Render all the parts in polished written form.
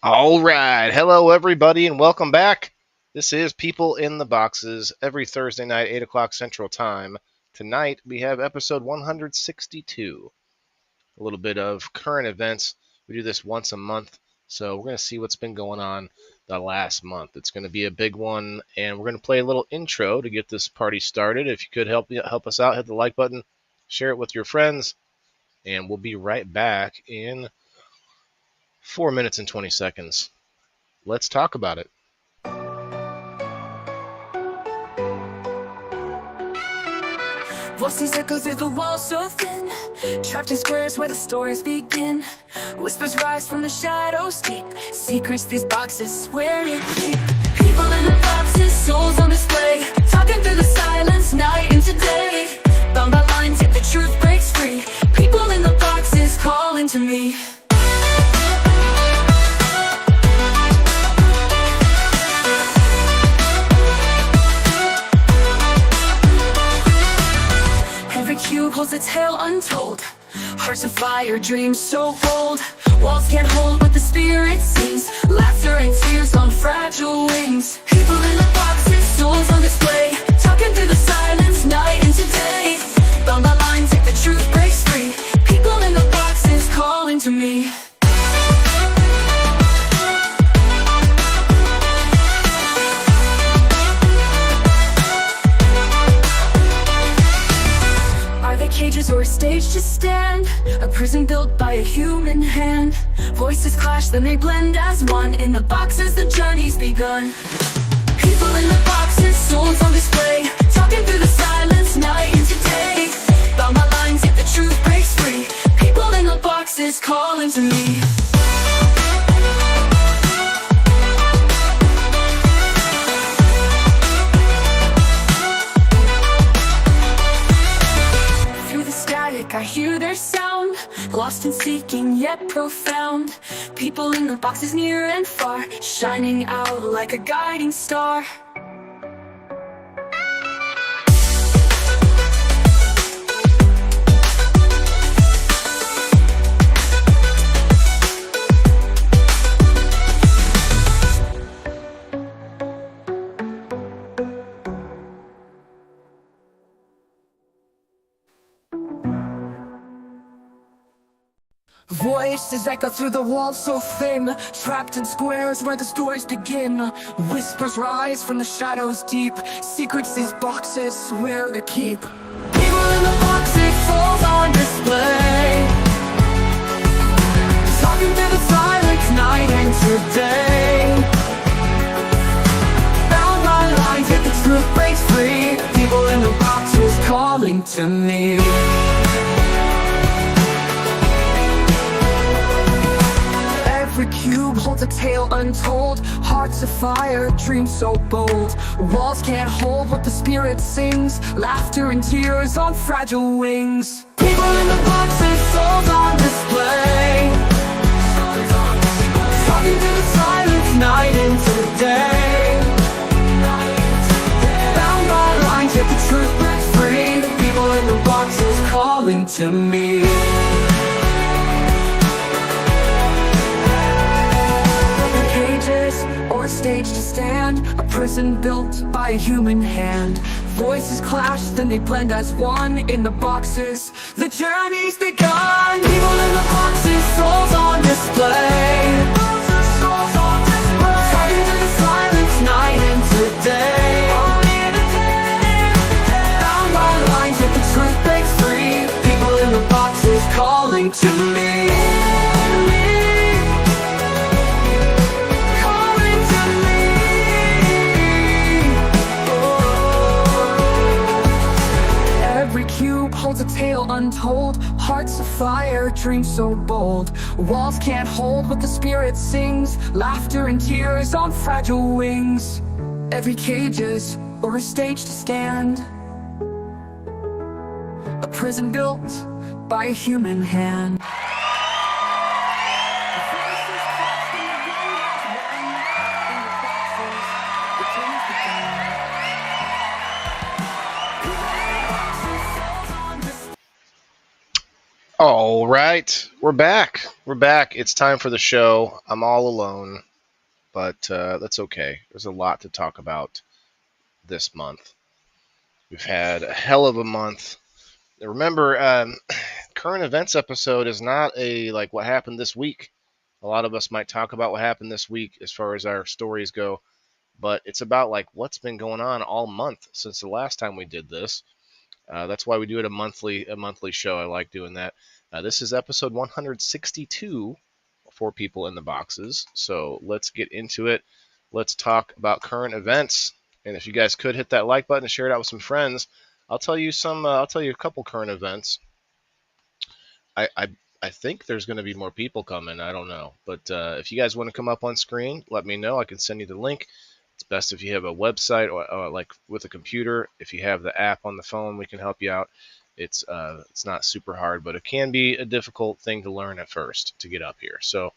All right. Hello, everybody, and welcome back. This is People in the Boxes every Thursday night, 8 o'clock Central Time. Tonight, we have episode 162. A little bit of current events. We do this once a month, so we're going to see what's been going on the last month. It's going to be a big one, and we're going to play a little intro to get this party started. If you could help us out, hit the like button, share it with your friends, and we'll be right back in 4 minutes and 20 seconds. Let's talk about it. Voices echo through the walls so thin, trapped in squares where the stories begin. Whispers rise from the shadows deep, secrets these boxes swear to keep. People in the boxes, souls on display, talking through the silence, night into day. Bound by lines, yet the truth breaks free. People in the boxes calling to me. Cube holds a tale untold, hearts of fire, dreams so bold. Walls can't hold what the spirit sings, laughter and tears on fragile wings. People in the boxes, souls on display, talking through the silence, night into day. Bound by lines, yet the truth breaks free. People in the boxes calling to me. Cages or a stage to stand, a prison built by a human hand. Voices clash, then they blend as one. In the boxes, the journey's begun. People in the boxes, souls on display, talking through the silence, night into day. Bound by lines, yet the truth breaks free. People in the boxes calling to me. I hear their sound, lost and seeking yet profound. People in the boxes near and far, shining out like a guiding star. Voices echo through the walls so thin, trapped in squares where the stories begin. Whispers rise from the shadows deep, secrets these boxes swear to keep. People in the boxes, souls on display, talking through the silence, night into day. Bound by lines, yet the truth breaks free. People in the boxes calling to me. Every cube holds a tale untold, hearts of fire, dreams so bold. Walls can't hold what the spirit sings, laughter and tears on fragile wings. People in the boxes, souls on display, talking through the silence, night into day. Bound by lines, yet the truth breaks free. People in the boxes calling to me. Or a stage to stand, a prison built by a human hand. Voices clash, then they blend as one. In the boxes, the journey's begun. People in the boxes, souls on display, talking to the silence, night into day. Bound by lines, yet the truth breaks free. People in the boxes calling to me. Holds a tale untold, hearts of fire, dreams so bold. Walls can't hold what the spirit sings, laughter and tears on fragile wings. Every cage is or a stage to stand, a prison built by a human hand. All right, We're back. We're back. It's time for the show. I'm all alone, but that's okay. There's a lot to talk about this month. We've had a hell of a month. Remember, current events episode is not a like what happened this week. A lot of us might talk about what happened this week as far as our stories go, but it's about like what's been going on all month since the last time we did this. That's why we do it a monthly show. I like doing that. This is episode 162 for People in the Boxes. So let's get into it. Let's talk about current events. And if you guys could hit that like button and share it out with some friends, I'll tell you some. I'll tell you a couple current events. I I, I think there's going to be more people coming. I don't know, but if you guys want to come up on screen, let me know. I can send you the link. It's best if you have a website or like with a computer. If you have the app on the phone, we can help you out. It's not super hard, but it can be a difficult thing to learn at first to get up here. So,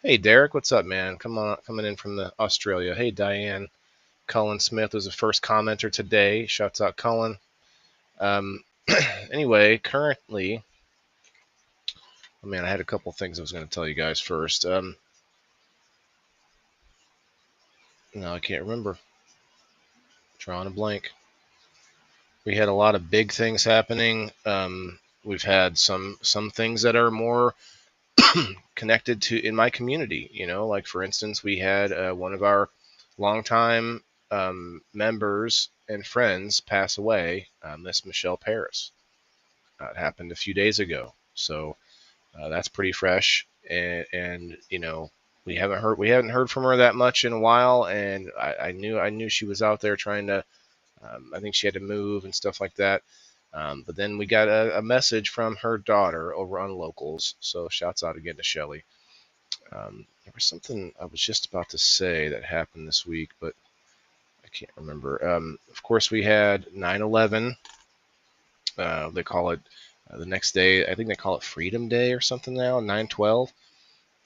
hey Derek, what's up, man? Come on, coming in from the Australia. Hey Diane, Cullen Smith was the first commenter today. Shouts out Cullen. Um, anyway, currently, oh man, I had a couple things I was going to tell you guys first. No, I can't remember. Drawing a blank. We had a lot of big things happening. We've had some things that are more connected to in my community. You know, like for instance, we had one of our longtime members and friends pass away, Miss Michelle Paris. It happened a few days ago, so that's pretty fresh. And you know, we haven't heard from her that much in a while, and I knew she was out there trying to. I think she had to move and stuff like that. But then we got a message from her daughter over on Locals. So shouts out again to Shelly. There was something I was just about to say that happened this week, but I can't remember. Of course, we had 9/11. They call it the next day. I think they call it Freedom Day or something now, 9/12.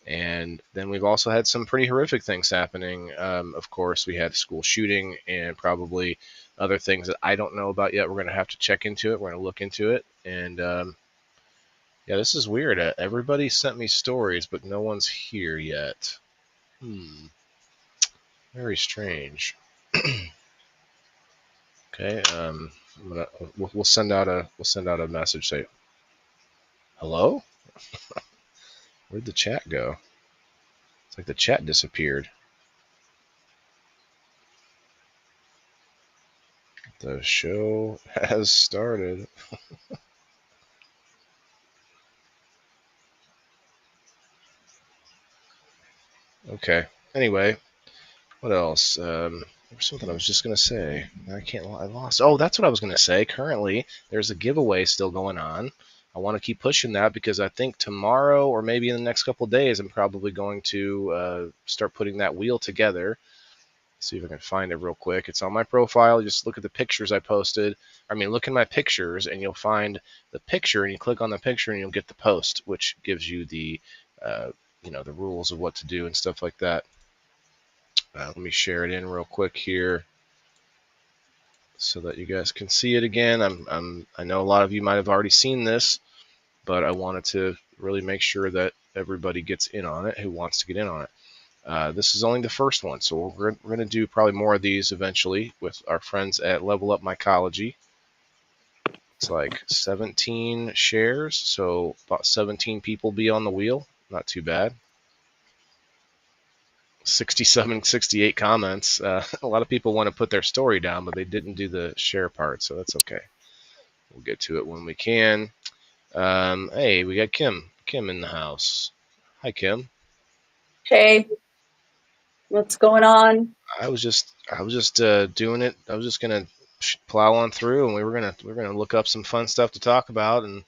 And then we've also had some pretty horrific things happening. Of course, we had a school shooting and probably other things that I don't know about yet. We're going to have to check into it. We're going to look into it. And yeah, this is weird. Everybody sent me stories, but no one's here yet. Very strange. Okay. We'll send out a message. Say, hello. Where'd the chat go? It's like the chat disappeared. The show has started. Okay. Anyway, what else? There was something I was just gonna say. I lost. Oh, that's what I was gonna say. Currently, there's a giveaway still going on. I want to keep pushing that because I think tomorrow or maybe in the next couple of days, I'm probably going to start putting that wheel together. See if I can find it real quick. It's on my profile. Just look at the pictures I posted. I mean, look in my pictures, and you'll find the picture, and you click on the picture, and you'll get the post, which gives you the the rules of what to do and stuff like that. Let me share it in real quick here so that you guys can see it again. I know a lot of you might have already seen this, but I wanted to really make sure that everybody gets in on it who wants to get in on it. This is only the first one, so we're going to do probably more of these eventually with our friends at Level Up Mycology. It's like 17 shares, so about 17 people be on the wheel. Not too bad. 67, 68 comments. A lot of people want to put their story down, but they didn't do the share part, so that's okay. We'll get to it when we can. Hey, we got Kim in the house. Hi, Kim. Hey, what's going on? I was just doing it. I was just gonna plow on through, and we were gonna look up some fun stuff to talk about. And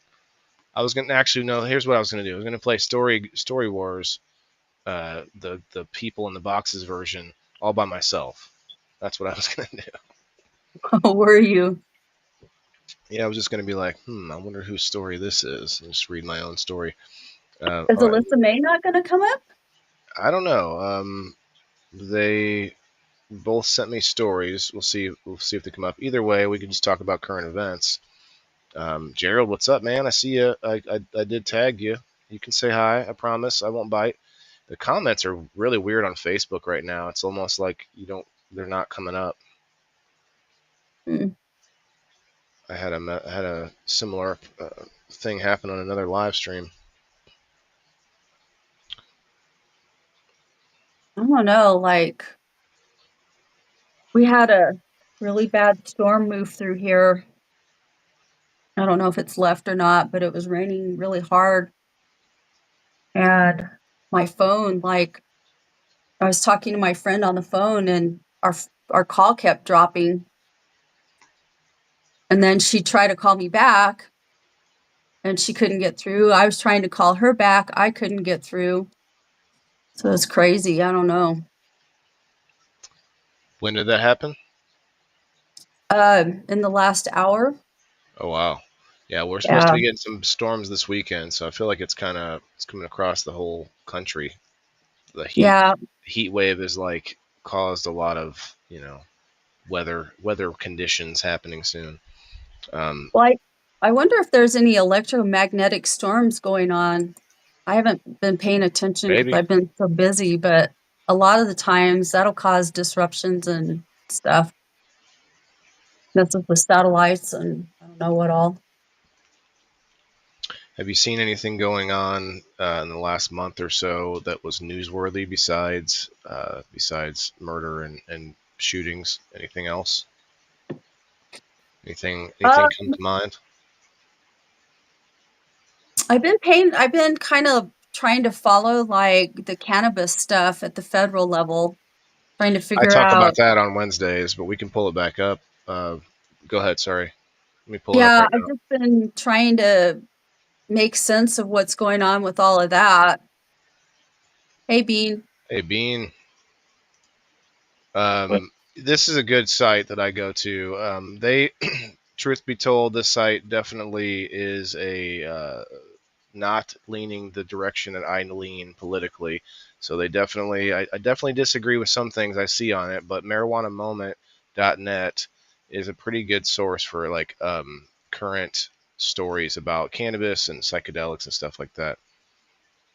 I was gonna actually no. Here's what I was gonna do. I was gonna play Story Wars, the People in the Boxes version, all by myself. That's what I was gonna do. How were you? Yeah, I was just gonna be like, I wonder whose story this is, and just read my own story. Is Alyssa May not gonna come up? I don't know. They both sent me stories. We'll see if they come up. Either way, we can just talk about current events. Gerald, what's up, man? I see you. I did tag you. You can say hi. I promise. I won't bite. The comments are really weird on Facebook right now. It's almost like they're not coming up. Mm. I had a similar thing happen on another live stream. I don't know. Like, we had a really bad storm move through here. I don't know if it's left or not, but it was raining really hard. And my phone, like, I was talking to my friend on the phone, and our call kept dropping. And then she tried to call me back, and she couldn't get through. I was trying to call her back. I couldn't get through. So it's crazy. I don't know. When did that happen? In the last hour. Oh wow. Yeah, we're supposed to be getting some storms this weekend, so I feel like it's coming across the whole country. The heat wave has like caused a lot of, weather conditions happening soon. Well, I wonder if there's any electromagnetic storms going on. I haven't been paying attention because Maybe. I've been so busy, but a lot of the times that'll cause disruptions and stuff. Messes with satellites and I don't know what all. Have you seen anything going on in the last month or so that was newsworthy besides murder and shootings? Anything else? Anything come to mind? I've been kind of trying to follow like the cannabis stuff at the federal level, trying to figure out. I talk about that on Wednesdays, but we can pull it back up. Go ahead. Sorry. Let me pull it up right now. I've just been trying to make sense of what's going on with all of that. Hey, Bean. Hey, Bean. This is a good site that I go to. They, truth be told, this site definitely is not leaning the direction that I lean politically. So I definitely disagree with some things I see on it, but marijuanamoment.net is a pretty good source for like current stories about cannabis and psychedelics and stuff like that.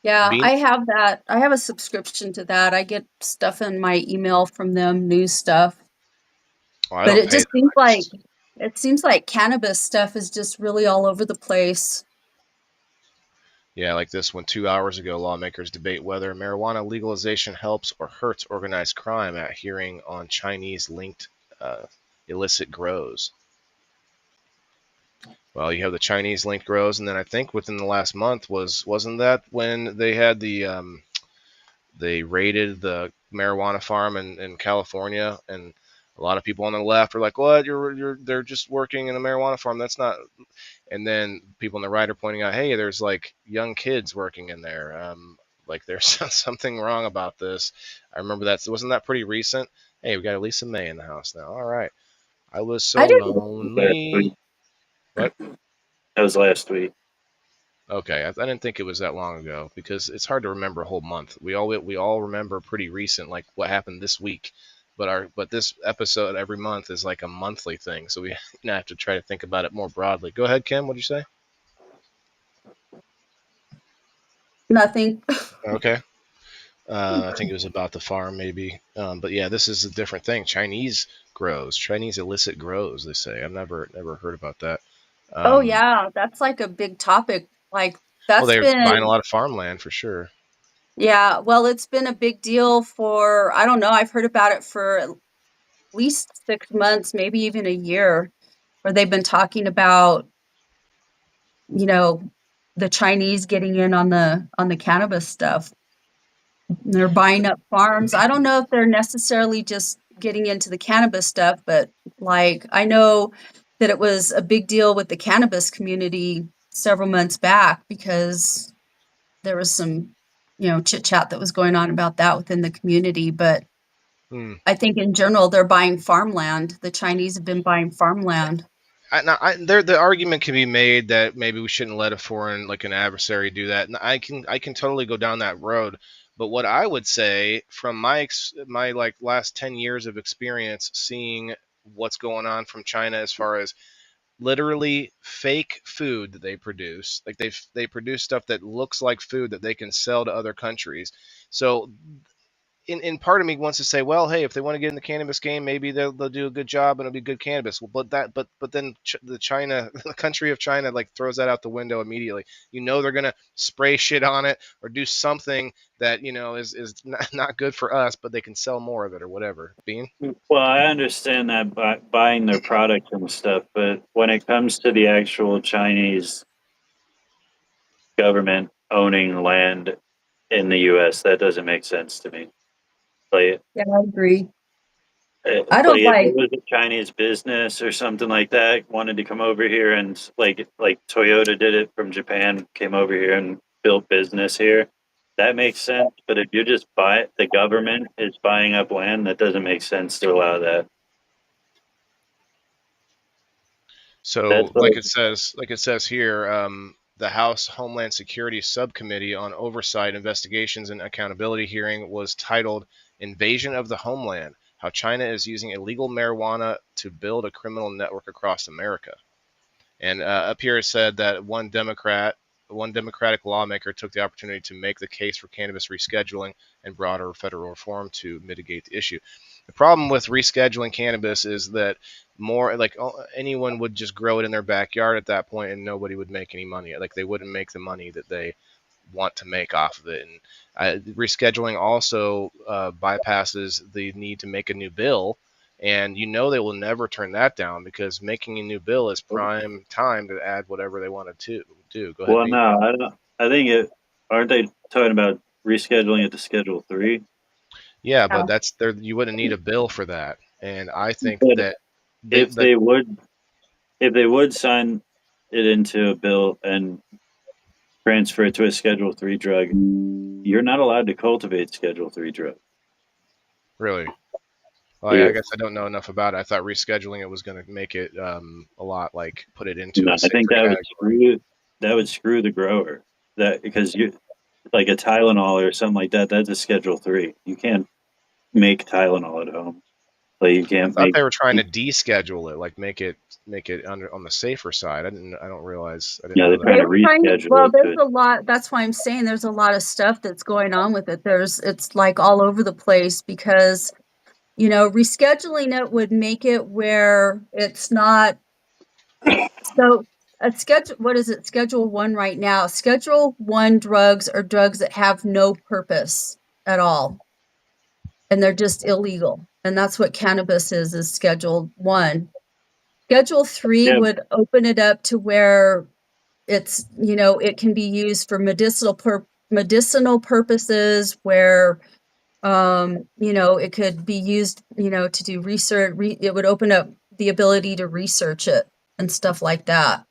Yeah, I have that. I have a subscription to that. I get stuff in my email from them, news stuff. But it just seems like cannabis stuff is just really all over the place. Yeah, like this one. 2 hours ago, lawmakers debate whether marijuana legalization helps or hurts organized crime at hearing on Chinese-linked illicit grows. Well, you have the Chinese-linked grows, and then I think within the last month wasn't that when they had they raided the marijuana farm in California, and a lot of people on the left are like, "What? They're just working in a marijuana farm. That's not." And then people on the right are pointing out, "Hey, there's like young kids working in there. Like there's something wrong about this." I remember that. Wasn't that pretty recent? Hey, we got Elisa May in the house now. All right. I was so lonely. What? That was last week. Okay, I didn't think it was that long ago because it's hard to remember a whole month. We all remember pretty recent, like what happened this week, but this episode every month is like a monthly thing, so we have to try to think about it more broadly. Go ahead, Kim. What'd you say? Nothing. Okay. I think it was about the farm, maybe. But yeah, this is a different thing. Chinese illicit grows. They say. I've never heard about that. Oh yeah, that's like a big topic. Like that's they're buying a lot of farmland for sure. Yeah, well, it's been a big deal for, I don't know, I've heard about it for at least 6 months, maybe even a year, where they've been talking about, the Chinese getting in on the cannabis stuff. They're buying up farms. I don't know if they're necessarily just getting into the cannabis stuff, but like I know that it was a big deal with the cannabis community several months back because there was some chit chat that was going on about that within the community. But I think in general, they're buying farmland. The Chinese have been buying farmland. The argument can be made that maybe we shouldn't let a foreign, like an adversary, do that. And I can totally go down that road. But what I would say from my like last 10 years of experience seeing what's going on from China as far as literally fake food that they produce. Like they produce stuff that looks like food that they can sell to other countries. So in part of me wants to say, well, hey, if they want to get in the cannabis game, maybe they'll do a good job and it'll be good cannabis. Well, but then the country of China, like throws that out the window immediately. You know they're gonna spray shit on it or do something that is not good for us, but they can sell more of it or whatever. Bean. Well, I understand that buying their product and stuff, but when it comes to the actual Chinese government owning land in the U.S., that doesn't make sense to me. Like, Yeah, I agree. I like don't if like. it was a Chinese business or something like that wanted to come over here and like Toyota did it from Japan, came over here and built business here, that makes sense. But if you just buy it, the government is buying up land, that doesn't make sense to allow that. So, That's like like, it says here, the House Homeland Security Subcommittee on Oversight, Investigations, and Accountability hearing was titled "Invasion of the Homeland: How China is Using Illegal Marijuana to Build a Criminal Network Across America." And up here it said that one Democratic lawmaker took the opportunity to make the case for cannabis rescheduling and broader federal reform to mitigate the issue. The problem with rescheduling cannabis is that more like anyone would just grow it in their backyard at that point, and nobody would make any money. Like they wouldn't make the money that they want to make off of it. And rescheduling also bypasses the need to make a new bill. And they will never turn that down because making a new bill is prime time to add whatever they want to do. Go ahead. well, Dean. no, I don't. I think aren't they talking about rescheduling it to Schedule 3? Yeah, Yeah. but that's there. You wouldn't need a bill for that. And I think But that if they would sign it into a bill and transfer it to a Schedule 3 drug, you're not allowed to cultivate Schedule 3 drugs. really. Well, I guess I don't know enough about it. I thought rescheduling it was going to make it a lot like put it into No, a I safer think category. that would screw the grower. That because you like a Tylenol or something like that. That's a Schedule 3. You can't make Tylenol at home. Like you I can't thought make. they were trying to deschedule it, like make it on the safer side. I don't realize. I didn't Yeah, know they're trying They that. to were trying to, reschedule well, it there's to. a lot. That's why I'm saying there's a lot of stuff that's going on with it. It's like all over the place because, rescheduling it would make it where it's not. So what is it? Schedule 1 right now. Schedule 1 drugs are drugs that have no purpose at all. And they're just illegal. And that's what cannabis is Schedule 1. Schedule 3 Yeah, would open it up to where it's, it can be used for medicinal purposes where, it could be used, to do research. It would open up the ability to research it and stuff like that.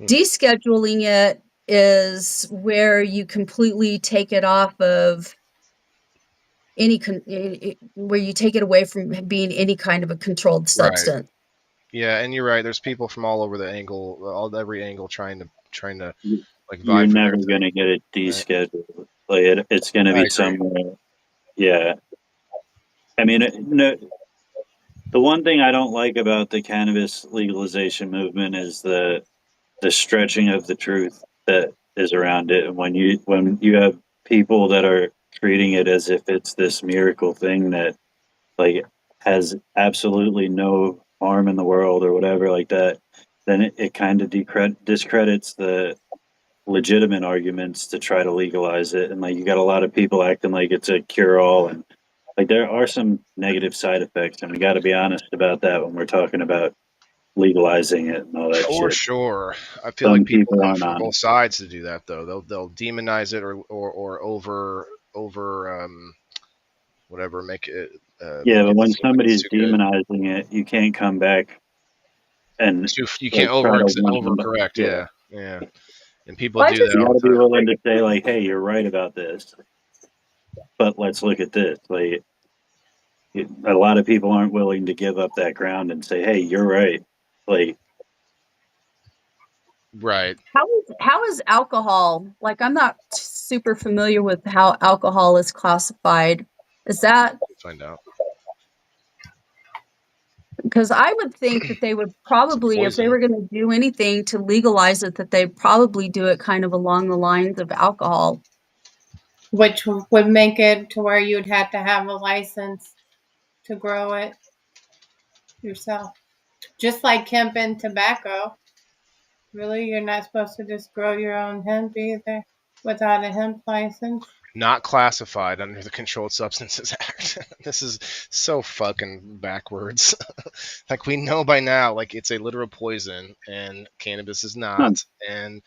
Descheduling it is where you completely take it off of where you take it away from being any kind of a controlled substance. Yeah, and you're right. There's people from all over every angle trying to like you're vie for never their going to get it descheduled. Like it's going to I be agree. somewhere. Yeah, I mean, no, the one thing I don't like about the cannabis legalization movement is the stretching of the truth that is around it. And when you have people that are treating it as if it's this miracle thing that like has absolutely no harm in the world or whatever like that, then it kind of discredits the legitimate arguments to try to legalize it. And like you got a lot of people acting like it's a cure all, and like there are some negative side effects, and we got to be honest about that when we're talking about legalizing it and all that For shit. sure. I feel Some like people people come aren't from both honest. sides to do that though. They'll demonize it or over whatever make it Yeah, make but it when seem like it's somebody's too good. demonizing it, you can't come back and You like can't try to one overcorrect. yeah. Yeah. And people Well, I do just that You all got to the be time. willing to say like, "Hey, you're right about this," but let's look at this. Like, a lot of people aren't willing to give up that ground and say, "Hey, you're right." Like, Right. how is alcohol? Like, I'm not super familiar with how alcohol is classified. Is that Find out. Because I would think that they would probably, if they poison. were going to do anything to legalize it, that they'd probably do it kind of along the lines of alcohol. which would make it to where you'd have to have a license to grow it yourself. Just like hemp and tobacco. Really? You're not supposed to just grow your own hemp either without a hemp license? Not classified under the Controlled Substances Act. This is so fucking backwards. Like, we know by now, like, it's a literal poison, and cannabis is not. And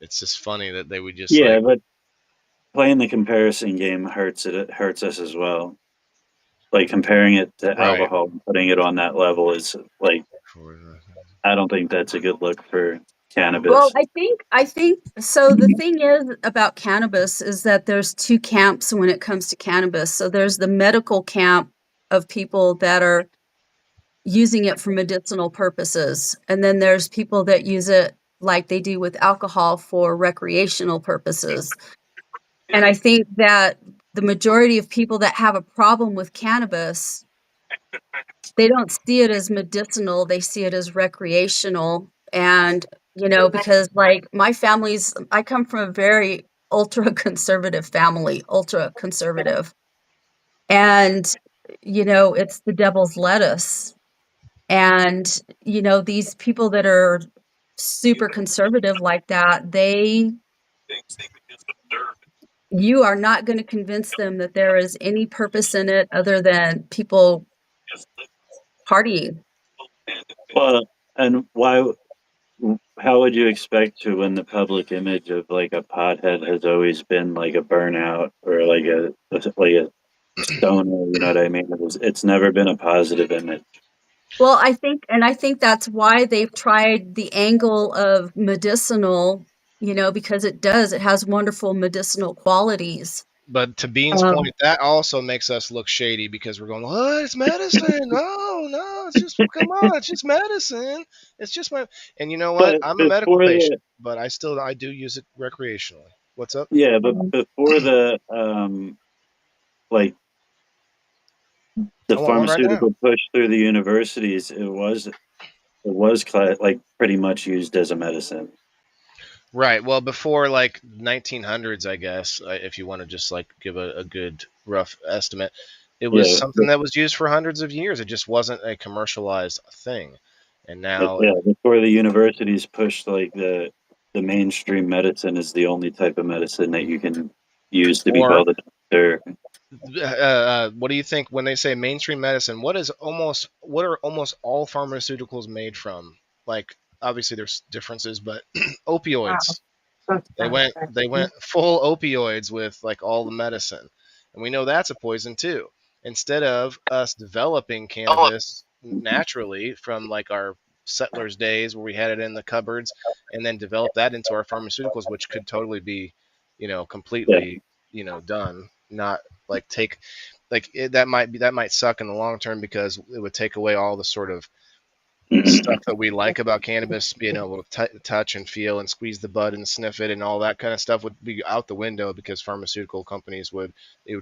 it's just funny that they would just Yeah, like, but playing the comparison game hurts us as well. Like comparing it to Right. alcohol and putting it on that level is like, I don't think that's a good look for cannabis. Well, I think so. The thing is about cannabis is that there's two camps when it comes to cannabis. So there's the medical camp of people that are using it for medicinal purposes, and then there's people that use it like they do with alcohol for recreational purposes. And I think that the majority of people that have a problem with cannabis, they don't see it as medicinal, they see it as recreational. And, you know, because like I come from a very ultra conservative family, ultra conservative. And, you know, it's the devil's lettuce. And, you know, these people that are super conservative like that, you are not going to convince them that there is any purpose in it other than people partying. Well, and how would you expect to when the public image of like a pothead has always been like a burnout or like a stoner, you know what I mean? It's never been a positive image. Well, I think that's why they've tried the angle of medicinal, you know, because it has wonderful medicinal qualities. But to Bean's point, that also makes us look shady because we're going, "Oh, it's medicine. No, it's just come on, it's just medicine. It's just my." And you know what? I'm a medical patient, but I do use it recreationally. What's up? Yeah, but before the like the pharmaceutical push through the universities, it was like pretty much used as a medicine. Right. Well, before like 1900s, I guess, if you want to just like give a good rough estimate, it was something that was used for hundreds of years. It just wasn't a commercialized thing. And now, before the universities pushed like the mainstream medicine is the only type of medicine that you can use to be called a doctor. What do you think when they say mainstream medicine? What are almost all pharmaceuticals made from? Like, obviously there's differences, but opioids. Wow. They went full opioids with like all the medicine, and we know that's a poison too. Instead of us developing cannabis naturally from like our settlers' days where we had it in the cupboards, and then develop that into our pharmaceuticals, which could totally be, you know, completely, you know, done. Not like take like that might suck in the long term because it would take away all the sort of stuff that we like about cannabis, being able to touch and feel and squeeze the bud and sniff it and all that kind of stuff would be out the window because pharmaceutical companies would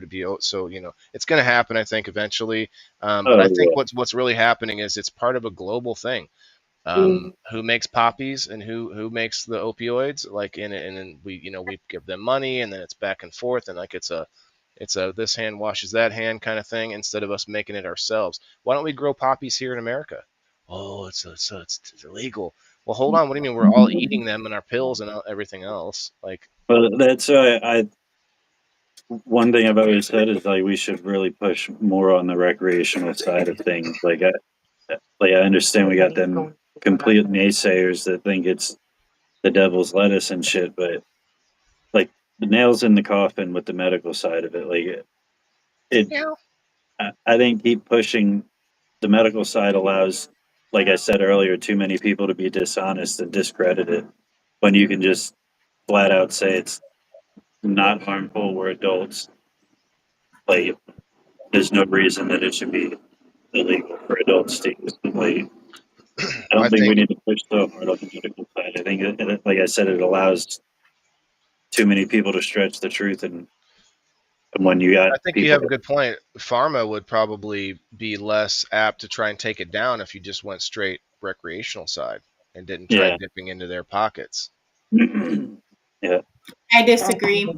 be so, you know, it's going to happen, I think, eventually. But I think what's really happening is it's part of a global thing. Who makes poppies and who makes the opioids, like and then we give them money and then it's back and forth and like it's a this hand washes that hand kind of thing instead of us making it ourselves. Why don't we grow poppies here in America? Oh, it's illegal. Well, hold on. What do you mean? We're all eating them in our pills and everything else. Like, well, that's one thing I've always said is like we should really push more on the recreational side of things. Like I understand we got them complete naysayers that think it's the devil's lettuce and shit, but like the nail's in the coffin with the medical side of it. Like I think keep pushing the medical side allows, like I said earlier, too many people to be dishonest and discredit it when you can just flat out say it's not harmful. We're adults. Like there's no reason that it should be illegal for adults to use. Like, I don't think we need to push so hard on the medical side. I think, like I said, it allows too many people to stretch the truth and when you got I think you have a good point. Pharma would probably be less apt to try and take it down if you just went straight recreational side and didn't try Yeah. dipping into their pockets. Yeah. I disagree,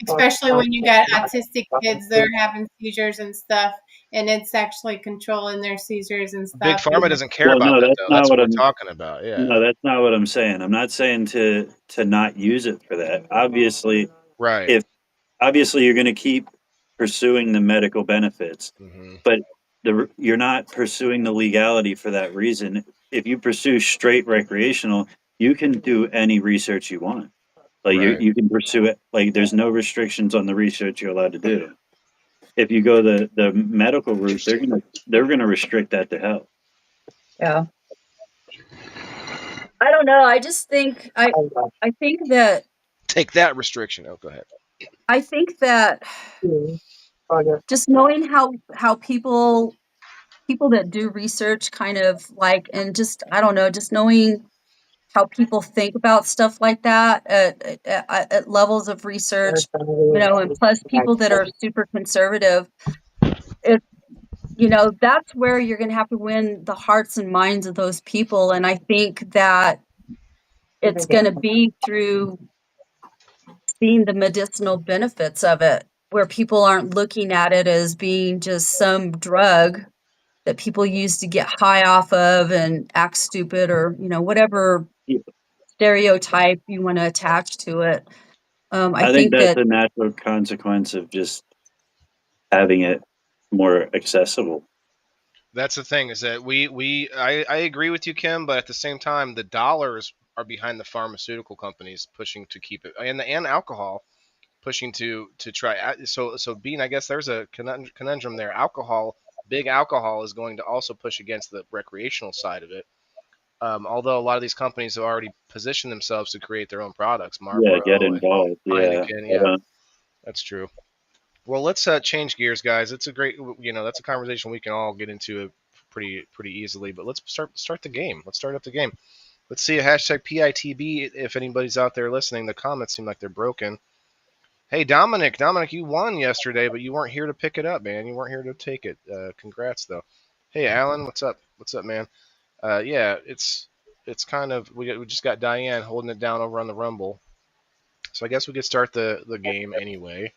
especially when you got autistic kids that are having seizures and stuff, and it's actually controlling their seizures and stuff. Big Pharma doesn't care Well, about no, that that's though. not That's what what I'm. we're talking about. Yeah. No, that's not what I'm saying. I'm not saying to not use it for that. Obviously, Right. if obviously you're going to keep pursuing the medical benefits, hmm but you're not pursuing the legality for that reason. If you pursue straight recreational, you can do any research you want. Like Right. you can pursue it. Like there's no restrictions on the research you're allowed to do. If you go the medical route, they're gonna restrict that to hell. Yeah. I don't know. I just think I think that Take that restriction. Oh, go ahead. I think that just knowing how people that do research kind of like, and just I don't know, just knowing how people think about stuff like that at levels of research, and plus people that are super conservative, it that's where you're going to have to win the hearts and minds of those people, and I think that it's going to be through seeing the medicinal benefits of it, where people aren't looking at it as being just some drug that people use to get high off of and act stupid, or whatever stereotype you want to attach to it. I I think think that's that a natural consequence of just having it more accessible. That's the thing is that I agree with you, Kim, but at the same time, the dollars are behind the pharmaceutical companies pushing to keep it, and alcohol pushing to try. So Bean, I guess there's a conundrum there. Big alcohol is going to also push against the recreational side of it. Although a lot of these companies have already positioned themselves to create their own products, Yeah, Marlboro, get involved. Yeah, Heineken, yeah, that's true. Well, let's change gears, guys. It's a great, that's a conversation we can all get into pretty easily. But let's start the game. Let's start up the game. Let's see a hashtag PITB if anybody's out there listening. The comments seem like they're broken. Hey, Dominic, you won yesterday, but you weren't here to pick it up, man. You weren't here to take it. Congrats, though. Hey, Alan, what's up? What's up, man? Yeah, it's kind of we just got Diane holding it down over on the Rumble, so I guess we could start the game anyway.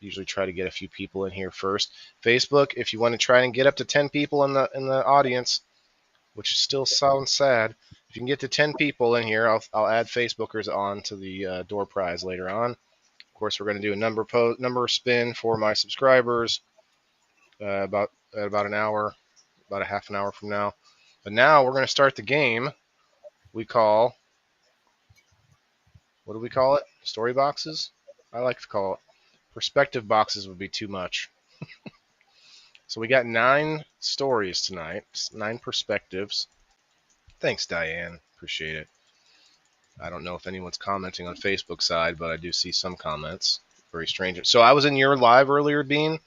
Usually try to get a few people in here first. Facebook, if you want to try and get up to 10 people in the audience, which still sounds sad. If you can get to 10 people in here, I'll add Facebookers on to the door prize later on. Of course, we're going to do a number spin for my subscribers about an hour, about a half an hour from now. But now we're going to start the game we call, what do we call it? Story boxes? I like to call it. Perspective boxes would be too much. So we got 9 stories tonight, 9 perspectives. Thanks, Diane. Appreciate it. I don't know if anyone's commenting on Facebook side, but I do see some comments. Very strange. So I was in your live earlier, Bean,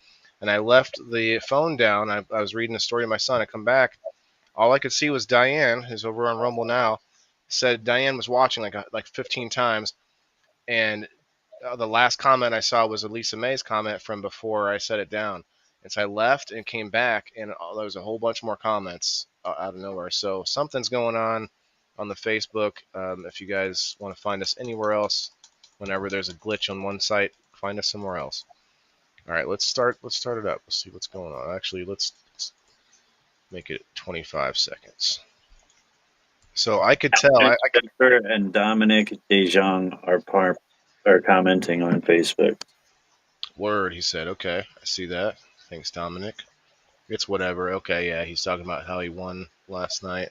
and I left the phone down. I was reading a story to my son. I come back. All I could see was Diane, who's over on Rumble now, said Diane was watching like 15 times, and the last comment I saw was Elisa May's comment from before I set it down. And so I left and came back, and there was a whole bunch more comments out of nowhere. So something's going on the Facebook. If you guys want to find us anywhere else, whenever there's a glitch on one site, find us somewhere else. All right, let's start it up. Let's see what's going on. Actually, let's make it 25 seconds. So I could tell. Jennifer and Dominic DeJong are commenting on Facebook. Word, he said. Okay, I see that. Thanks, Dominic. It's whatever. Okay, yeah, he's talking about how he won last night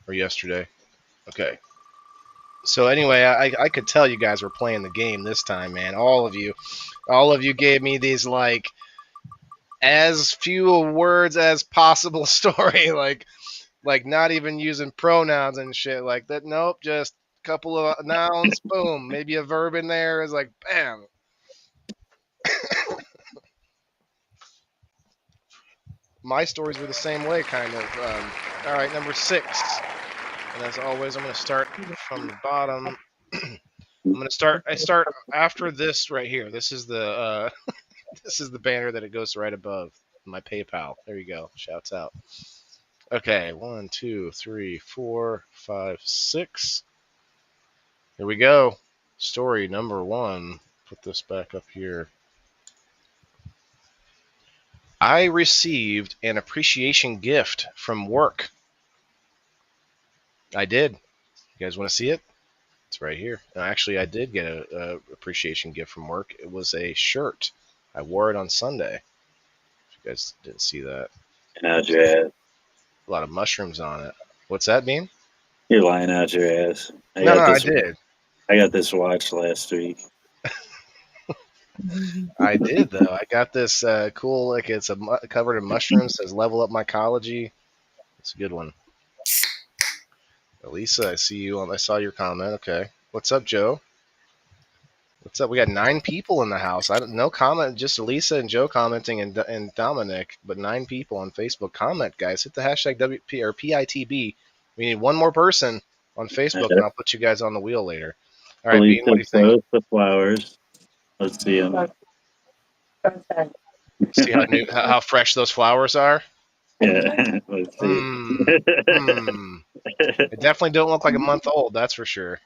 or yesterday. Okay. So anyway, I could tell you guys were playing the game this time, man. All of you gave me these like as few words as possible story, like not even using pronouns and shit like that. Nope, just a couple of nouns, boom, maybe a verb in there is like bam. My stories were the same way, kind of. All right, number 6. And as always, I'm going to start from the bottom. I'm gonna start. I start after this right here. This is the this is the banner that it goes right above my PayPal. There you go. Shouts out. Okay, 1, 2, 3, 4, 5, 6. Here we go. Story number 1. Put this back up here. I received an appreciation gift from work. I did. You guys want to see it? It's right here. Actually, I did get a appreciation gift from work. It was a shirt. I wore it on Sunday. If you guys didn't see that. And out your ass. A lot of mushrooms on it. What's that mean? You're lying out your ass. No, I did. I got this watch last week. I did though. I got this cool, like it's covered in mushrooms. Says "Level Up Mycology." It's a good one. Elisa, I see you. I saw your comment. Okay, what's up, Joe? What's up? We got 9 people in the house. No comment. Just Elisa and Joe commenting, and Dominic, but 9 people on Facebook. Comment, guys. Hit the hashtag WP or PITB. We need one more person on Facebook, and I'll put you guys on the wheel later. All right, Bean, what do you think? The flowers. Let's see them. See how fresh those flowers are? Yeah. Let's see. They definitely don't look like a month old, that's for sure.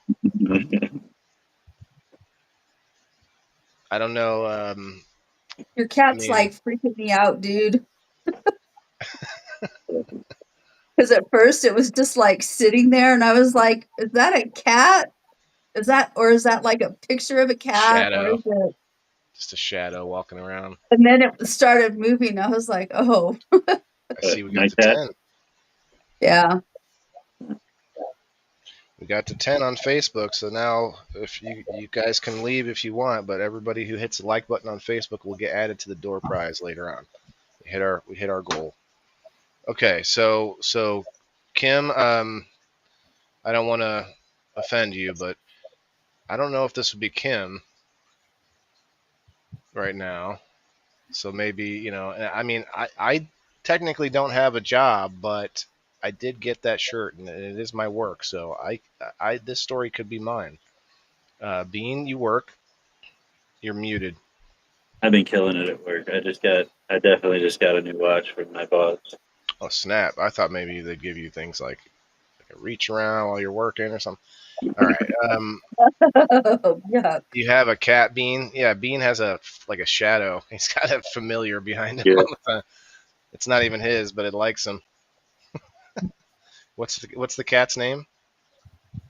I don't know. Your cat's like freaking me out, dude. Because at first it was just like sitting there, and I was like, "Is that a cat? Is that like a picture of a cat? Shadow. Or is it just a shadow walking around?" And then it started moving. I was like, "Oh." I see. We got to 10. Yeah. We got to 10 on Facebook, so now if you guys can leave if you want, but everybody who hits the like button on Facebook will get added to the door prize later on. We hit our goal. Okay, so Kim, I don't want to offend you, but I don't know if this would be Kim right now. So maybe, I mean, I technically don't have a job, but I did get that shirt, and it is my work. So this story could be mine. Bean, you work. You're muted. I've been killing it at work. I definitely just got a new watch from my boss. Oh, snap. I thought maybe they'd give you things like a reach around while you're working or something. All right. Yeah. You have a cat, Bean? Yeah, Bean has a shadow. He's got a familiar behind him. Yeah. It's not even his, but it likes him. What's the cat's name?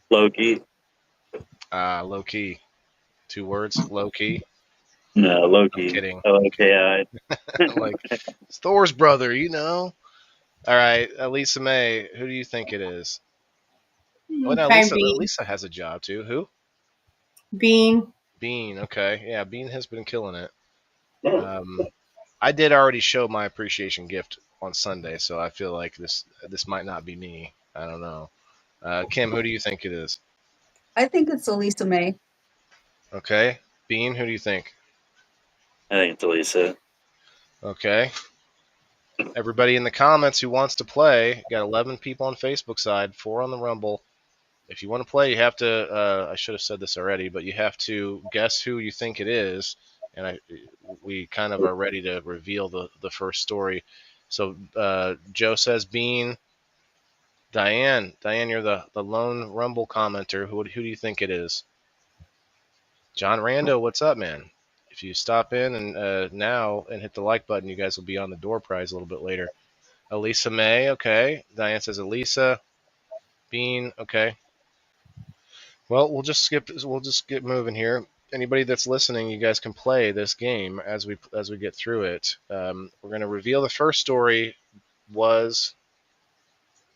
Loki. Low-key. 2 words, low-key. No, Loki. I'm kidding. Okay. Like, it's Thor's brother, All right, Elisa May, who do you think it is? Oh, no, Lisa has a job too. Who? Bean. Bean, okay. Yeah, Bean has been killing it. I did already show my appreciation gift on Sunday, so I feel like this might not be me. I don't know. Kim, who do you think it is? I think it's Elisa May. Okay. Bean, who do you think? I think it's Elisa. Okay. Everybody in the comments who wants to play, got 11 people on Facebook side, 4 on the Rumble. If you want to play, you have to, I should have said this already, but you have to guess who you think it is. And we kind of are ready to reveal the first story. So Joe says Bean. Diane, you're the lone Rumble commenter. Who do you think it is? John Rando, what's up, man? If you stop in and now and hit the like button, you guys will be on the door prize a little bit later. Elisa May, okay. Diane says Elisa. Bean, okay. Well, we'll just get moving here. Anybody that's listening, you guys can play this game as we get through it. We're going to reveal the first story was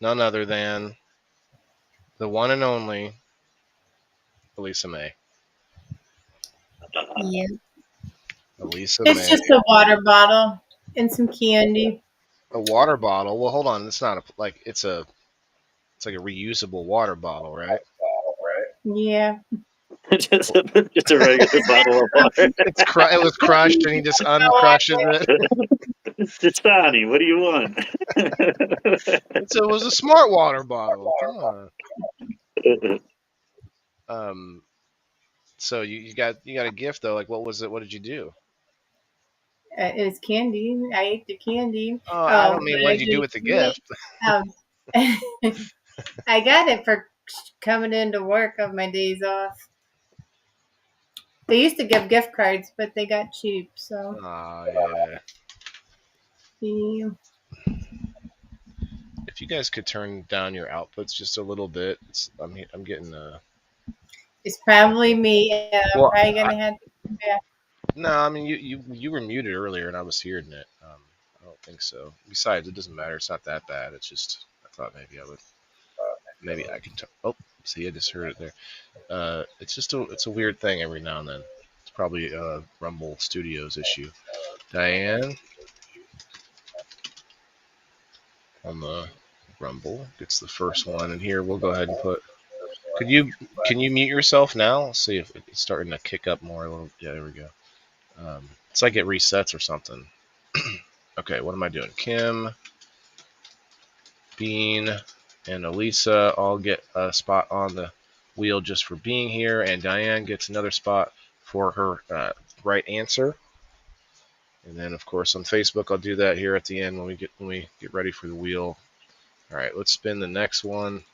none other than the one and only Elisa May. Yeah. Elisa It's May. just a water bottle and some candy. A water bottle. Well, hold on. It's not it's like a reusable water bottle, right? Yeah. just a regular bottle of water. It was crushed, and he just uncrushes it. It's Donnie. What do you want? So it was a smart water bottle. Come on. So you got a gift though. Like, what was it? What did you do? It was candy. I ate the candy. Oh, I don't Oh, mean but what I did you do did with the it. gift? Um, I got it for coming into work on my days off. They used to give gift cards, but they got cheap. So, Oh yeah. yeah. If you guys could turn down your outputs just a little bit, I'm getting It's probably me. I'm well, probably gonna have to come back. no, I mean you were muted earlier and I was hearing it. I don't think so. Besides, it doesn't matter. It's not that bad. It's just I thought maybe I can. Oh, see, I just heard it there. It's just it's a weird thing every now and then. It's probably a Rumble Studios issue. Diane on the Rumble gets the first one, and here we'll go ahead and put. Can you mute yourself now? Let's see if it's starting to kick up more a little. Yeah, there we go. It's like it resets or something. Okay, what am I doing? Kim, Bean, and Elisa all get a spot on the wheel just for being here, and Diane gets another spot for her right answer. And then, of course, on Facebook, I'll do that here at the end when we get ready for the wheel. All right, let's spin the next one.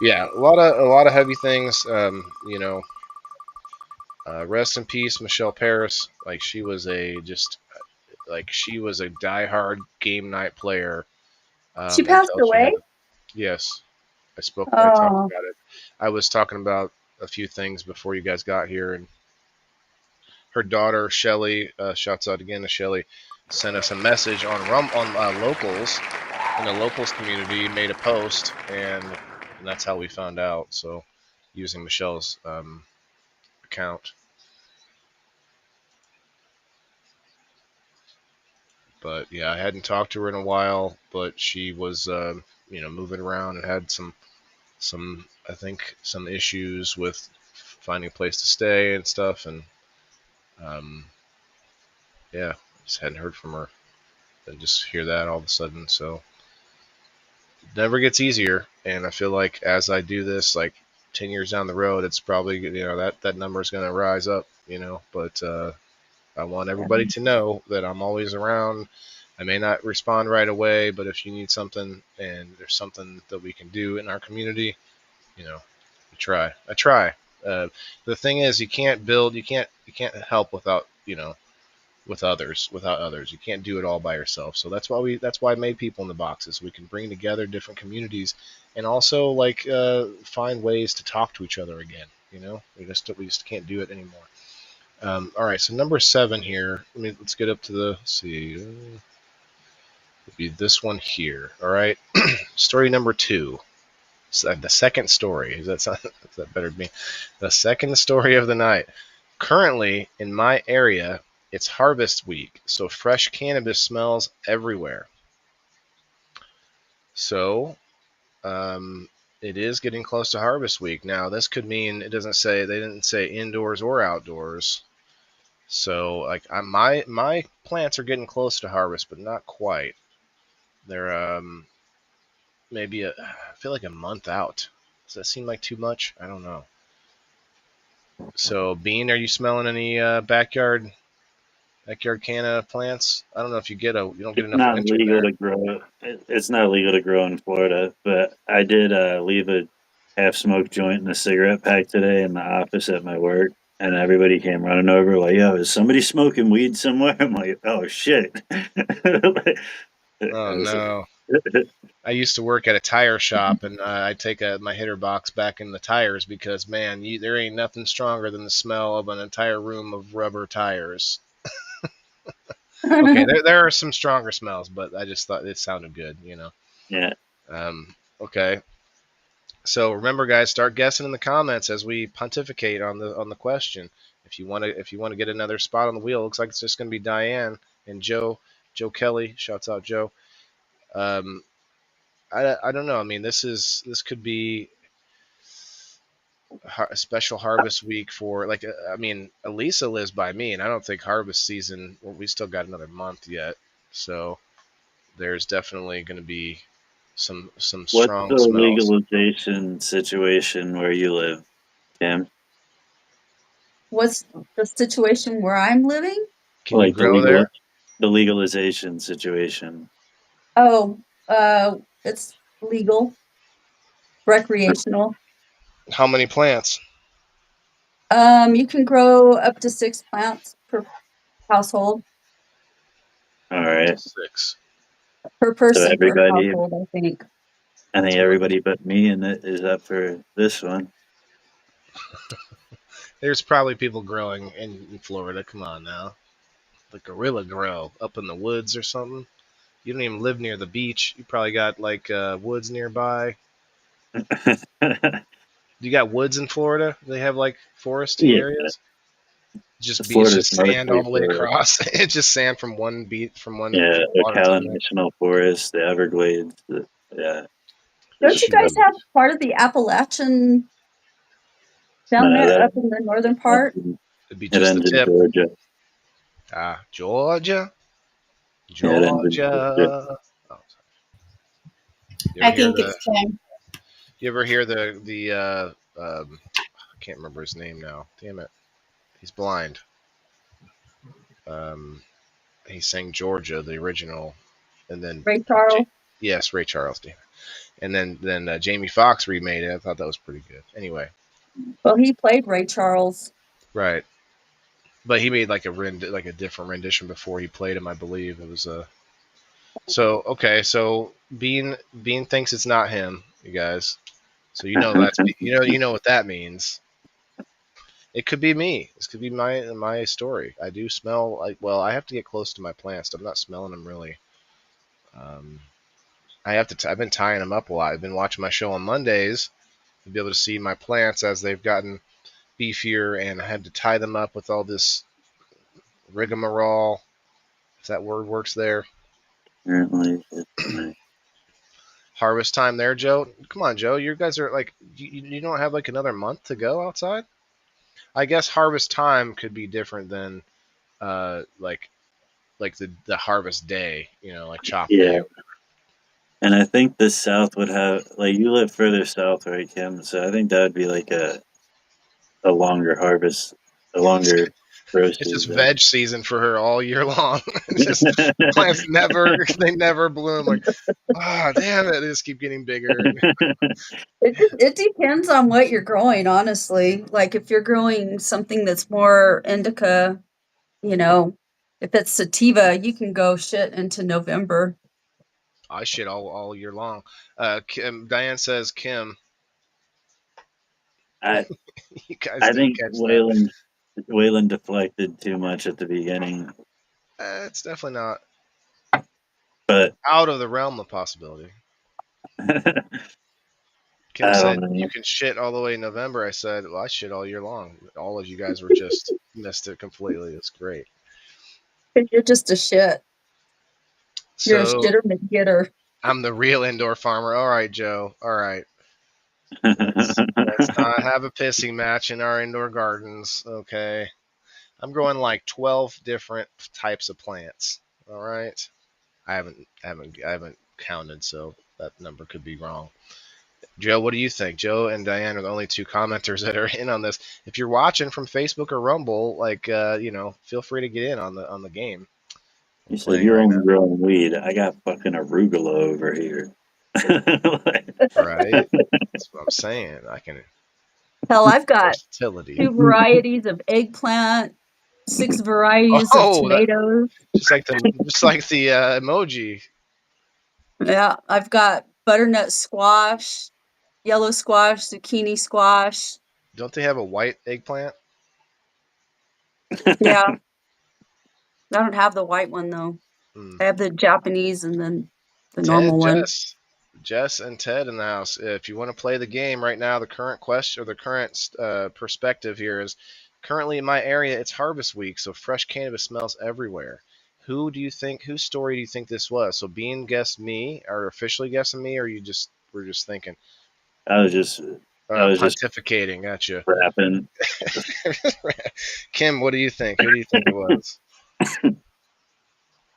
Yeah, a lot of heavy things. Rest in peace, Michelle Paris. Like she was she was a diehard game night player She passed until she had. away. Yes, I talked Oh, about it. I was talking about a few things before you guys got here, and her daughter Shelly, shouts out again to Shelly, sent us a message on locals in the locals community, made a post, and that's how we found out. So using Michelle's account. But yeah, I hadn't talked to her in a while, but she was moving around and had some I think some issues with finding a place to stay and stuff, and um, yeah, just hadn't heard from her. And just hear that all of a sudden, so it never gets easier. And I feel like as I do this, like 10 years down the road, it's probably that number is going to rise up, But I want everybody to know that I'm always around. I may not respond right away, but if you need something and there's something that we can do in our community, I try. I try. The thing is, you can't help without others. You can't do it all by yourself. So that's why I made people in the boxes. We can bring together different communities and also find ways to talk to each other again. We just can't do it anymore. All right, so number 7 here. Let's get up to let's see. It'll be this one here. All right, story number 2. So the second story. Is that better to me? The second story of the night. Currently in my area, it's harvest week, so fresh cannabis smells everywhere. So it is getting close to harvest week. Now this could mean they didn't say indoors or outdoors. So my plants are getting close to harvest, but not quite. They're I feel like a month out. Does that seem like too much? I don't know. So Bean, are you smelling any backyard canna plants? I don't know if you don't get It's enough not winter legal there. to grow. It's not legal to grow in Florida, but I did leave a half smoked joint in a cigarette pack today in the office at my work, and everybody came running over like, "Yo, is somebody smoking weed somewhere?" I'm like, "Oh shit!" Oh no. I used to work at a tire shop, and I'd take my hitter box back in the tires because, man, there ain't nothing stronger than the smell of an entire room of rubber tires. Okay, there are some stronger smells, but I just thought it sounded good. Yeah, Okay, so remember, guys, start guessing in the comments as we pontificate on the question. If you want to get another spot on the wheel, looks like it's just going to be Diane and Joe Kelly. Shouts out Joe. Um, I don't know. This could be a special harvest week for Elisa lives by me, and I don't think harvest season. Well, we still got another month yet, so there's definitely going to be some What's strong the smells. legalization situation where you live, Kim? What's the situation where I'm living? Can you Like grow there? the legalization situation. Oh, it's legal, recreational. How many plants? You can grow up to 6 plants per household, All right. 6. per So person per everybody, household, I think. I think everybody but me and it is up for this one. There's probably people growing in Florida. Come on now. The gorilla grow up in the woods or something. You don't even live near the beach. You probably got like woods nearby. You got woods in Florida? They have like foresty Yeah, areas. Just be it's Florida's just sand all mostly the way for across. It's just sand from one beat from one yeah, the water to Ocala the next. National Forest, the Everglades. Yeah, Don't you Shoot, guys have part of the Appalachian down no, there that up in the northern part? it'd be it just the ends in tip. Georgia. Georgia, Yeah, it ends in Georgia. Georgia. Oh, you I ever hear think the? it's Kim. You ever hear the? I can't remember his name now. Damn it, he's blind. Um, he sang Georgia, the original, and then Ray Charles? yes, Ray Charles, damn it. And then Jamie Foxx remade it. I thought that was pretty good. Anyway, Well, he played Ray Charles. right. But he made like a different rendition before he played him, I believe. It was so okay. So Bean thinks it's not him, you guys. So you know what that means. It could be me. This could be my story. I do smell like I have to get close to my plants. I'm not smelling them really. Um, I have to. I've been tying them up a lot. I've been watching my show on Mondays to be able to see my plants as they've gotten beefier, and I had to tie them up with all this rigmarole. If that word works there. Apparently, Harvest time there, Joe. Come on, Joe. You guys are like you don't have like another month to go outside. I guess harvest time could be different than like the harvest day. You know, like chop day. yeah. And I think the South would have like you live further south, right, Kim? So I think that would be like a longer harvest, a longer grow It's just season. veg season for her all year long. Just plants never bloom. Like, damn it! They just keep getting bigger. It depends on what you're growing, honestly. Like if you're growing something that's more indica, you know, if it's sativa, you can go shit into November. I shit all year long. Diane says, Kim, I you guys I didn't think catch that. Waylon deflected too much at the beginning, It's definitely not but out of the realm of possibility. Kim I said, don't know. you can shit all the way in November. I said, well, I shit all year long. All of you guys were just missed it completely. It's great. You're just a shit. You're a So shitter McGitter. I'm the real indoor farmer. All right, Joe. All right. Let's not have a pissing match in our indoor gardens, okay? I'm growing like 12 different types of plants. All right. I haven't counted, so that number could be wrong. Joe, what do you think? Joe and Diane are the only two commenters that are in on this. If you're watching from Facebook or Rumble, feel free to get in on the game. You said Playing you're right only growing weed. I got fucking arugula over here. now, right? That's what I'm saying. I can Hell, I've got versatility. 2 varieties of eggplant, 6 varieties of tomatoes. Just like the emoji. Yeah, I've got butternut squash, yellow squash, zucchini squash. Don't they have a white eggplant? Yeah. I don't have the white one though. I have the Japanese and then the normal one. Jess and Ted in the house. If you want to play the game right now, the current question or the current perspective here is currently in my area it's harvest week, so fresh cannabis smells everywhere. Whose story do you think this was? So Bean guessed me, or officially guessing me, or we're just thinking? I was just pontificating. Gotcha. Rapping. Kim, what do you think? Who do you think it was?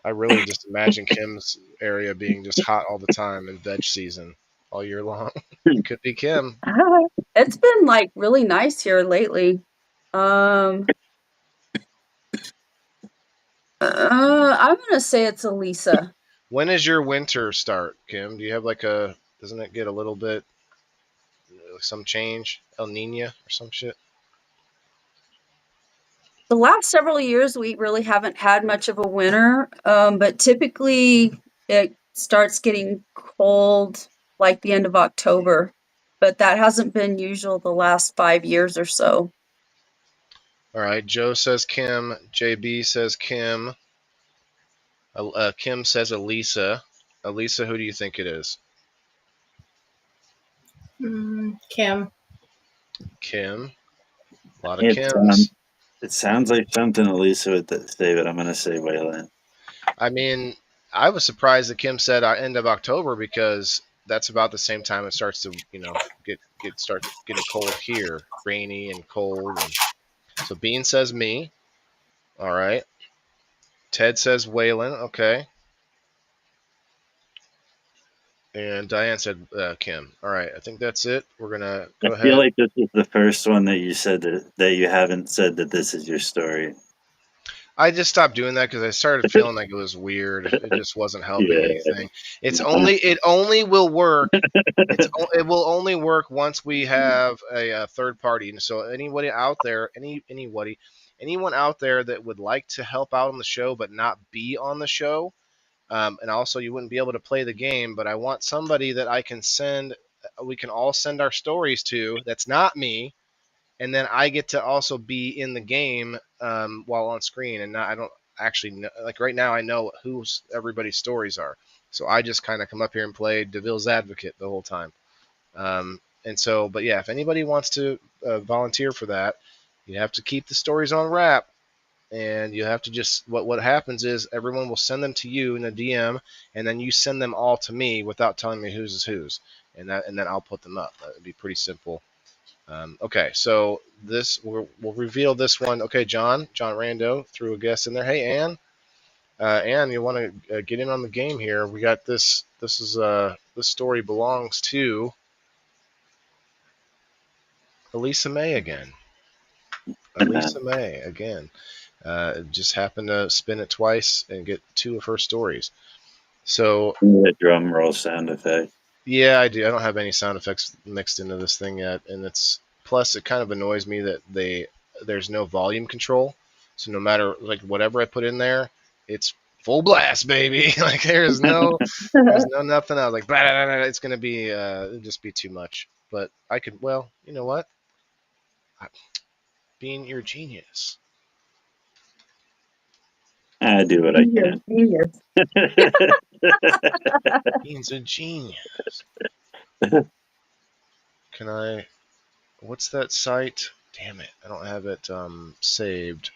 I really just imagine Kim's area being just hot all the time in veg season all year long. It could be Kim. It's been like really nice here lately. I'm gonna say it's Elisa. When does your winter start, Kim? Do you have like a? Doesn't it get a little bit some change? El Nino or some shit? The last several years, we really haven't had much of a winter, but typically it starts getting cold like the end of October. But that hasn't been usual the last 5 years or so. All right. Joe says Kim. JB says Kim. Kim says Elisa. Elisa, who do you think it is? Kim. Kim. A lot of It, Kims. it sounds like something Elisa would say, but I'm going to say Waylon. I mean, I was surprised that Kim said end of October because that's about the same time it starts to, start getting cold here, rainy and cold. And so Bean says me. All right. Ted says Waylon. Okay. And Diane said Kim. All right. I think that's it. We're gonna go ahead. I feel like this is the first one that you said that you haven't said that this is your story. I just stopped doing that because I started feeling like it was weird. It just wasn't helping anything. It only will work. It will only work once we have a third party. And so anybody out there, anyone out there that would like to help out on the show but not be on the show, and also you wouldn't be able to play the game, but I want somebody that I can send. We can all send our stories to. That's not me. And then I get to also be in the game while on screen, and I don't actually know, like right now I know who everybody's stories are, so I just kind of come up here and play DeVille's advocate the whole time. And so, but yeah, if anybody wants to volunteer for that, you have to keep the stories on wrap, and you have to just what happens is everyone will send them to you in a DM, and then you send them all to me without telling me whose is whose, and then I'll put them up. It'd be pretty simple. Okay, so we'll reveal this one. Okay, John Rando threw a guess in there. Hey, Ann. Ann, you want to get in on the game here? We got this. This story belongs to Elisa May again. Elisa May again. Just happened to spin it twice and get two of her stories. So the drum roll sound effect. Yeah, I do. I don't have any sound effects mixed into this thing yet, and plus it kind of annoys me that there's no volume control. So no matter like whatever I put in there, it's full blast, baby. Like there's no nothing else. Like blah, blah, blah, blah. It's gonna be it'll just be too much. But I could. Well, you know what? Being your genius. I do what I can. Genius. Being's a genius. Can I? What's that site? Damn it, I don't have it saved.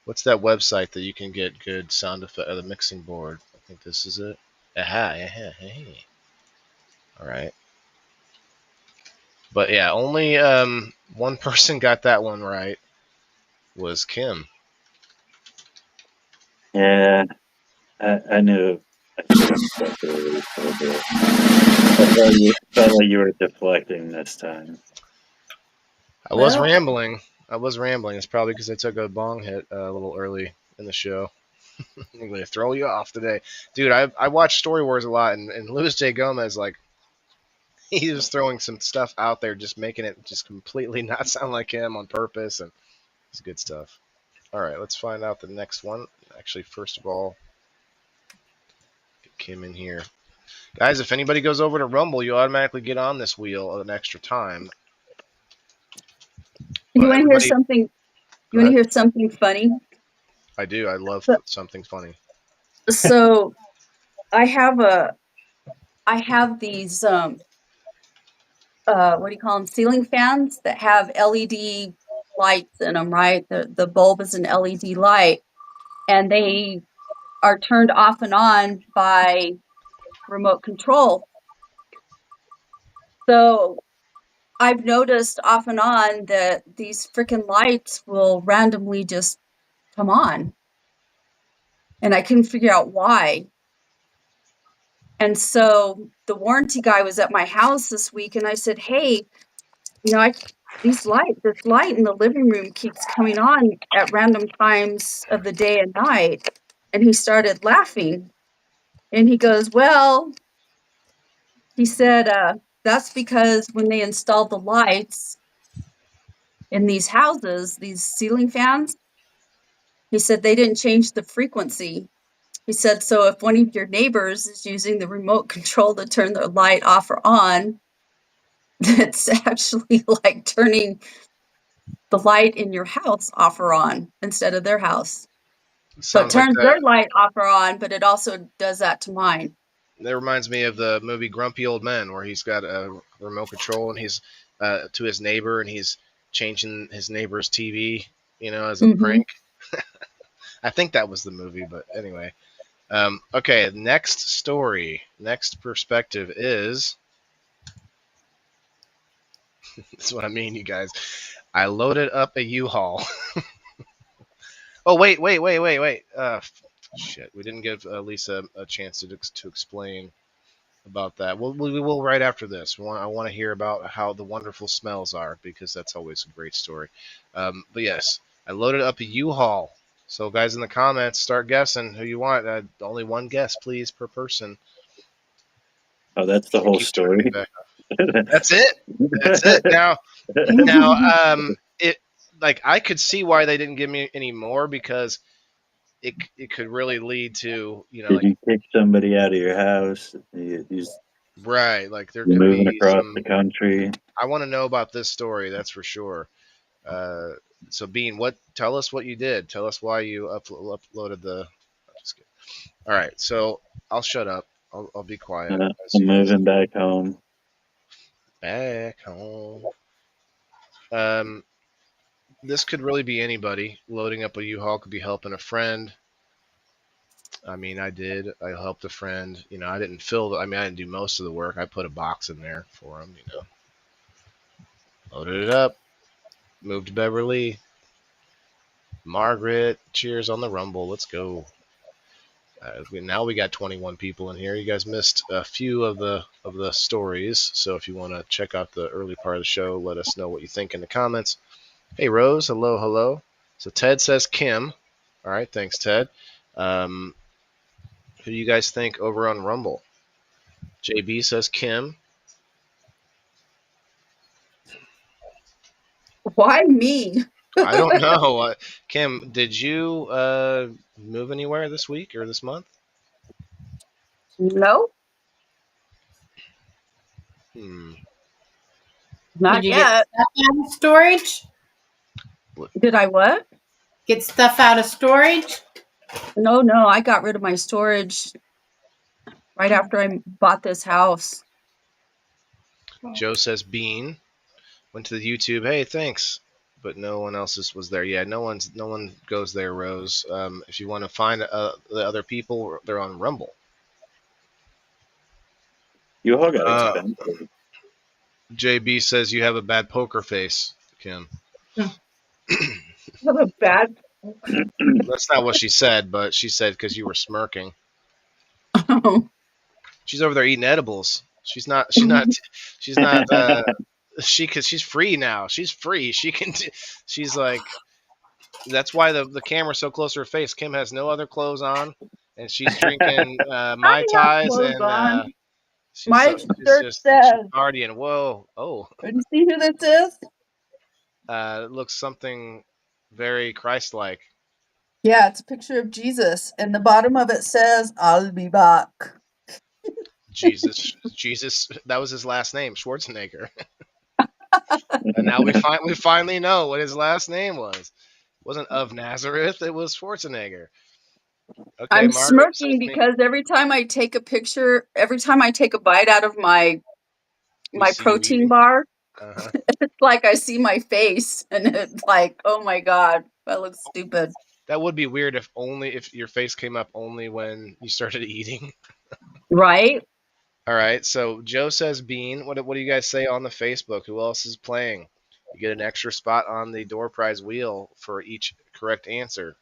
What's that website that you can get good sound effect? The mixing board. I think this is it. Aha. All right. But yeah, only one person got that one right. Was Kim. Yeah, I knew. I felt like you were deflecting this time. I was rambling. It's probably because I took a bong hit a little early in the show. I'm going to throw you off today. Dude, I watch Story Wars a lot, and Luis J. Gomez, like, he was throwing some stuff out there, just making it just completely not sound like him on purpose, and it's good stuff. All right, let's find out the next one. Actually, first of all, get Kim in here. Guys, if anybody goes over to Rumble, you automatically get on this wheel an extra time. You want to hear something? You want to hear something funny? I do. I love something funny. So, I have these what do you call them? Ceiling fans that have LED lights in them, right? The bulb is an LED light, and they are turned off and on by remote control. So I've noticed off and on that these freaking lights will randomly just come on. and I couldn't figure out why. And so the warranty guy was at my house this week, and I said, "Hey, this light in the living room keeps coming on at random times of the day and night." And he started laughing, and he goes, "Well," he said, "that's because when they installed the lights in these houses, these ceiling fans," he said, "they didn't change the frequency." He said, "So if one of your neighbors is using the remote control to turn their light off or on, it's actually like turning the light in your house off or on instead of their house. So it Sounds like turns that. their light off or on, but it also does that to mine." That reminds me of the movie Grumpy Old Men, where he's got a remote control and he's to his neighbor and he's changing his neighbor's TV, as a Mhm. prank. I think that was the movie, but anyway. Okay, next story, next perspective is. This is what I mean, you guys. I loaded up a U-Haul. Oh, wait. Shit, we didn't give Lisa a chance to explain about that. We will right after this. I want to hear about how the wonderful smells are, because that's always a great story. But yes, I loaded up a U-Haul. So guys in the comments, start guessing who you want. Only one guess, please, per person. Oh, that's the whole Keep turning story. back. That's it. That's it. Now, it like I could see why they didn't give me any more, because it could really lead to Did you kick somebody out of your house? right, like there You're could moving be across some. the country. I want to know about this story. That's for sure. Uh, so Bean, tell us what you did. Tell us why you uploaded the. Just kidding. All right, so I'll shut up. I'll be quiet. As I'm you guys moving back home. back home. This could really be anybody. Loading up a U-Haul could be helping a friend. I mean, I did. I helped a friend. I didn't I didn't do most of the work. I put a box in there for him. Loaded it up. Moved to Beverly. Margaret, cheers on the Rumble. Let's go. Now we got 21 people in here. You guys missed a few of the stories, so if you want to check out the early part of the show, let us know what you think in the comments. Hey Rose, hello. So Ted says Kim. All right, thanks Ted. Who do you guys think over on Rumble? JB says Kim. Why me? I don't know. Kim, did you move anywhere this week or this month? No, not Did you yet. get stuff out of storage? Did I what? Get stuff out of storage? No, I got rid of my storage right after I bought this house. Joe says Bean. Went to the YouTube. Hey, thanks. But no one else was there. Yeah, no one goes there, Rose. If you want to find the other people, they're on Rumble. You all got expensive. JB says you have a bad poker face, Kim. I have a bad. That's not what she said, but she said because you were smirking. She's over there eating edibles. She's not. Because she's free now. She's free. She can. She's like. That's why the camera's so close to her face. Kim has no other clothes on, and she's drinking Mai Tais, and My she's shirt just says. partying. Whoa! Oh, Do you see who this is? it looks something very Christ-like. Yeah, it's a picture of Jesus, and the bottom of it says, "I'll be back." Jesus, that was his last name, Schwarzenegger. And now we finally know what his last name was. It wasn't of Nazareth, it was Schwarzenegger. Okay, I'm Margaret smirking says because every time I take a picture, every time I take a bite out of my see you protein eating. bar, Uh-huh. it's like I see my face, and it's like, oh my god, that looks stupid. That would be weird if your face came up only when you started eating. Right? All right, so Joe says Bean. What do you guys say on the Facebook? Who else is playing? You get an extra spot on the door prize wheel for each correct answer.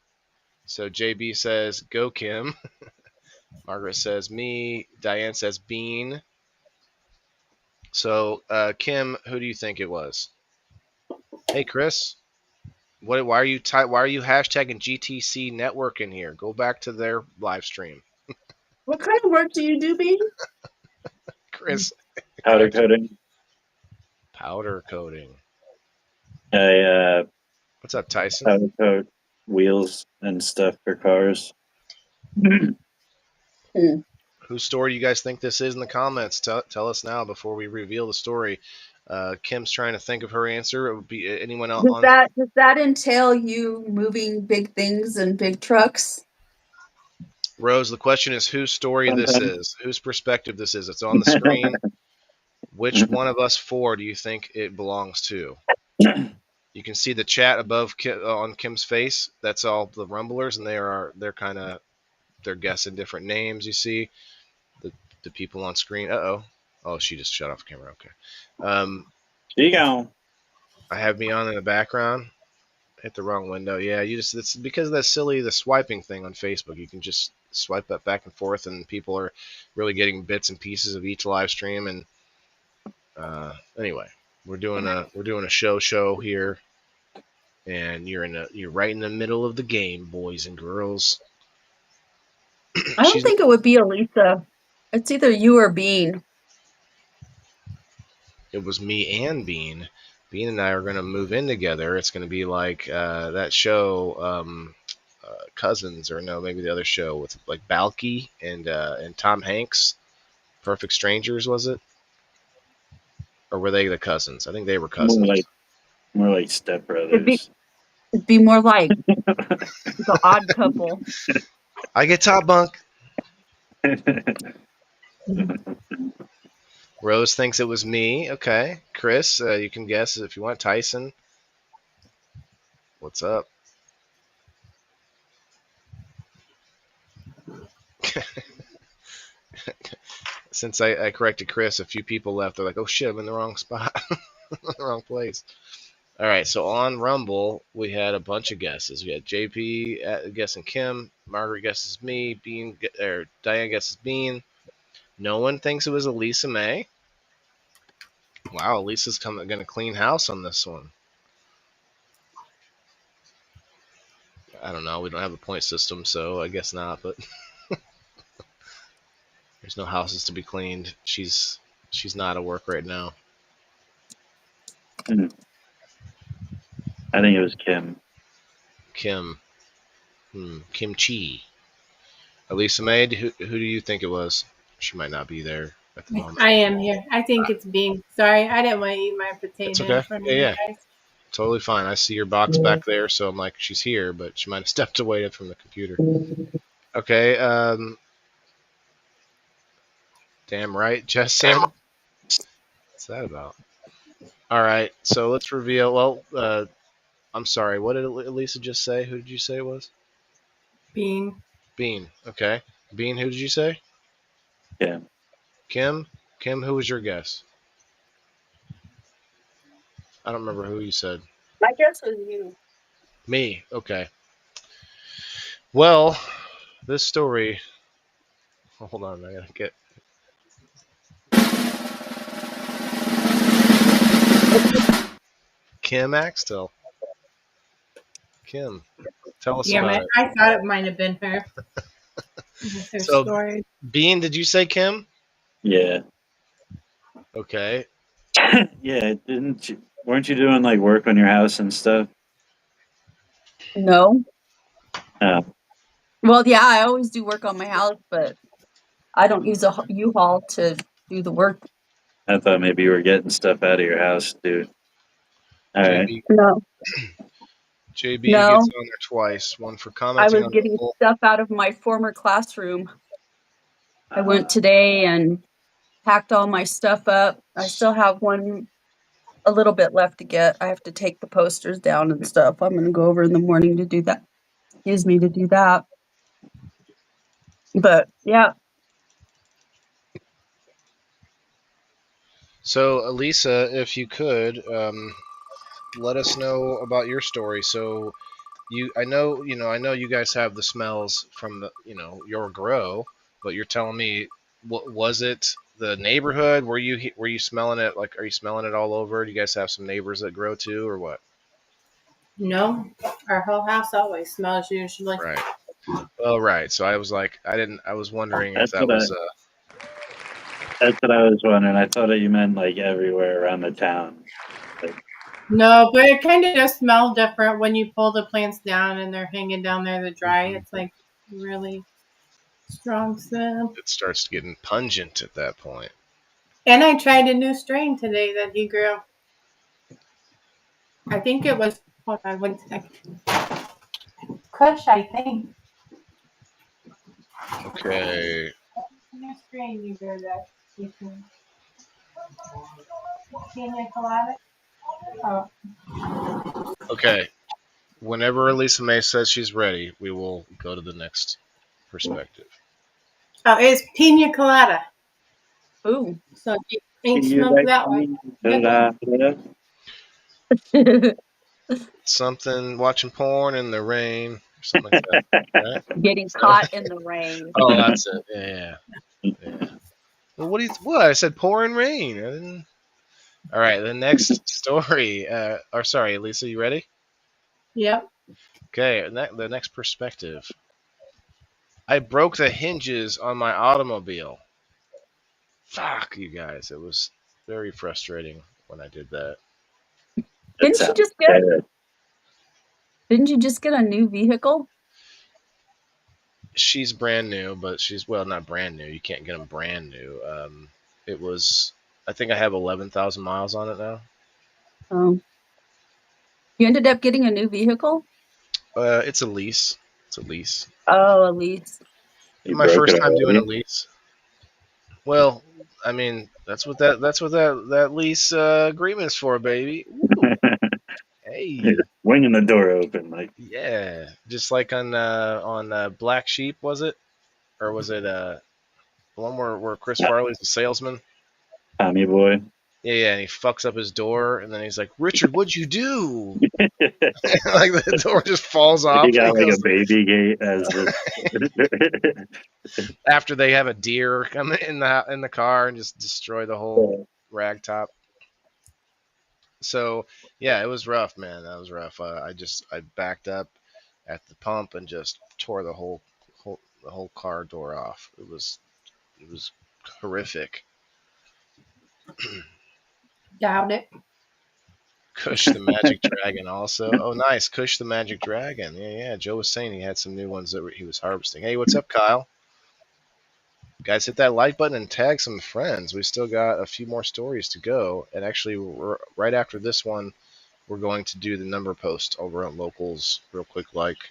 So JB says, go Kim. Margaret says me. Diane says Bean. So, Kim, who do you think it was? Hey, Chris. Why are you hashtagging GTC Network in here? Go back to their live stream. What kind of work do you do, Bean? Chris. Powder coating. Powder coating. I What's up, Tyson? powder coat wheels and stuff for cars. Whose story do you guys think this is in the comments? Tell us now before we reveal the story. Kim's trying to think of her answer. It would be anyone else on. Does that entail you moving big things and big trucks? Rose, the question is whose story this is, whose perspective this is. It's on the screen. Which one of us four do you think it belongs to? You can see the chat above on Kim's face. That's all the rumblers, and they're guessing different names. You see the people on screen. Oh, she just shut off camera. Okay. She gone. I have me on in the background. Hit the wrong window. Yeah, it's because of the swiping thing on Facebook. You can just swipe that back and forth, and people are really getting bits and pieces of each live stream. And anyway, we're doing a show here, and you're right in the middle of the game, boys and girls. I don't think it would be Elisa. It's either you or Bean. It was me and Bean. Bean and I are going to move in together. It's going to be like that show, Cousins, or no, maybe the other show with like Balky and Tom Hanks. Perfect Strangers, was it? Or were they the cousins? I think they were cousins. More like Step Brothers. It'd be more like The Odd Couple. I get top bunk. Rose thinks it was me. Okay. Chris, you can guess if you want. Tyson. What's up? Since I corrected Chris, a few people left. They're like, oh shit, I'm in the wrong spot. The wrong place. All right, so on Rumble, we had a bunch of guesses. We had JP guessing Kim, Margaret guesses me, Diane guesses Bean. No one thinks it was Elisa May. Wow, Elisa's going to clean house on this one. I don't know. We don't have a point system, so I guess not. But there's no houses to be cleaned. She's not at work right now. I think it was Kim. Kimchi. Elisa May, who do you think it was? She might not be there at the moment. I am here. I think it's Bean. Sorry, I didn't want to eat my potato. It's okay. In front of you guys. Totally fine. I see your box back there, so I'm like, she's here, but she might have stepped away from the computer. Okay. Damn right, Justin. What's that about? All right, so let's reveal. Well, I'm sorry. What did Elisa just say? Who did you say it was? Bean. Bean. Okay. Bean, who did you say? Yeah. Kim? Kim, who was your guess? I don't remember who you said. My guess was you. Me. Okay. Well, this story. Hold on, I gotta get. Kim Axtell. Kim, tell us about it. I thought it might have been her. So, story. Bean, did you say Kim? Yeah. Okay. Yeah, weren't you doing like work on your house and stuff? No. Oh. Well, yeah, I always do work on my house, but I don't use a U-Haul to do the work. I thought maybe you were getting stuff out of your house, dude. All right. No. JB gets on there twice. One for commenting. I was getting stuff out of my former classroom. I went today and packed all my stuff up. I still have a little bit left to get. I have to take the posters down and stuff. I'm going to go over in the morning to do that. To do that. But yeah. So, Elisa, if you could, let us know about your story. So, I know, I know you guys have the smells from the, your grow, but you're telling me, what was it? The neighborhood? Were you smelling it? Like, are you smelling it all over? Do you guys have some neighbors that grow too, or what? No, our whole house always smells usually. Right. Well, right. So I was like, I was wondering if That's that what I was, that's what I was wondering. I thought that you meant like everywhere around the town. No, but it kind of does smell different when you pull the plants down and they're hanging down there to dry. Mhm. It's like really strong smell. it starts getting pungent at that point. And I tried a new strain today that he grew. I think it was, hold on one second. Kush, I think. Okay. New strain you grew that you can. Pina colada? Oh. Okay. Whenever Elisa May says she's ready, we will go to the next perspective. Oh, it's pina colada. Ooh. So you ain't smoked that one. Something watching porn in the rain, or something like that. Right? Getting caught in the rain. Oh, that's it. Yeah. Well, what? I said pouring rain. I didn't... All right, the next story. Or sorry, Lisa, you ready? Yep. Okay, the next perspective. I broke the hinges on my automobile. Fuck, you guys. It was very frustrating when I did that. Didn't you just get? Didn't you just get a new vehicle? She's brand new, but well, not brand new. You can't get them brand new. It was. I think I have 11,000 miles on it now. You ended up getting a new vehicle? It's a lease. It's a lease. Oh, a lease. My first time doing a lease. Well, I mean, that's what that lease agreement's for, baby. Ooh. Hey, winging the door open, like yeah, just like on Black Sheep, was it, or was it the one where Chris Farley's the salesman? Tommy Boy. Yeah, and he fucks up his door, and then he's like, "Richard, what'd you do?" Like the door just falls off. He got like a baby gate as after they have a deer come in the car and just destroy the whole rag top. So yeah, it was rough, man. That was rough. I backed up at the pump and just tore the whole car door off. It was horrific. Doubt it. Kush the Magic Dragon also. Oh, nice. Kush the Magic Dragon. Yeah. Joe was saying he had some new ones that he was harvesting. Hey, what's up, Kyle? Guys, hit that like button and tag some friends. We still got a few more stories to go. And actually, right after this one, we're going to do the number post over at Locals real quick like.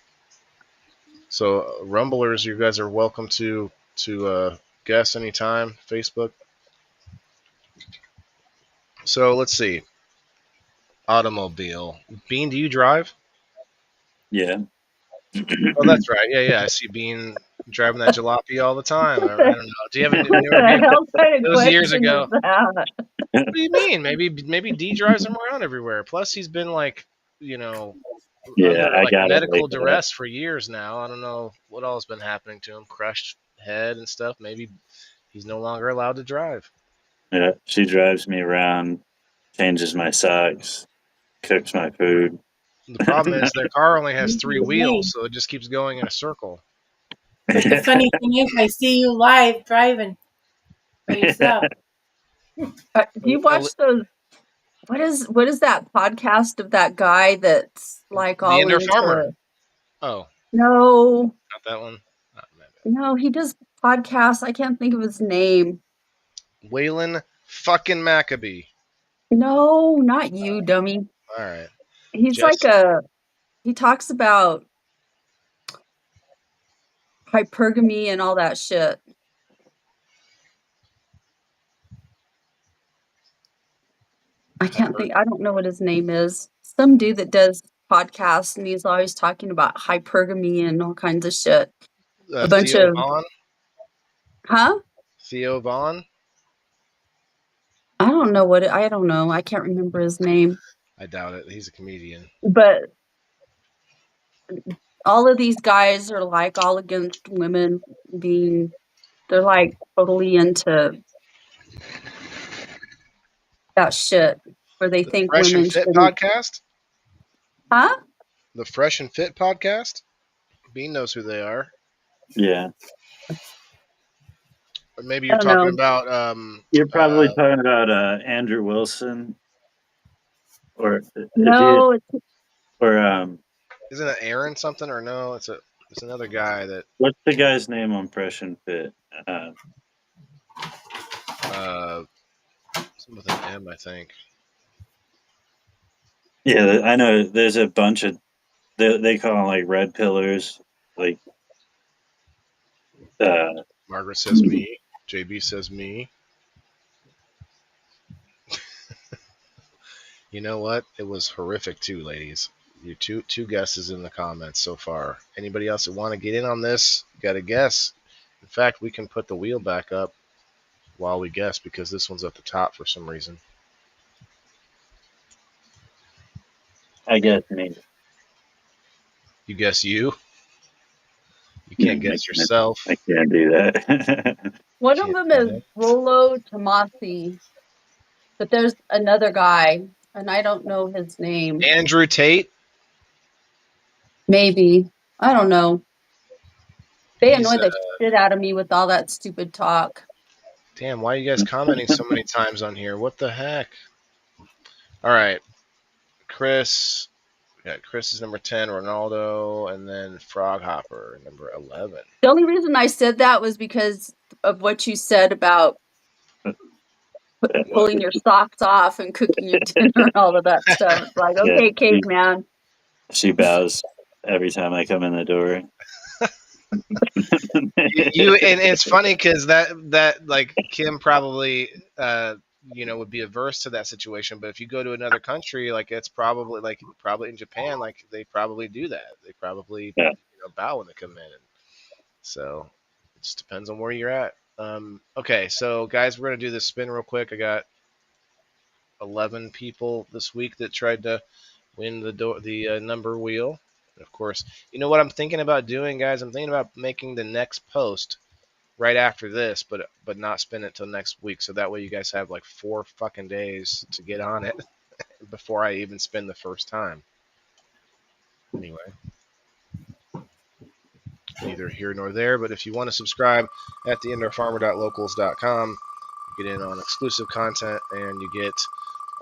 So, Rumblers, you guys are welcome to guess anytime. Facebook. So, let's see. Automobile. Bean, do you drive? Yeah. Oh, that's right. Yeah. I see Bean driving that jalopy all the time. I don't know. Do you have a newer vehicle? It was years ago. What do you mean? Maybe D drives him around everywhere. Plus, he's been like, under medical duress for years now. I don't know what all has been happening to him. Crushed head and stuff. Maybe he's no longer allowed to drive. Yeah, she drives me around, changes my socks, cooks my food. The problem is their car only has 3 wheels, so it just keeps going in a circle. But the funny thing is, I see you live driving by yourself. You watch those? What is that podcast of that guy that's like all into Farmer? Oh, no, not that one. No, he does podcasts. I can't think of his name. Waylon fucking Maccabee. No, not you, dummy. All right. He's he talks about hypergamy and all that shit. I can't think. I don't know what his name is. Some dude that does podcasts, and he's always talking about hypergamy and all kinds of shit. A bunch Theo of Vaughn? Huh? Theo Vaughn? I don't know. I can't remember his name. I doubt it. He's a comedian. But all of these guys are like all against women being, they're like totally into that shit where they The think Fresh and women Fit shouldn't. podcast. Huh? The Fresh and Fit podcast. Bean knows who they are. Yeah. Or maybe I you're don't talking know. about You're probably talking about Andrew Wilson, or if you, No, it's or isn't it Aaron something or no? It's another guy that what's the guy's name on Fresh and Fit? something with an M, I think. Yeah, I know. There's a bunch of they call them like red pillars, like Margaret says me. JB says me. You know what? It was horrific too, ladies. You two guesses in the comments so far. Anybody else that want to get in on this? Got a guess? In fact, we can put the wheel back up while we guess because this one's at the top for some reason. I guess me. You guess you. You can't guess yourself. I can't do that. one of Can't them do is that. Rolo Tomasi, but there's another guy, and I don't know his name. Andrew Tate. Maybe. I don't know. They He's, annoy the shit out of me with all that stupid talk. Damn, why are you guys commenting so many times on here? What the heck? All right. Chris. Yeah, Chris is number 10, Ronaldo, and then Frog Hopper, number 11. The only reason I said that was because of what you said about pulling your socks off and cooking your dinner and all of that stuff. It's like, Yeah. okay, caveman. She bows every time I come in the door. You and it's funny because that like Kim probably would be averse to that situation, but if you go to another country, like it's probably in Japan, like they probably do that. They probably Yeah. bow when they come in. So it just depends on where you're at. Okay, so guys, we're gonna do this spin real quick. I got 11 people this week that tried to win the number wheel. And of course, you know what I'm thinking about doing, guys? I'm thinking about making the next post right after this, but not spin it till next week, so that way you guys have like 4 fucking days to get on it before I even spin the first time. Anyway, neither here nor there, but if you want to subscribe at theindoorfarmer.locals.com, you get in on exclusive content and you get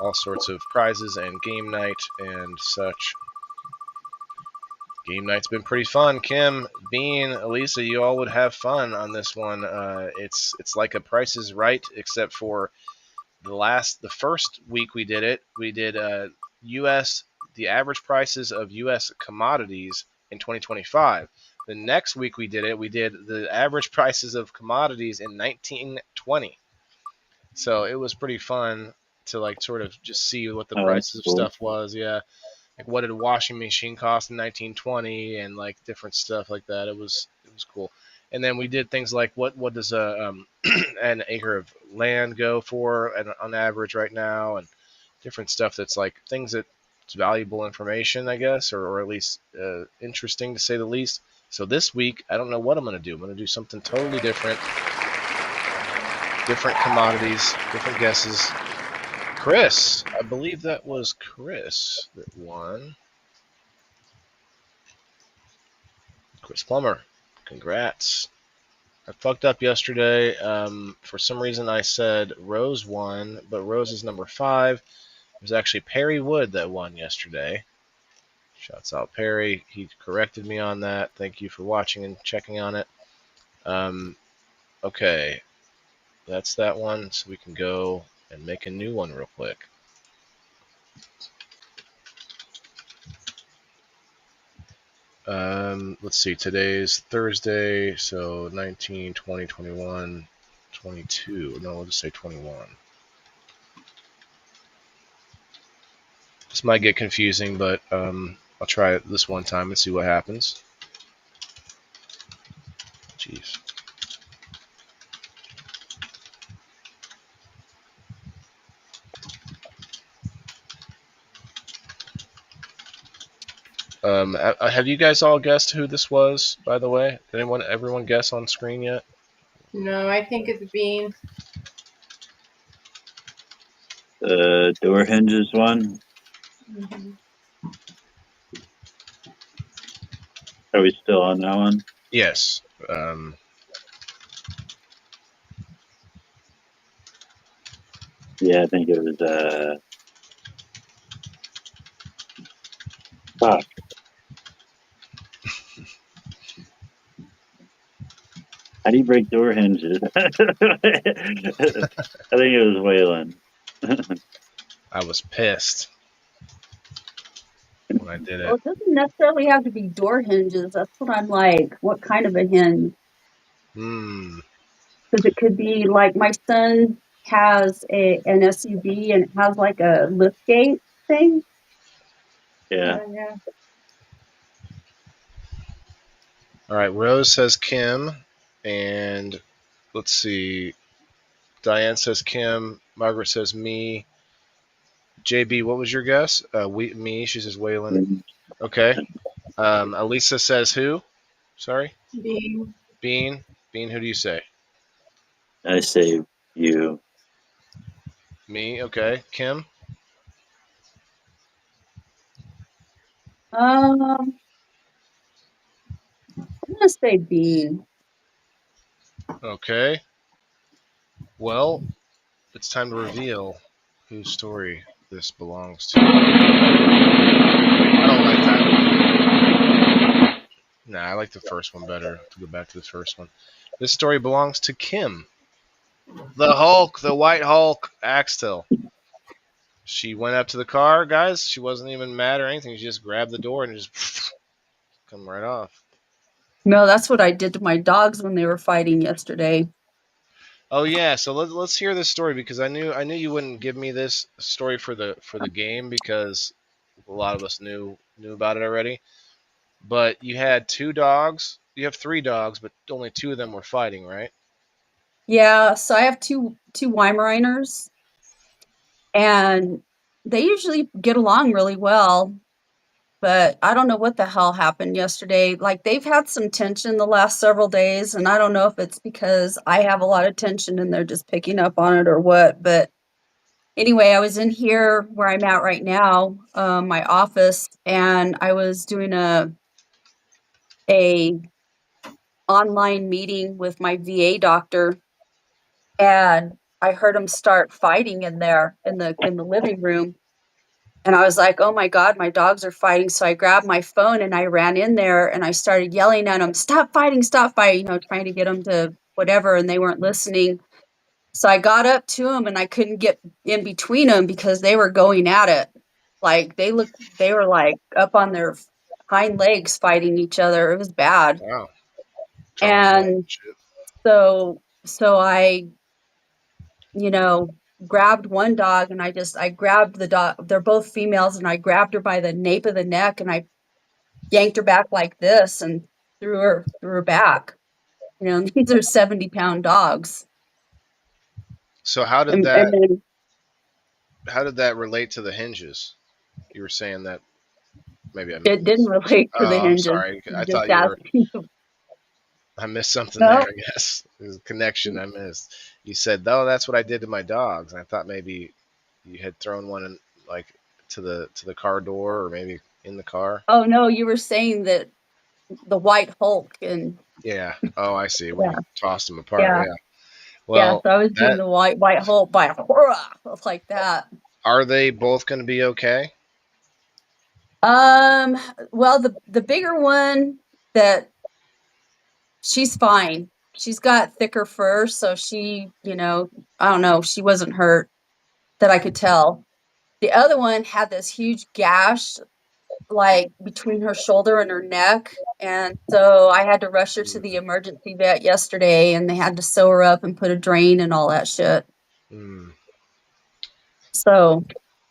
all sorts of prizes and game night and such. Game night's been pretty fun. Kim, Bean, Elisa, you all would have fun on this one. It's like a Price is Right, except for the first week we did it. We did the average prices of U.S. commodities in 2025. The next week we did it. We did the average prices of commodities in 1920. So it was pretty fun to like sort of just see what the prices of stuff was. Yeah. Like what did a washing machine cost in 1920 and like different stuff like that. It was cool. And then we did things like what does an acre of land go for on average right now, and different stuff that's like things that's valuable information, I guess, or at least interesting to say the least. So this week, I don't know what I'm going to do. I'm going to do something totally different. Different commodities, different guesses. Chris, I believe that was Chris that won. Chris Plummer, congrats. I fucked up yesterday. For some reason I said Rose won, but Rose is number 5. It was actually Perry Wood that won yesterday. Shouts out Perry. He corrected me on that. Thank you for watching and checking on it. Okay, that's that one. So we can go and make a new one real quick. Let's see, today's Thursday, so 19, 20, 21, 22. No, we'll just say 21. This might get confusing, but I'll try it this one time and see what happens. Jeez. Have you guys all guessed who this was, by the way? Did everyone guess on screen yet? No, I think it's Bean. Door hinges one. Mm-hmm. Are we still on that one? Yes. Yeah, I think it was fuck. How do you break door hinges? I think it was Waylon. I was pissed when I did Well, it. it doesn't necessarily have to be door hinges. That's what I'm like. What kind of a hinge? Hmm. Because it could be like my son has an SUV and it has like a lift gate thing. Yeah. Yeah. All right. Rose says Kim, and let's see. Diane says Kim. Margaret says me. JB, what was your guess? Me. She says Waylon. Okay. Elisa says who? Sorry. Bean. Bean. Bean. Who do you say? I say you. Me. Okay. Kim. I'm gonna say Bean. Okay. Well, it's time to reveal whose story this belongs to. I don't like that one. Nah, I like the first one better. To go back to the first one. This story belongs to Kim. The Hulk, the White Hulk, Axtell. She went up to the car, guys. She wasn't even mad or anything. She just grabbed the door and just come right off. No, that's what I did to my dogs when they were fighting yesterday. Oh yeah, so let's hear this story because I knew you wouldn't give me this story for the game because a lot of us knew about it already. But you had two dogs. You have three dogs, but only two of them were fighting, right? Yeah, so I have two Weimaraners, and they usually get along really well. But I don't know what the hell happened yesterday. Like they've had some tension the last several days, and I don't know if it's because I have a lot of tension and they're just picking up on it or what. But anyway, I was in here where I'm at right now, my office, and I was doing a online meeting with my VA doctor, and I heard them start fighting in there in the living room. And I was like, oh my God, my dogs are fighting. So I grabbed my phone and I ran in there and I started yelling at them, stop fighting, trying to get them to whatever. And they weren't listening. So I got up to them and I couldn't get in between them because they were going at it. Like they were like up on their hind legs fighting each other. It was bad. Wow. And so I, grabbed one dog and I grabbed the dog. They're both females and I grabbed her by the nape of the neck and I yanked her back like this and threw her back. These are 70-pound dogs. So how did And that then relate to the hinges? You were saying that maybe I it didn't relate to the I'm hinges. sorry. I Just thought you were. asking. I missed something No. there. I guess there's a connection I missed. You said, "Oh, that's what I did to my dogs." And I thought maybe you had thrown one in, like to the car door, or maybe in the car. Oh no, you were saying that the White Hulk and Yeah. Oh, I see. When yeah, you tossed them apart. yeah, Yeah. yeah. Well, So I was doing that the White Hulk by like that. are they both going to be okay? Well, the bigger one that she's fine. She's got thicker fur, so she, I don't know, she wasn't hurt that I could tell. The other one had this huge gash like between her shoulder and her neck, and so I had to rush her to the emergency vet yesterday, and they had to sew her up and put a drain and all that shit. Mm. So,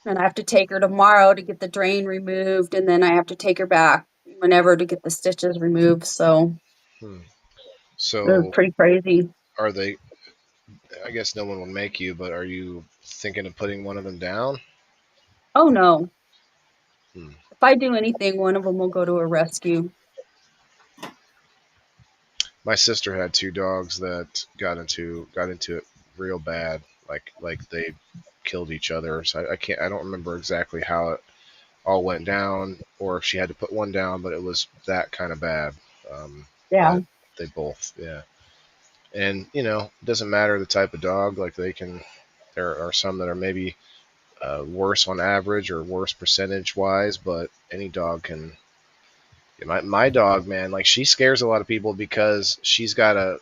and I have to take her tomorrow to get the drain removed, and then I have to take her back whenever to get the stitches removed. So it was So pretty crazy. are they? I guess no one would make you, but are you thinking of putting one of them down? Oh no. Hmm. If I do anything, one of them will go to a rescue. My sister had two dogs that got into it real bad. Like they killed each other. So I don't remember exactly how it all went down, or if she had to put one down, but it was that kind of bad. Yeah. That they both, yeah. And it doesn't matter the type of dog. Like there are some that are maybe worse on average or worse percentage wise, but any dog can. My dog, man, like she scares a lot of people because she's got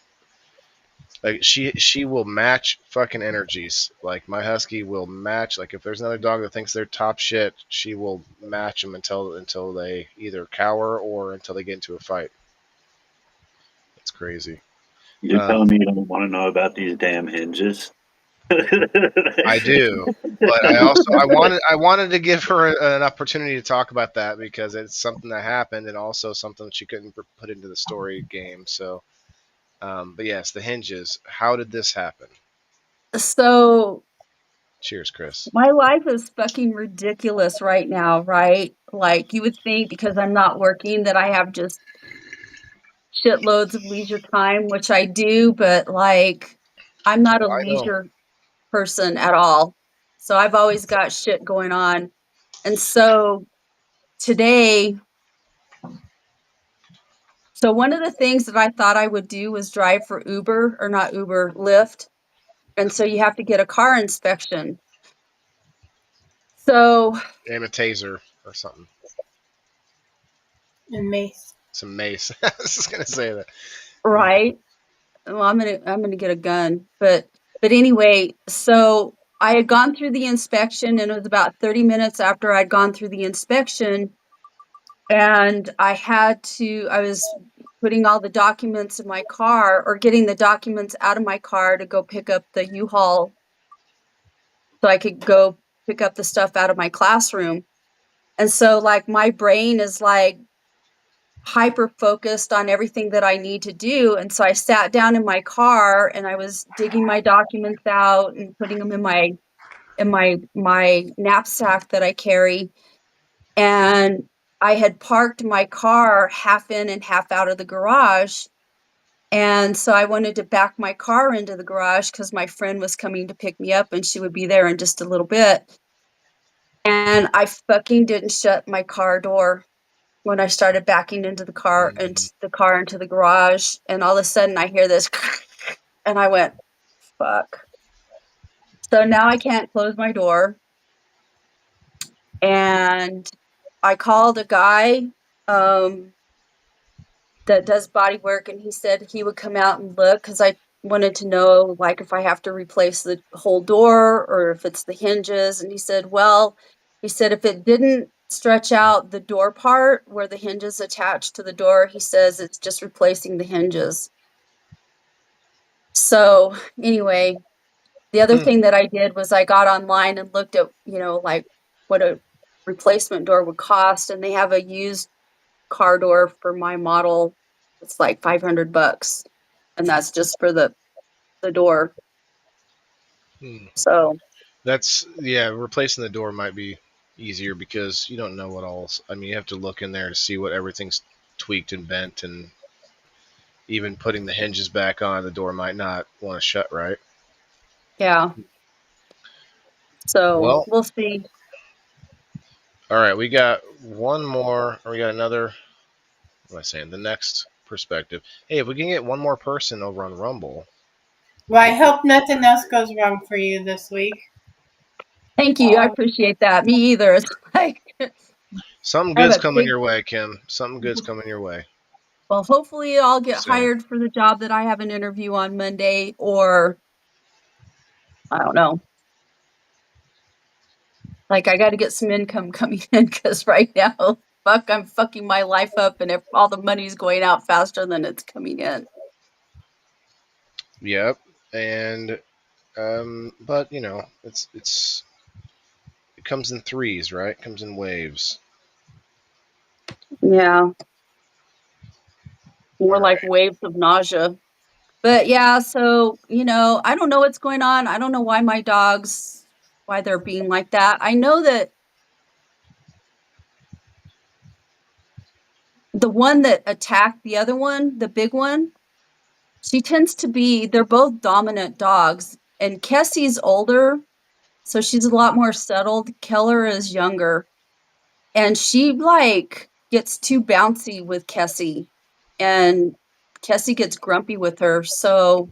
she will match fucking energies. Like my husky will match. Like if there's another dog that thinks they're top shit, she will match them until they either cower or until they get into a fight. It's crazy. You're telling me you don't want to know about these damn hinges? I do, but I wanted to give her an opportunity to talk about that because it's something that happened and also something she couldn't put into the story game. So, but yes, the hinges. How did this happen? So Cheers, Chris. my life is fucking ridiculous right now, right? Like you would think because I'm not working that I have just shitloads of leisure time, which I do, but like I'm not a I know. leisure person at all. So I've always got shit going on. And so today, so one of the things that I thought I would do was drive for Uber, or not Uber, Lyft. And so you have to get a car inspection. So And a taser or something. And mace. Some mace. I was just gonna say that. right. Well, I'm gonna get a gun. But anyway, so I had gone through the inspection and it was about 30 minutes after I'd gone through the inspection. And I was putting all the documents in my car or getting the documents out of my car to go pick up the U-Haul so I could go pick up the stuff out of my classroom. And so like my brain is like hyper focused on everything that I need to do. And so I sat down in my car and I was digging my documents out and putting them in my knapsack that I carry. And I had parked my car half in and half out of the garage. And so I wanted to back my car into the garage because my friend was coming to pick me up and she would be there in just a little bit. And I fucking didn't shut my car door when I started backing into the car into the garage. And all of a sudden I hear this and I went, fuck. So now I can't close my door. And I called a guy that does body work, and he said he would come out and look because I wanted to know like if I have to replace the whole door or if it's the hinges. And he said if it didn't stretch out the door part where the hinges attached to the door, he says it's just replacing the hinges. So anyway, the other thing that I did was I got online and looked at, like what a replacement door would cost, and they have a used car door for my model. It's like $500, and that's just for the door. So replacing the door might be easier because you don't know what all. I mean, you have to look in there to see what everything's tweaked and bent, and even putting the hinges back on, the door might not want to shut right. Yeah. So we'll see. All right, we got one more, or we got another. What am I saying? The next perspective. Hey, if we can get one more person over on Rumble. Well, I hope nothing else goes wrong for you this week. Thank you. I appreciate that. Me either. It's like something good's coming your way, Kim. Something good's coming your way. Well, hopefully I'll get hired for the job that I have an interview on Monday, or I don't know. Like I got to get some income coming in because right now, I'm fucking my life up, and if all the money's going out faster than it's coming in. Yep, and but it comes in threes, right? It comes in waves. Yeah. More like waves of nausea. But yeah, so, I don't know what's going on. I don't know why why they're being like that. I know that the one that attacked the other one, the big one, she tends to be, they're both dominant dogs. And Kessie's older, so she's a lot more settled. Keller is younger. And she like gets too bouncy with Kessie. And Kessie gets grumpy with her. So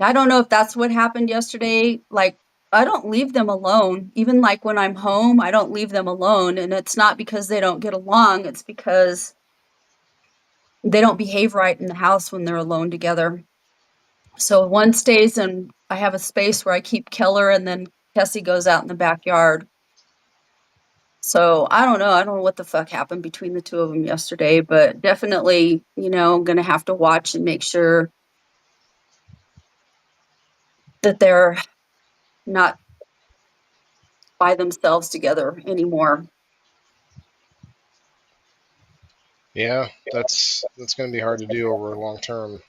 I don't know if that's what happened yesterday. Like, I don't leave them alone. Even like when I'm home, I don't leave them alone. And it's not because they don't get along, it's because they don't behave right in the house when they're alone together. So one stays and I have a space where I keep Keller, and then Kessie goes out in the backyard. So I don't know. I don't know what the fuck happened between the two of them yesterday, but definitely, I'm going to have to watch and make sure that they're not by themselves together anymore. Yeah, that's going to be hard to do over long term.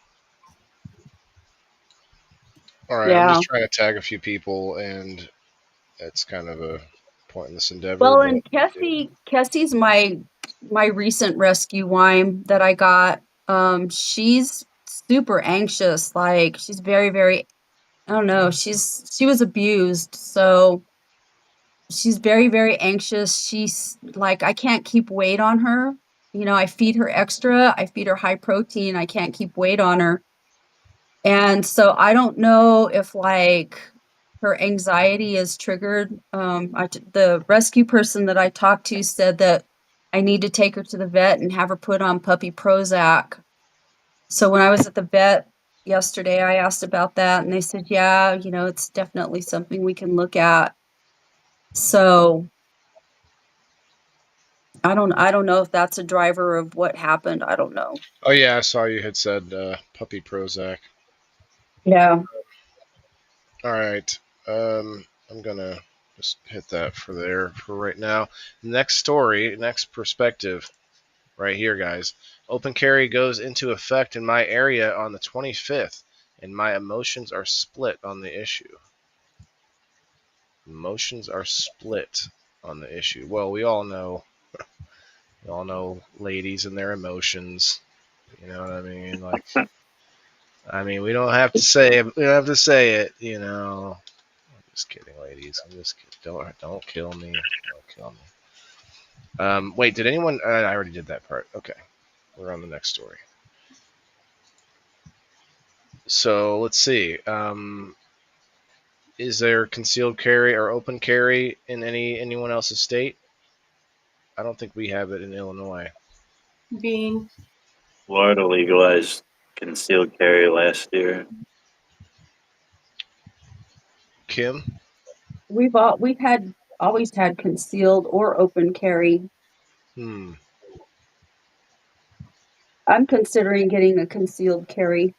All right, Yeah. I'm just trying to tag a few people, and it's kind of a pointless endeavor. Well, but- and Kessie's my recent rescue wine that I got. She's super anxious. Like, she's very, very, I don't know. She was abused, so she's very, very anxious. She's like, I can't keep weight on her. I feed her extra. I feed her high protein. I can't keep weight on her. And so I don't know if like her anxiety is triggered. The rescue person that I talked to said that I need to take her to the vet and have her put on puppy Prozac. So when I was at the vet yesterday, I asked about that, and they said, yeah, it's definitely something we can look at. So I don't know if that's a driver of what happened. I don't know. Oh yeah, I saw you had said puppy Prozac. Yeah. All right. I'm gonna just hit that for right now. Next story, next perspective, right here, guys. Open carry goes into effect in my area on the 25th, and my emotions are split on the issue. Emotions are split on the issue. Well, we all know ladies and their emotions. You know what I mean? Like, we don't have to say it. We don't have to say it. I'm just kidding, ladies. I'm just kidding. Don't kill me. Don't kill me. Wait, did anyone? I already did that part. Okay, we're on the next story. So let's see. Is there concealed carry or open carry in anyone else's state? I don't think we have it in Illinois. Bean. Florida legalized concealed carry last year. Kim? We've always had concealed or open carry. I'm considering getting a concealed carry.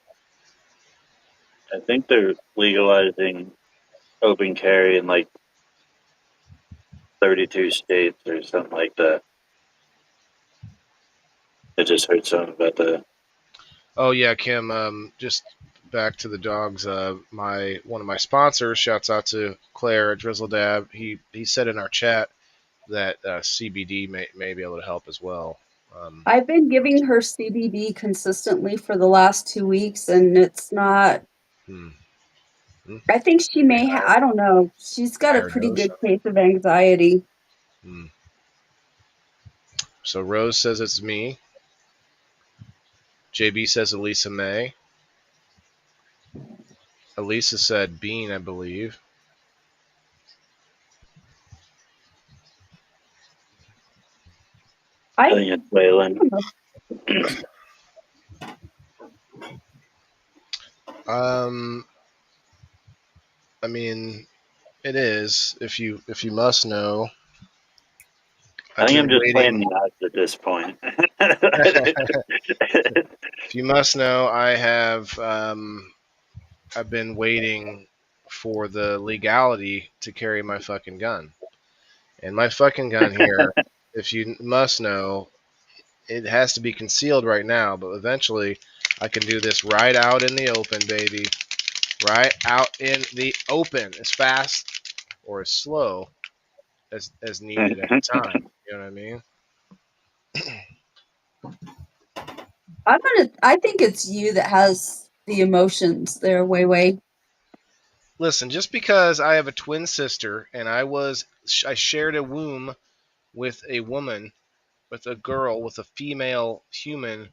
I think they're legalizing open carry in like 32 states or something like that. I just heard something about that. Oh yeah, Kim. Just back to the dogs. One of my sponsors, shouts out to Claire at Drizzle Dab. He said in our chat that CBD may be able to help as well. I've been giving her CBD consistently for the last 2 weeks, and it's not. I think she may have. I don't know. She's got a pretty good case of anxiety. So Rose says it's me. JB says Elisa May. Elisa said Bean, I believe. I think it's Waylon. It is. If you must know. I think I'm just playing the odds at this point. If you must know, I've been waiting for the legality to carry my fucking gun. And my fucking gun here, if you must know, it has to be concealed right now, but eventually I can do this right out in the open, baby. Right out in the open, as fast or as slow as needed at the time. You know what I mean? I think it's you that has the emotions there, Wei Wei. Listen, just because I have a twin sister and I shared a womb with a woman, with a girl, with a female human,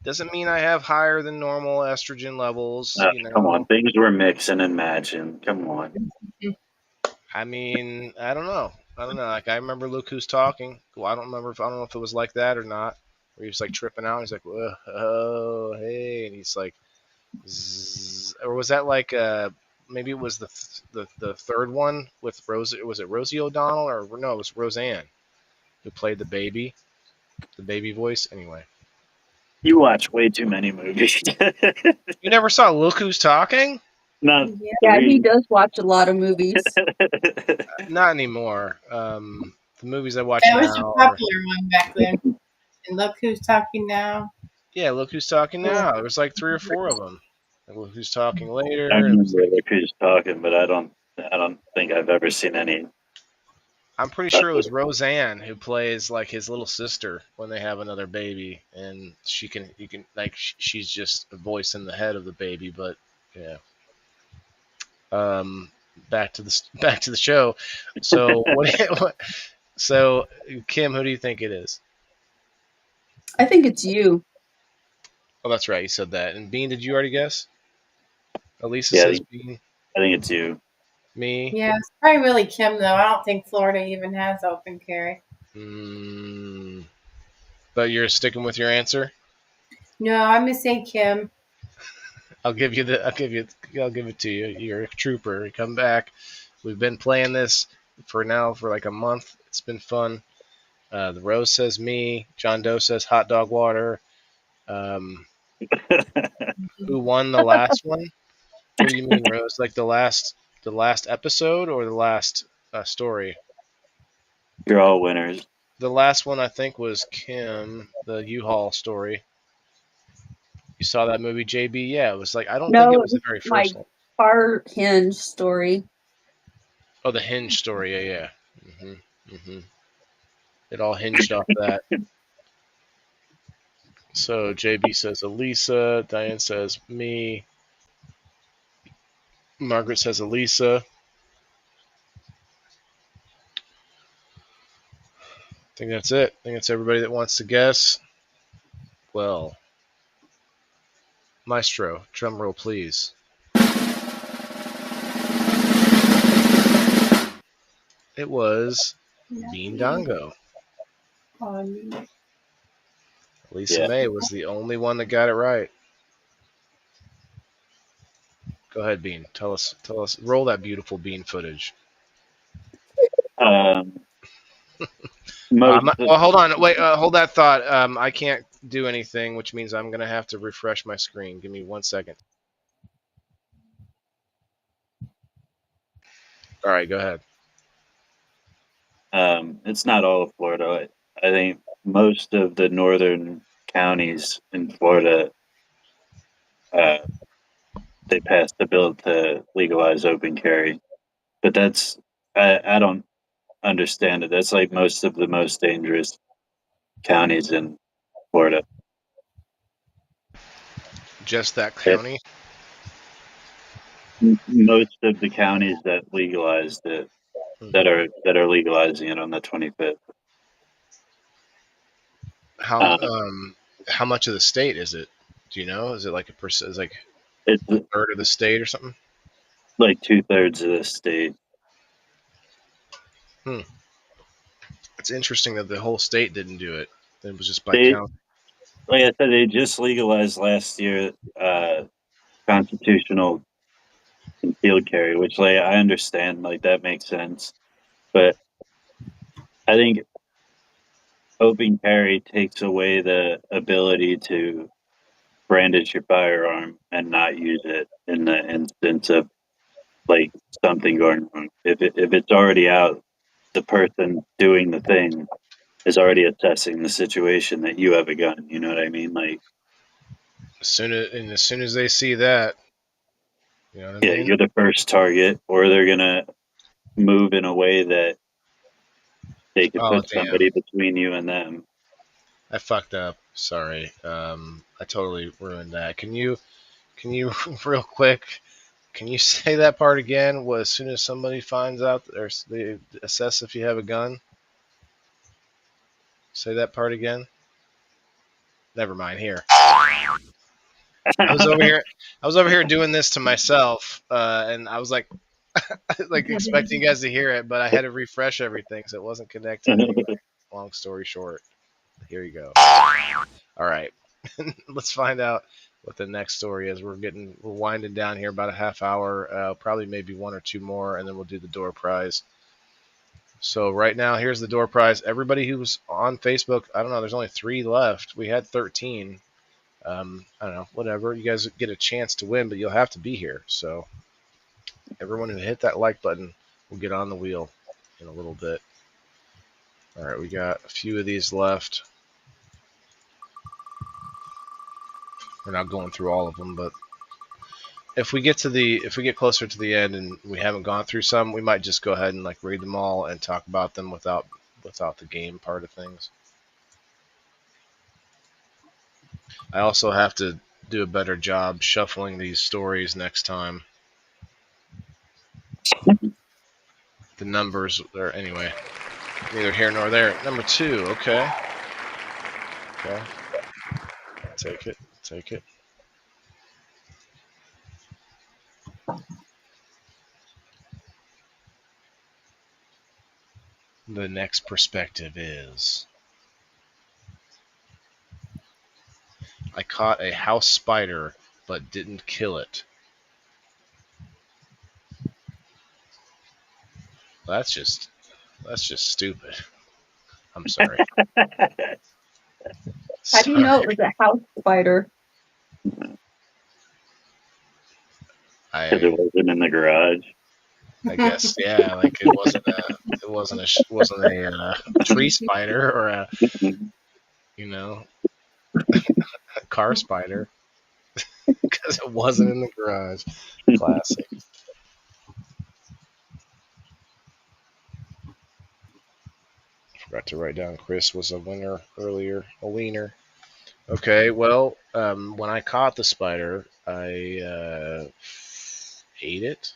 doesn't mean I have higher than normal estrogen levels. Come on, things were mixing and matching. Come on. I mean, I don't know. Like I remember Luke Who's Talking. Well, I don't know if it was like that or not. Where he was like tripping out. He's like, "Whoa, oh, hey," and he's like, zzz. Or was that like maybe it was the third one with Rosie? Was it Rosie O'Donnell or no? It was Roseanne who played the baby voice. Anyway, You watch way too many movies. you never saw Look Who's Talking? Not Yeah, he three. does watch a lot of movies. Not anymore. The movies I watch That was a now are popular one back then. And look who's talking now. yeah. Look Who's Talking Now. There was like 3 or 4 of them. And Look Who's Talking Later. I And it was remember like, who's talking, but I don't think I've ever seen any. I'm pretty sure it was Roseanne who plays like his little sister when they have another baby, and you can like she's just a voice in the head of the baby, but yeah. Back to the show. So so Kim, who do you think it is? I think it's you. Oh, that's right, you said that. And Bean, did you already guess? Elisa Yeah, says Bean. I think it's you. Me. Yeah, it's probably really Kim though. I don't think Florida even has open carry. But you're sticking with your answer? No, I'm gonna say Kim. I'll give it to you. You're a trooper. You come back. We've been playing this for like a month. It's been fun. The Rose says me. John Doe says hot dog water. Who won the last one? What do you mean, Rose? Like the last episode or the last story? You're all winners. The last one I think was Kim, the U-Haul story. You saw that movie, JB? Yeah, it was like I don't think it was the very my first one. car hinge story. Oh, the hinge story. Yeah. It all hinged off that. So JB says Elisa. Diane says me. Margaret says Elisa. I think that's it. I think that's everybody that wants to guess. Well, Maestro, drum roll, please. It was Bean Dongo. Lisa May was the only one that got it right. Go ahead, Bean. Tell us. Roll that beautiful Bean footage. Well, hold on. Wait. Hold that thought. I can't do anything, which means I'm gonna have to refresh my screen. Give me 1 second. All right. Go ahead. It's not all of Florida. I think most of the northern counties in Florida, they passed the bill to legalize open carry. But that's I don't understand it. That's like most of the most dangerous counties in Florida. Just that county? Most of the counties that legalized it, that are legalizing it on the 25th. How much of the state is it? Do you know? Is it like it's like it's a third of the state or something? Like 2/3 of the state. It's interesting that the whole state didn't do it. It was just by county. Like I said, they just legalized last year constitutional concealed carry, which like I understand, like that makes sense. But I think open carry takes away the ability to brandish your firearm and not use it in the instance of like something going wrong. If it's already out, the person doing the thing is already assessing the situation that you have a gun. You know what I mean? Like as soon as they see that, you know what I mean? You're the first target, or they're gonna move in a way that they can put somebody between you and them. I fucked up. Sorry, I totally ruined that. Can you real quick? Can you say that part again? As soon as somebody finds out, or they assess if you have a gun. Say that part again. Never mind. Here, I was over here. I was over here doing this to myself, and I was like, like expecting you guys to hear it, but I had to refresh everything, so it wasn't connected anyway. Long story short, here you go. All right, let's find out what the next story is. We're winding down here about a half hour, probably maybe one or two more, and then we'll do the door prize. So right now, here's the door prize. Everybody who's on Facebook, I don't know, there's only 3 left. We had 13. I don't know, whatever. You guys get a chance to win, but you'll have to be here. So everyone who hit that like button will get on the wheel in a little bit. All right, we got a few of these left. We're not going through all of them, but if we get closer to the end and we haven't gone through some, we might just go ahead and like read them all and talk about them without the game part of things. I also have to do a better job shuffling these stories next time. The numbers are anyway, neither here nor there. Number 2, okay. Okay. Take it. The next perspective is: I caught a house spider but didn't kill it. That's just stupid. I'm sorry. How do you know it was a house spider? Because it wasn't in the garage. I guess, yeah. Like it wasn't a tree spider or a car spider because it wasn't in the garage. Classic. Forgot to write down Chris was a winner earlier. A wiener. Okay, well, when I caught the spider, I ate it.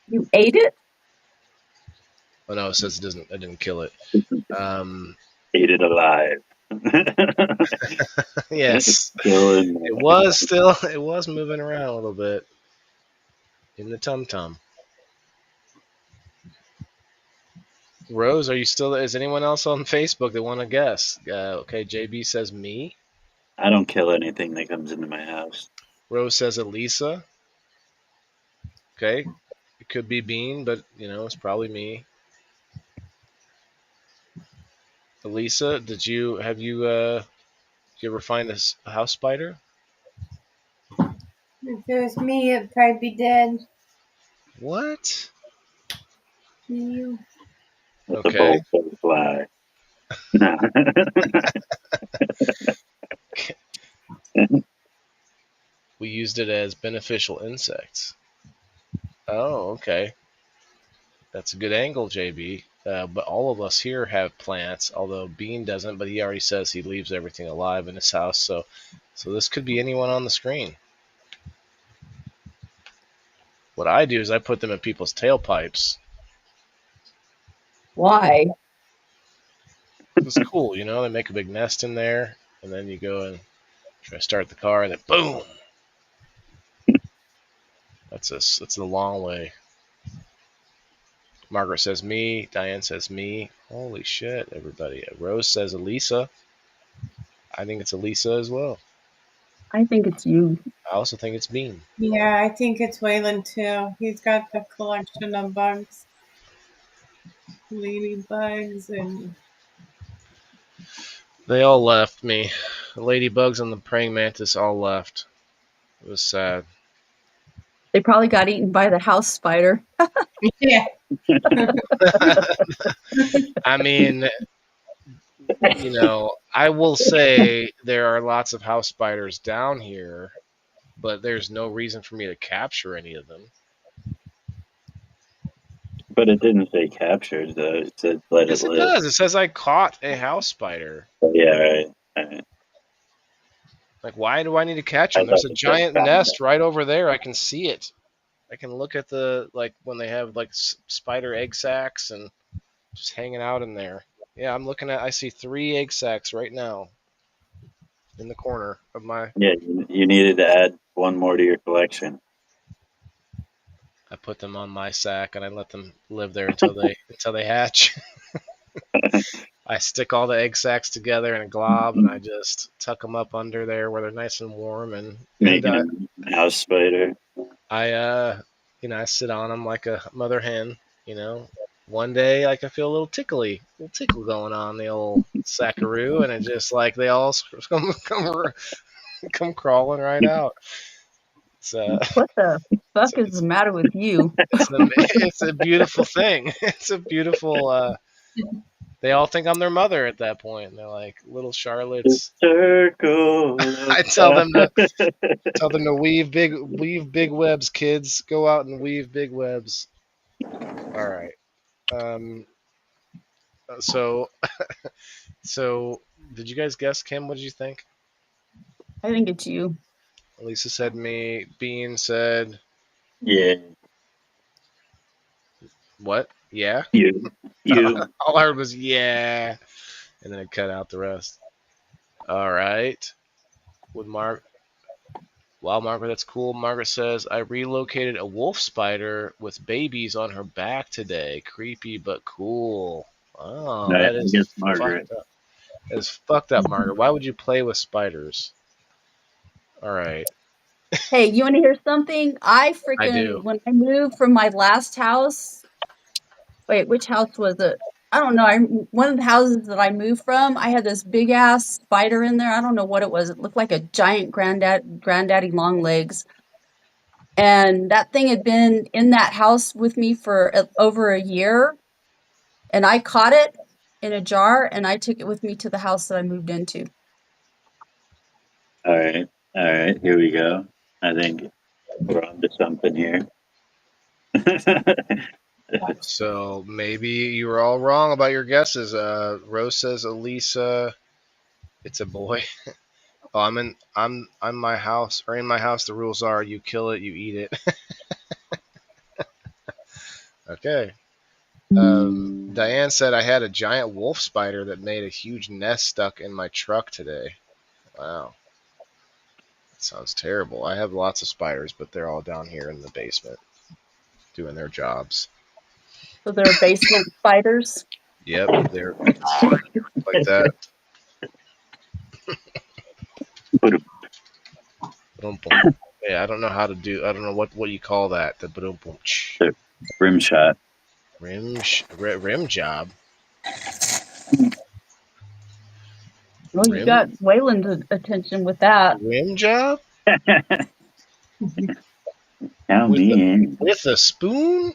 You ate it? Oh no, it says I didn't kill it. Ate it alive. Yes. It was moving around a little bit in the tum-tum. Rose, are you still there? Is anyone else on Facebook that want to guess? Okay, JB says me. I don't kill anything that comes into my house. Rose says Elisa. Okay, it could be Bean, but it's probably me. Elisa, did you ever find a house spider? If it was me, it'd probably be dead. What? You. Okay. Fly. We used it as beneficial insects. Oh, okay. That's a good angle, JB. But all of us here have plants, although Bean doesn't, but he already says he leaves everything alive in his house, so this could be anyone on the screen. What I do is I put them in people's tailpipes. Why? It's cool, they make a big nest in there, and then you go and try to start the car, and then boom! That's a long way. Margaret says me. Diane says me. Holy shit, everybody. Rose says Elisa. I think it's Elisa as well. I think it's you. I also think it's Bean. Yeah, I think it's Waylon too. He's got the collection of bugs. Ladybugs and... They all left me. The ladybugs and the praying mantis all left. It was sad. They probably got eaten by the house spider. Yeah. I mean, I will say there are lots of house spiders down here, but there's no reason for me to capture any of them. But it didn't say captured, though. It said let Yes, it it live. does. It says I caught a house spider. Yeah, right. Like, why do I need to catch I them? thought There's a it said giant found nest right over there. I can see it. I can look at the, like, when they have, like, spider egg sacs and just hanging out in there. Yeah, I see 3 egg sacs right now in the corner of my. Yeah, you needed to add one more to your collection. I put them on my sack and I let them live there until they hatch. I stick all the egg sacs together in a glob and I just tuck them up under there where they're nice and warm and Making a house spider. I sit on them like a mother hen. One day I can feel a little tickle going on the old sackaroo, and it just like they all come crawling right out. It's What the fuck is the matter with you? it's a beautiful thing. It's a beautiful. They all think I'm their mother at that point. And they're like little Charlottes. Circle. I tell them to weave big webs, kids. Go out and weave big webs. All right. So did you guys guess, Kim? What did you think? I think it's you. Lisa said me. Bean said Yeah, what? Yeah. you. All I heard was yeah, and then it cut out the rest. All right. With Wow, Margaret, that's cool. Margaret says, I relocated a wolf spider with babies on her back today. Creepy but cool. Oh, I that is guess Margaret. fucked up. That is fucked up, Margaret. Why would you play with spiders? All right. Hey, you want to hear something? I do. When I moved from my last house, wait, which house was it? I don't know. One of the houses that I moved from, I had this big ass spider in there. I don't know what it was. It looked like a giant granddaddy long legs. And that thing had been in that house with me for over a year. And I caught it in a jar and I took it with me to the house that I moved into. All right. Here we go. I think we're on to something here. So maybe you were all wrong about your guesses. Rose says Elisa, it's a boy. Oh, I'm my house, or in my house. The rules are you kill it, you eat it. Okay. Diane said I had a giant wolf spider that made a huge nest stuck in my truck today. Wow. That sounds terrible. I have lots of spiders, but they're all down here in the basement doing their jobs. So they're basement spiders. Yep, they're like that. Yeah, I don't know how to do. I don't know what you call that. The Rim shot. rim job. Well, you got Waylon's attention with that. Rim job Count me in. with a spoon.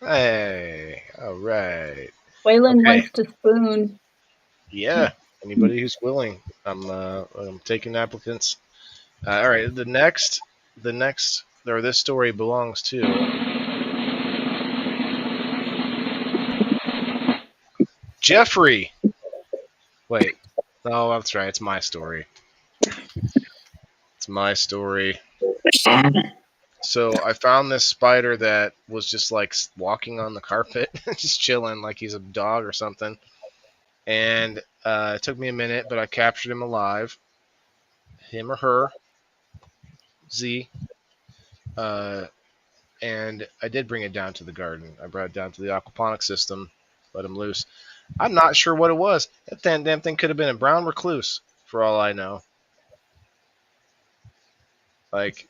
Hey, all right. Waylon Okay. wants to spoon. Yeah, anybody who's willing. I'm taking applicants. All right, the next, or this story belongs to Jeffrey. Wait, no, that's right. It's my story. It's my story. So I found this spider that was just like walking on the carpet, just chilling like he's a dog or something. And it took me a minute, but I captured him alive. Him or her, Z. And I did bring it down to the garden. I brought it down to the aquaponics system, let him loose. I'm not sure what it was. That damn thing could have been a brown recluse, for all I know. Like,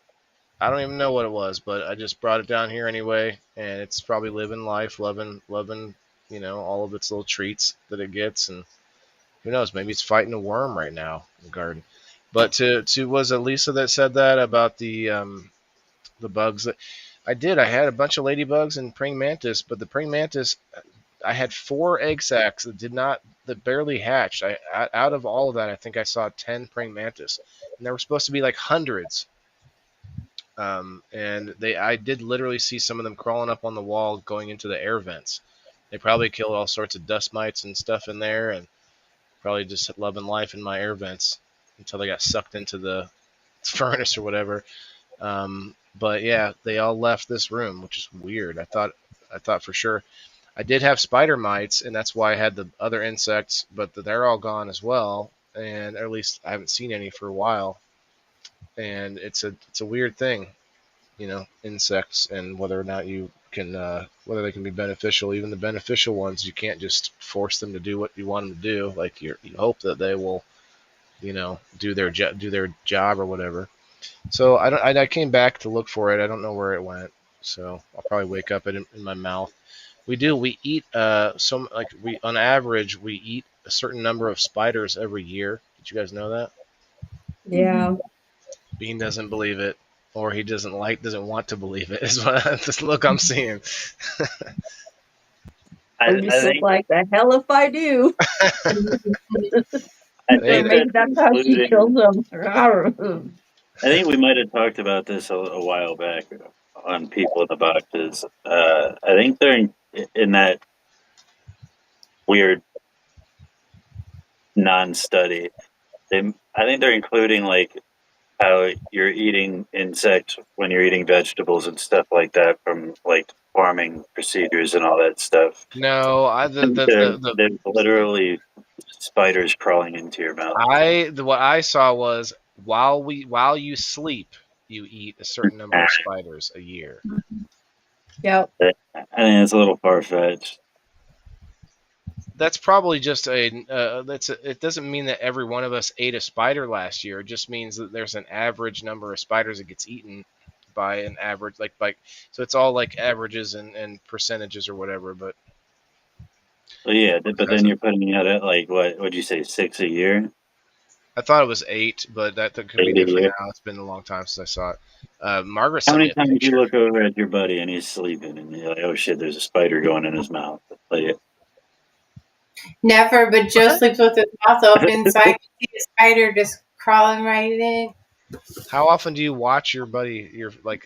I don't even know what it was, but I just brought it down here anyway, and it's probably living life, loving, all of its little treats that it gets, and who knows, maybe it's fighting a worm right now in the garden. But was it Lisa that said that about the bugs? That I did. I had a bunch of ladybugs and praying mantis, but the praying mantis, I had 4 egg sacs that barely hatched. Out of all of that, I think I saw 10 praying mantis, and there were supposed to be like hundreds. And I did literally see some of them crawling up on the wall going into the air vents. They probably killed all sorts of dust mites and stuff in there, and probably just loving life in my air vents until they got sucked into the furnace or whatever. But yeah, they all left this room, which is weird. I thought for sure. I did have spider mites, and that's why I had the other insects, but they're all gone as well, and or at least I haven't seen any for a while. And it's a weird thing, insects, and whether or not you can whether they can be beneficial. Even the beneficial ones, you can't just force them to do what you want them to do. Like you hope that they will, do their job or whatever. So I came back to look for it. I don't know where it went. So I'll probably wake up in my mouth. We eat we on average we eat a certain number of spiders every year. Did you guys know that? Yeah. Bean doesn't believe it, or he doesn't want to believe it. Is what this look I'm seeing. I Just think like the hell if I do. I Or think maybe that's how she kills them. I think we might have talked about this a while back on People in the Boxes. I think they're in that weird non-study. I think they're including like how you're eating insects when you're eating vegetables and stuff like that from like farming procedures and all that stuff. No, There's literally spiders crawling into your mouth. what I saw was while you sleep, you eat a certain number of spiders a year. Yep. I think it's a little far-fetched. That's probably just it doesn't mean that every one of us ate a spider last year. It just means that there's an average number of spiders that gets eaten by an average, so it's all like averages and percentages or whatever. But well, yeah, but then you're putting out at like what would you say 6 a year? I thought it was 8, but that could be different now. It's been a long time since I saw it. Margaret, how many times do you look over at your buddy and he's sleeping and you're like, oh shit, there's a spider going in his mouth? Like, Never, but Joe sleeps with his mouth open, so I can see a spider just crawling right in. How often do you watch your buddy,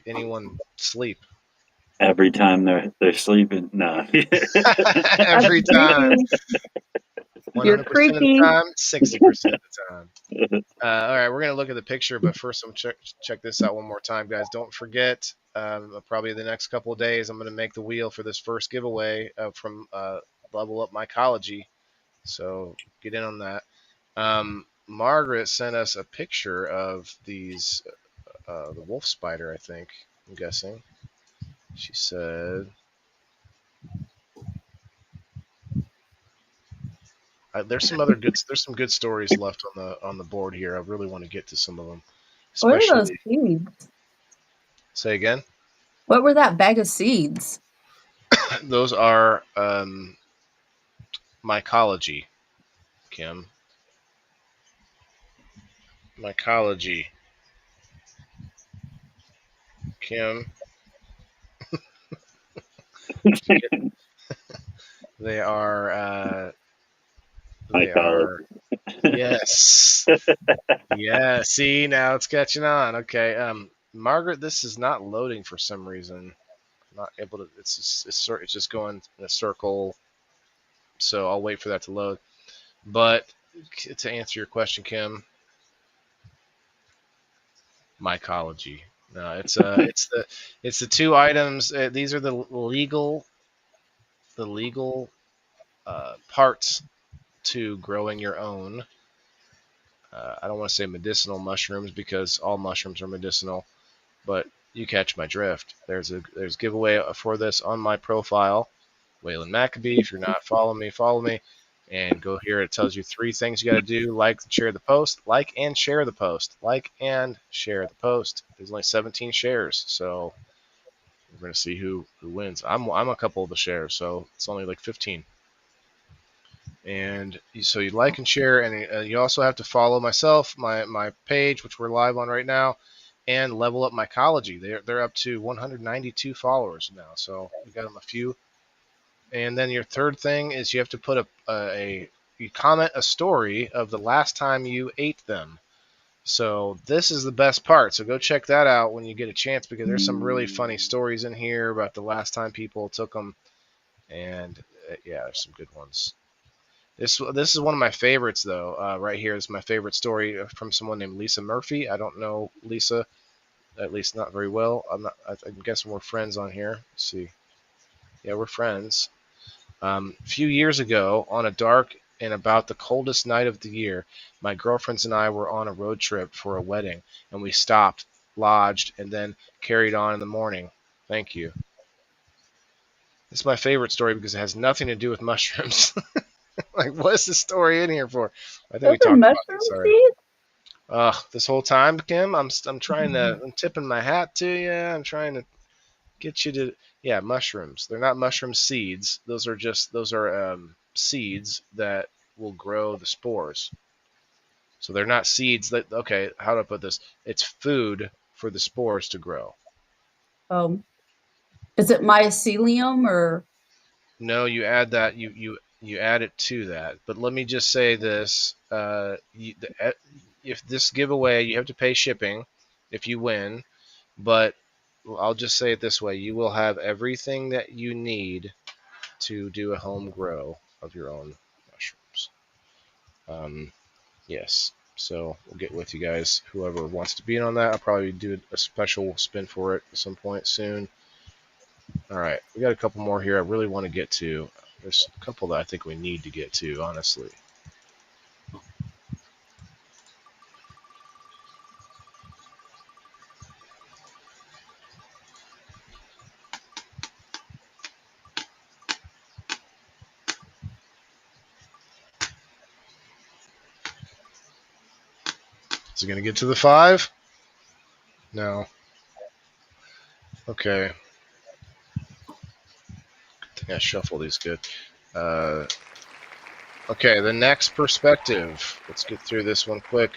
anyone sleep? Every time they're sleeping. No. Every time. 100% You're of creepy. the time, 60% of the time. All right, we're going to look at the picture, but first I'm check this out one more time, guys. Don't forget, probably the next couple of days, I'm going to make the wheel for this first giveaway from Level Up Mycology. So get in on that. Margaret sent us a picture of these, the wolf spider, I think, I'm guessing. She said... there's some good stories left on the board here. I really want to get to some of them. What are those seeds? Say again? What were that bag of seeds? Those are mycology, Kim. Mycology. Kim. They are yes. Yeah, see, now it's catching on. Okay. Margaret, this is not loading for some reason. I'm not able to, it's just going in a circle. So I'll wait for that to load. But to answer your question, Kim, mycology. No, it's the two items. These are the legal parts to growing your own. I don't want to say medicinal mushrooms because all mushrooms are medicinal, but you catch my drift. There's giveaway for this on my profile, Waylon Maccabee. If you're not following me, follow me, and go here. It tells you 3 things you got to do: like and share the post, like and share the post, like and share the post. There's only 17 shares, so we're gonna see who wins. I'm a couple of the shares, so it's only like 15. And so you like and share, and you also have to follow myself, my page, which we're live on right now, and Level Up Mycology. They're up to 192 followers now, so we got them a few. And then your third thing is you have to put you comment a story of the last time you ate them. So this is the best part. So go check that out when you get a chance, because there's some really funny stories in here about the last time people took them, and yeah, there's some good ones. This is one of my favorites though. Right here is my favorite story from someone named Lisa Murphy. I don't know Lisa, at least not very well. I'm guessing we're friends on here. Let's see. Yeah, we're friends. A few years ago, on a dark and about the coldest night of the year, my girlfriends and I were on a road trip for a wedding, and we stopped, lodged, and then carried on in the morning. Thank you. It's my favorite story because it has nothing to do with mushrooms. Like, what's the story in here for? I think Those we are talked about mushroom this already. seeds? This whole time, Kim, I'm trying to, I'm tipping my hat to you. I'm trying to get you to, yeah, mushrooms. They're not mushroom seeds. Those are seeds that will grow the spores. So they're not seeds that, okay, how do I put this? It's food for the spores to grow. Is it mycelium or? No, you add that, you add it to that. But let me just say this: if this giveaway, you have to pay shipping if you win. But I'll just say it this way: you will have everything that you need to do a home grow of your own mushrooms. Yes. So we'll get with you guys. Whoever wants to be in on that, I'll probably do a special spin for it at some point soon. All right, we got a couple more here I really want to get to. There's a couple that I think we need to get to, honestly. Is it going to get to the 5? No. Okay. I think I shuffle these good. Okay, the next perspective. Let's get through this one quick.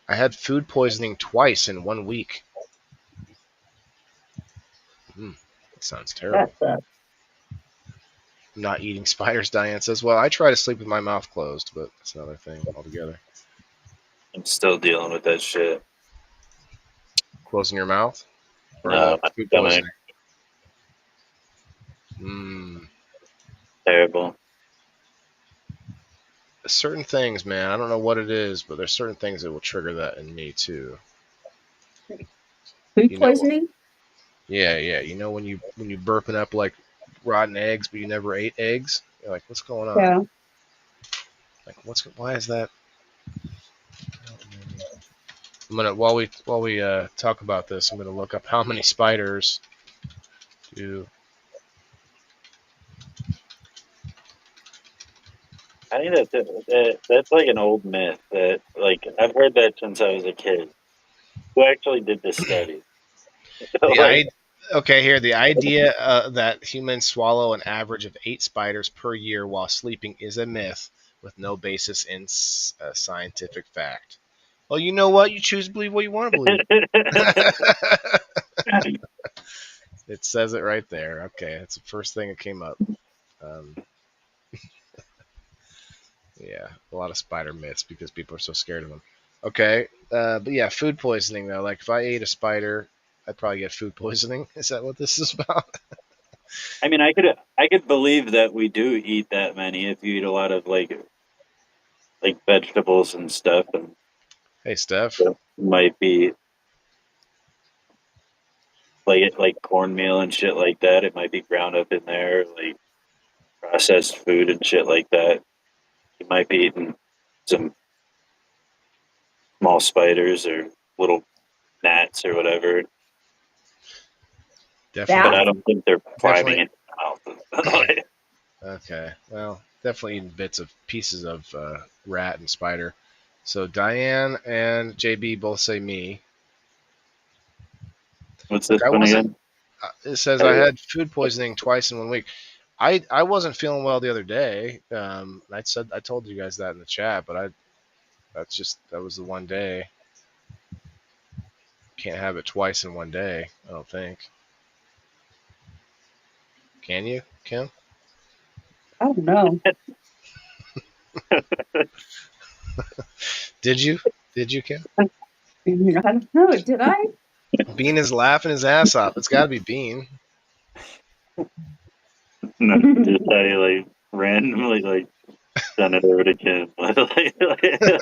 I had food poisoning twice in 1 week. That sounds terrible. Not eating spiders, Diane says. Well, I try to sleep with my mouth closed, but that's another thing altogether. I'm still dealing with that shit. Closing your mouth? Or No, the food stomach. poisoning? Terrible. Certain things, man, I don't know what it is, but there's certain things that will trigger that in me too. Food poisoning? Yeah. You know when you burping up like rotten eggs, but you never ate eggs? You're like, what's going on? Yeah. Like, why is that? I'm gonna while we talk about this, I'm gonna look up how many spiders do. I think that's like an old myth that, like, I've heard that since I was a kid. Who actually did this study? Okay, here, the idea that humans swallow an average of 8 spiders per year while sleeping is a myth with no basis in scientific fact. Well, you know what? You choose to believe what you want to believe. It says it right there. Okay, that's the first thing that came up. Yeah, a lot of spider myths because people are so scared of them. Okay, but yeah, food poisoning though. Like if I ate a spider, I'd probably get food poisoning. Is that what this is about? I mean, I could believe that we do eat that many if you eat a lot of like vegetables and stuff, and Hey, Steph. might be like cornmeal and shit like that. It might be ground up in there, like processed food and shit like that. You might be eating some small spiders or little gnats or whatever. Definitely. But I don't think they're climbing in your mouth. Okay, well, definitely eating pieces of rat and spider. So Diane and JB both say me. What's this one again? It says I had food poisoning twice in 1 week. I wasn't feeling well the other day. I told you guys that in the chat, but that was the one day. Can't have it twice in 1 day, I don't think. Can you, Kim? I don't know. Did you? Did you, Kim? I don't know. Did I? Bean is laughing his ass off. It's got to be Bean. No, just how you like randomly like send it over to Kim.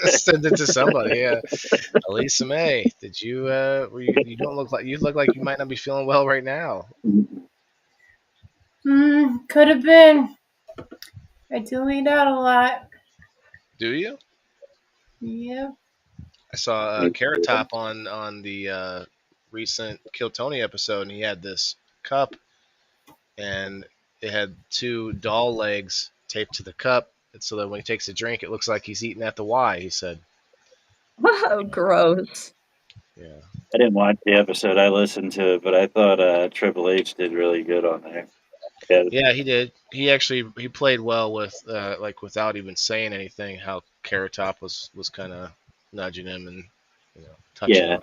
Send it to somebody. Yeah, Elisa May. Did you? You don't look like you might not be feeling well right now. Could have been. I do eat out a lot. Do you? Yep. I saw Carrot Top on the recent Kill Tony episode, and he had this cup, and it had two doll legs taped to the cup, and so that when he takes a drink, it looks like he's eating at the Y. He said, Oh, gross. "Yeah, I didn't watch the episode. I listened to it, but I thought Triple H did really good on there. yeah, he did. He actually he played well with like without even saying anything. How Carrot Top was kind of nudging him and touching Yeah. him.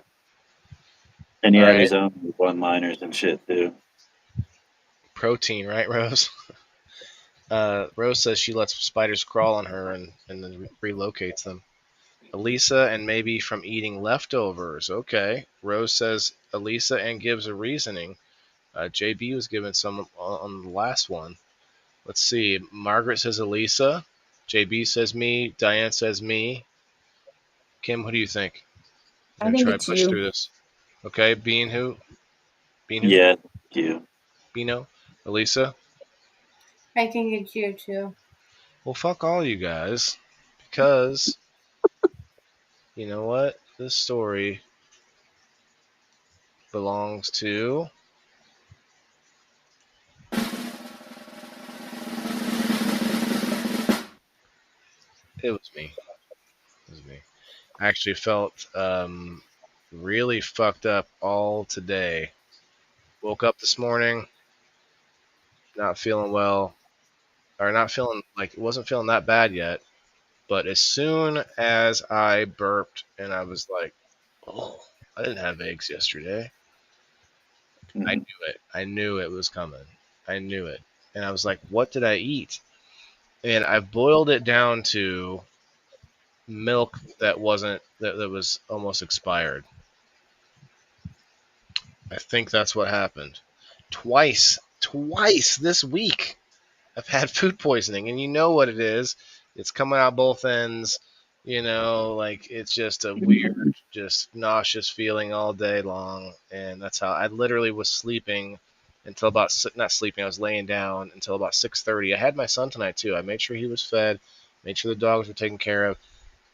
And he All had right. his own one-liners and shit too. Protein, right, Rose?" Rose says she lets spiders crawl on her and then relocates them. Elisa and maybe from eating leftovers. Okay. Rose says Elisa and gives a reasoning. JB was given some on the last one. Let's see. Margaret says Elisa. JB says me. Diane says me. Kim, who do you think? I I'm gonna think try to it's push you. through this. Okay. Bean who? Bean who? Yeah, you. Bino? Elisa? I think it's you too. Well, fuck all you guys. Because, you know what? This story belongs to. It was me. It was me. I actually felt really fucked up all today. Woke up this morning, not feeling well, or not feeling like it wasn't feeling that bad yet. But as soon as I burped and I was like, oh, I didn't have eggs yesterday. I Mhm. knew it. I knew it was coming. I knew it. And I was like, what did I eat? And I boiled it down to milk that was almost expired. I think that's what happened. Twice this week I've had food poisoning, and you know what it is. It's coming out both ends. Like it's just a weird, just nauseous feeling all day long, and that's how I literally was sleeping until about not sleeping. I was laying down until about 6:30. I had my son tonight too. I made sure he was fed, made sure the dogs were taken care of.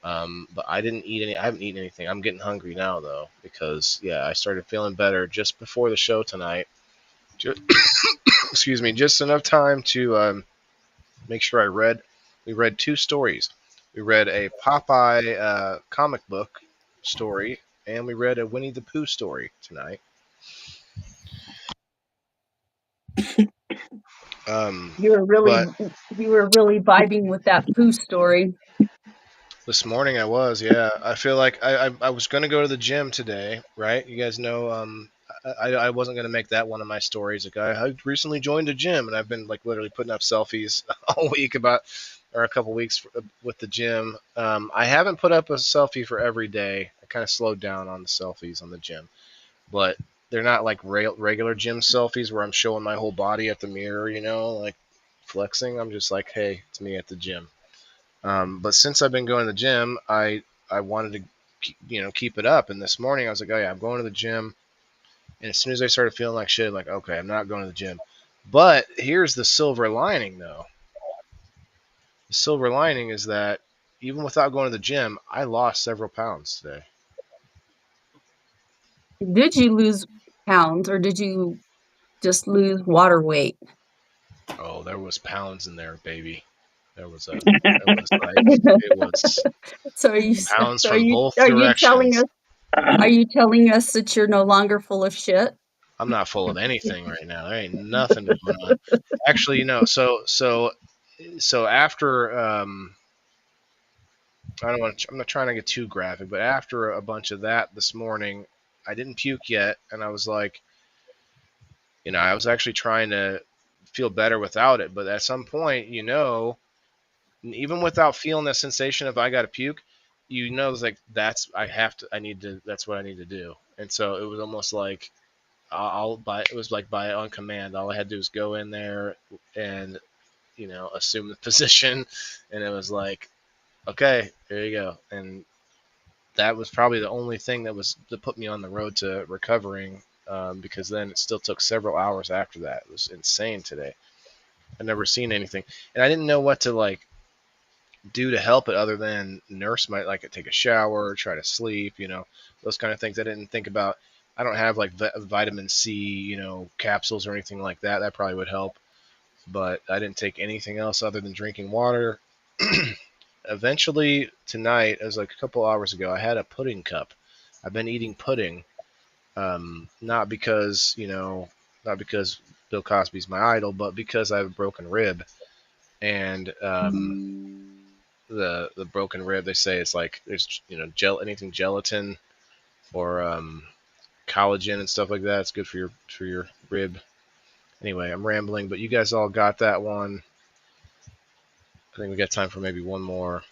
But I didn't eat any. I haven't eaten anything. I'm getting hungry now though because I started feeling better just before the show tonight. Just, excuse me, just enough time to make sure I read. We read two stories. We read a Popeye comic book story, and we read a Winnie the Pooh story tonight. You were really But vibing with that Pooh story. this morning I was, yeah. I feel like I was going to go to the gym today, right? You guys know I wasn't going to make that one of my stories. Like I recently joined a gym, and I've been like literally putting up selfies all week or a couple weeks with the gym. I haven't put up a selfie for every day. I kind of slowed down on the selfies on the gym, but they're not like regular gym selfies where I'm showing my whole body at the mirror, like flexing. I'm just like, hey, it's me at the gym. But since I've been going to the gym, I wanted to keep it up. And this morning I was like, oh yeah, I'm going to the gym. And as soon as I started feeling like shit, like okay, I'm not going to the gym. But here's the silver lining, though. The silver lining is that even without going to the gym, I lost several pounds today. Did you lose pounds or did you just lose water weight? Oh, there was pounds in there, baby. There was it was So are you pounds so from both are you telling directions. us that you're no longer full of shit? I'm not full of anything right now. There ain't nothing going on. Actually, so after I'm not trying to get too graphic, but after a bunch of that this morning, I didn't puke yet, and I was like, I was actually trying to feel better without it, but at some point, even without feeling the sensation of I got to puke, it's like that's what I need to do. And so it was almost like I'll buy. It was like buy it on command. All I had to do was go in there and assume the position, and it was like, okay, there you go. And that was probably the only thing that put me on the road to recovering, because then it still took several hours after that. It was insane today. I'd never seen anything, and I didn't know what to like do to help it other than nurse might like take a shower, try to sleep, those kind of things. I didn't think about. I don't have like vitamin C, capsules or anything like that. That probably would help, but I didn't take anything else other than drinking water. Eventually tonight, it was like a couple hours ago, I had a pudding cup. I've been eating pudding, not because Bill Cosby's my idol, but because I have a broken rib, and the broken rib, they say it's like there's anything gelatin or collagen and stuff like that. It's good for your rib. Anyway, I'm rambling, but you guys all got that one. I think we got time for maybe one more.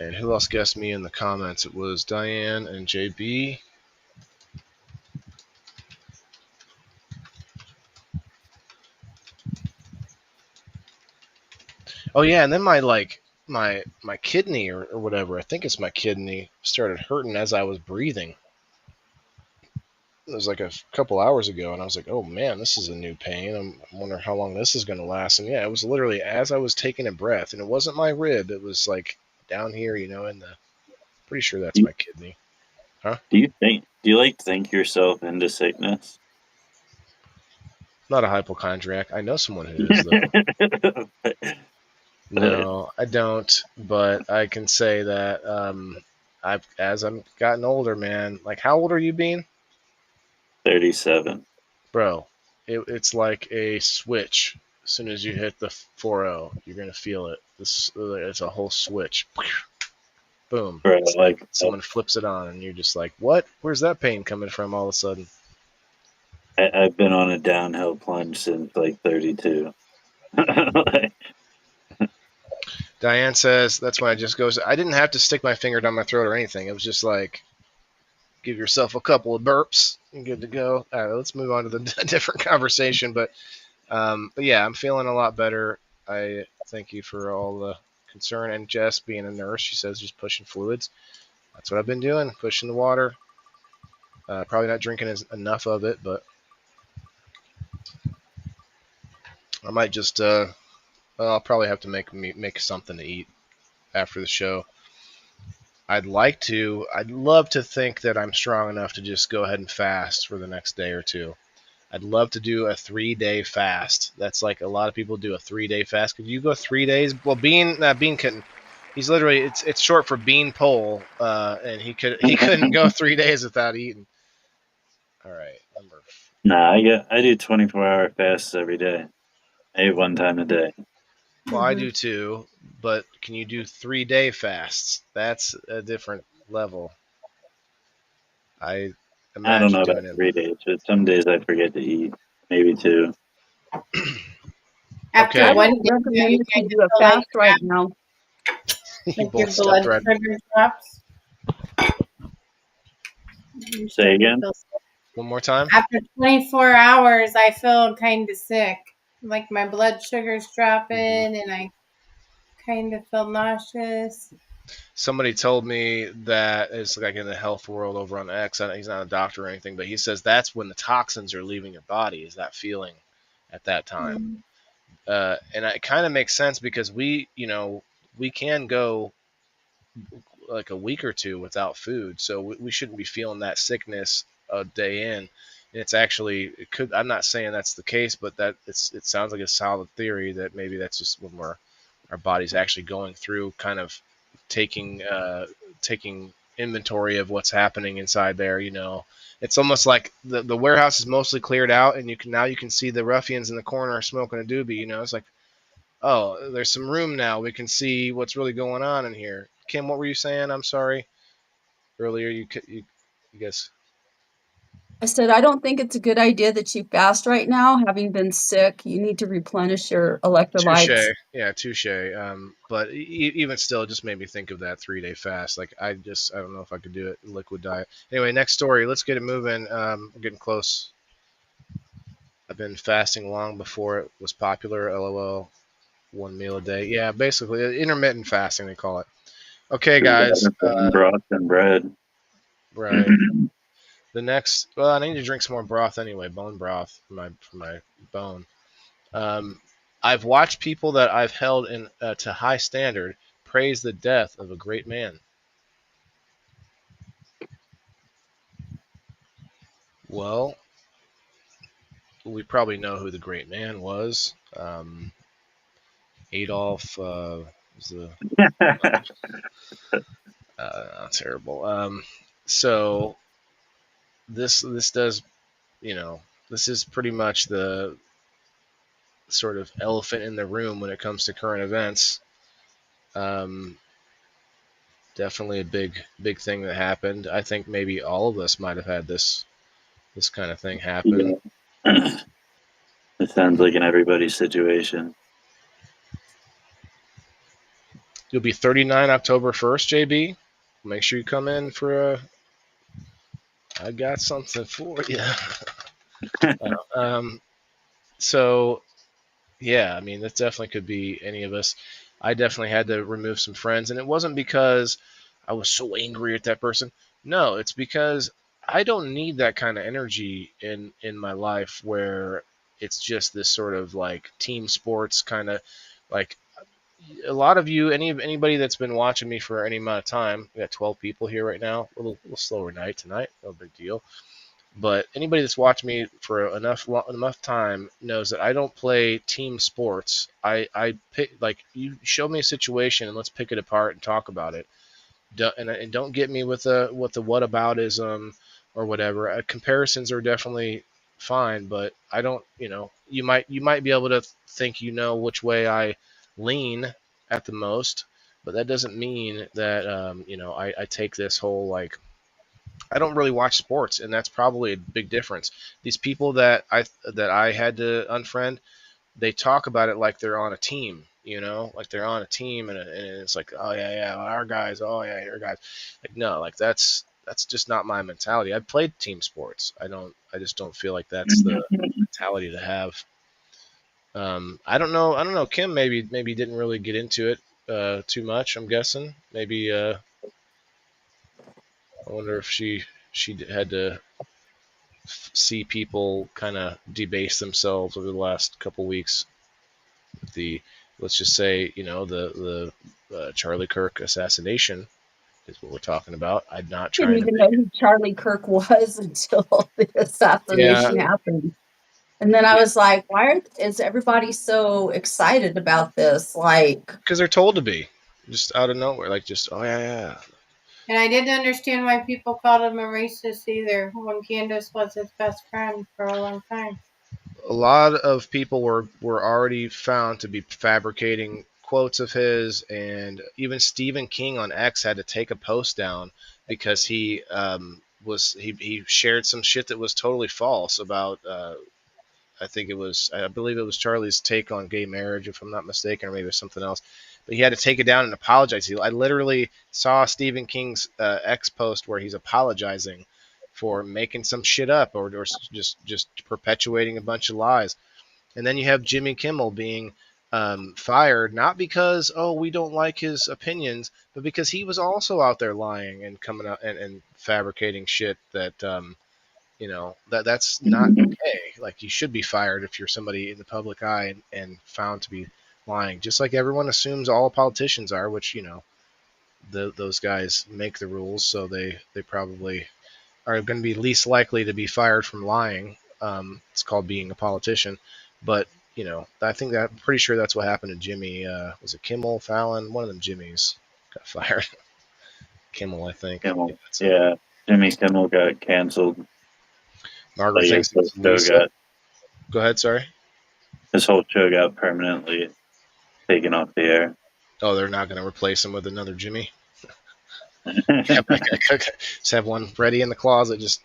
And who else guessed me in the comments? It was Diane and JB. Oh yeah, and then my kidney or whatever, I think it's my kidney, started hurting as I was breathing. It was like a couple hours ago, and I was like, oh man, this is a new pain. I'm wondering how long this is going to last. And yeah, it was literally as I was taking a breath, and it wasn't my rib. It was like down here, in the, pretty sure that's my kidney. Huh? Do you like think yourself into sickness? I'm not a hypochondriac. I know someone who is, though. No, I don't, but I can say that as I'm gotten older, man, like how old are you, Bean? 37. Bro, it's like a switch. As soon as you hit the 4-0, you're going to feel it. It's a whole switch. Boom. Bro, it's like someone flips it on, and you're just like, what? Where's that pain coming from all of a sudden? I've been on a downhill plunge since like 32. Diane says, that's when I just goes, I didn't have to stick my finger down my throat or anything. It was just like, give yourself a couple of burps and good to go. All right, let's move on to the different conversation. But yeah, I'm feeling a lot better. I thank you for all the concern. And Jess, being a nurse, she says just pushing fluids. That's what I've been doing, pushing the water. Probably not drinking enough of it, but I might just I'll probably have to make something to eat after the show. I'd love to think that I'm strong enough to just go ahead and fast for the next day or two. I'd love to do a 3-day fast. That's like a lot of people do a 3-day fast. Could you go 3 days? Well, Bean couldn't. He's literally, it's short for Bean Pole, and he couldn't go 3 days without eating. All right, Nah, I do 24-hour fasts every day. I eat one time a day. Well, I do too, but can you do 3-day fasts? That's a different level. I don't know about 3 days, but some days I forget to eat. Maybe 2. After Okay. one I recommend that you do a fast right now. You like your both blood stepped right. sugar drops. Say again? One more time. After 24 hours, I feel kind of sick. Like my blood sugar's dropping, and I kind of feel nauseous. Somebody told me that it's like in the health world over on X. He's not a doctor or anything, but he says that's when the toxins are leaving your body, is that feeling at that time. And it kind of makes sense because we can go like a week or two without food, so we shouldn't be feeling that sickness a day in. It's actually, I'm not saying that's the case, but it sounds like a solid theory that maybe that's just when our body's actually going through kind of taking inventory of what's happening inside there. It's almost like the warehouse is mostly cleared out, and you can see the ruffians in the corner smoking a doobie. It's like, oh, there's some room now. We can see what's really going on in here. Kim, what were you saying? I'm sorry. Earlier, you guys. I said, I don't think it's a good idea that you fast right now. Having been sick, you need to replenish your electrolytes. Touche. Yeah, touche. But even still, it just made me think of that 3-day fast. Like, I don't know if I could do it. Liquid diet. Anyway, next story. Let's get it moving. We're getting close. I've been fasting long before it was popular. LOL. 1 meal a day. Yeah, basically intermittent fasting, they call it. Okay, guys. Broth and bread. Right. The next, well, I need to drink some more broth anyway, bone broth for my bone. I've watched people that I've held in to high standard praise the death of a great man. Well, we probably know who the great man was. Adolf was the terrible. So this does, this is pretty much the sort of elephant in the room when it comes to current events. Definitely a big thing that happened. I think maybe all of us might have had this kind of thing happen. Yeah. It sounds like an everybody situation. You'll be 39 October 1st, JB. Make sure you come in for I got something for you. So, yeah, I mean, that definitely could be any of us. I definitely had to remove some friends, and it wasn't because I was so angry at that person. No, it's because I don't need that kind of energy in my life where it's just this sort of like team sports kind of like a lot of you, anybody that's been watching me for any amount of time. We got 12 people here right now. A little slower night tonight, no big deal. But anybody that's watched me for enough time knows that I don't play team sports. I pick, like, you show me a situation and let's pick it apart and talk about it. And don't get me with the whataboutism or whatever. Comparisons are definitely fine, but I don't. You might be able to think which way I lean at the most, but that doesn't mean that I take this whole like. I don't really watch sports, and that's probably a big difference. These people that I had to unfriend, they talk about it like they're on a team, like they're on a team, and it's like, oh yeah, our guys, oh yeah, your guys. Like, no, like that's just not my mentality. I've played team sports. I just don't feel like that's the mentality to have. I don't know. Kim maybe didn't really get into it too much. I'm guessing maybe. I wonder if she had to see people kind of debase themselves over the last couple weeks with the, let's just say, the Charlie Kirk assassination is what we're talking about. I'm not I didn't trying even know who Charlie Kirk was until the assassination happened. And then I was like, why is everybody so excited about this? Like, because they're told to be, just out of nowhere, like just, oh yeah. And I didn't understand why people called him a racist either, when Candace was his best friend for a long time. A lot of people were already found to be fabricating quotes of his, and even Stephen King on X had to take a post down because he shared some shit that was totally false about I believe it was Charlie's take on gay marriage, if I'm not mistaken, or maybe it was something else. But he had to take it down and apologize. I literally saw Stephen King's X post where he's apologizing for making some shit up or just perpetuating a bunch of lies. And then you have Jimmy Kimmel being fired, not because, we don't like his opinions, but because he was also out there lying and coming out and fabricating shit that, that's not okay. Like, you should be fired if you're somebody in the public eye and found to be lying, just like everyone assumes all politicians are, which, those guys make the rules, so they probably are going to be least likely to be fired from lying. It's called being a politician. But, I think I'm pretty sure that's what happened to Jimmy. Was it Kimmel, Fallon? One of them Jimmys got fired. Kimmel, I think. Kimmel. Yeah, Jimmy Kimmel got canceled. Margaret thinks it's Lisa. Go ahead, sorry. His whole show got permanently taken off the air. Oh, they're not going to replace him with another Jimmy? Just have one ready in the closet, just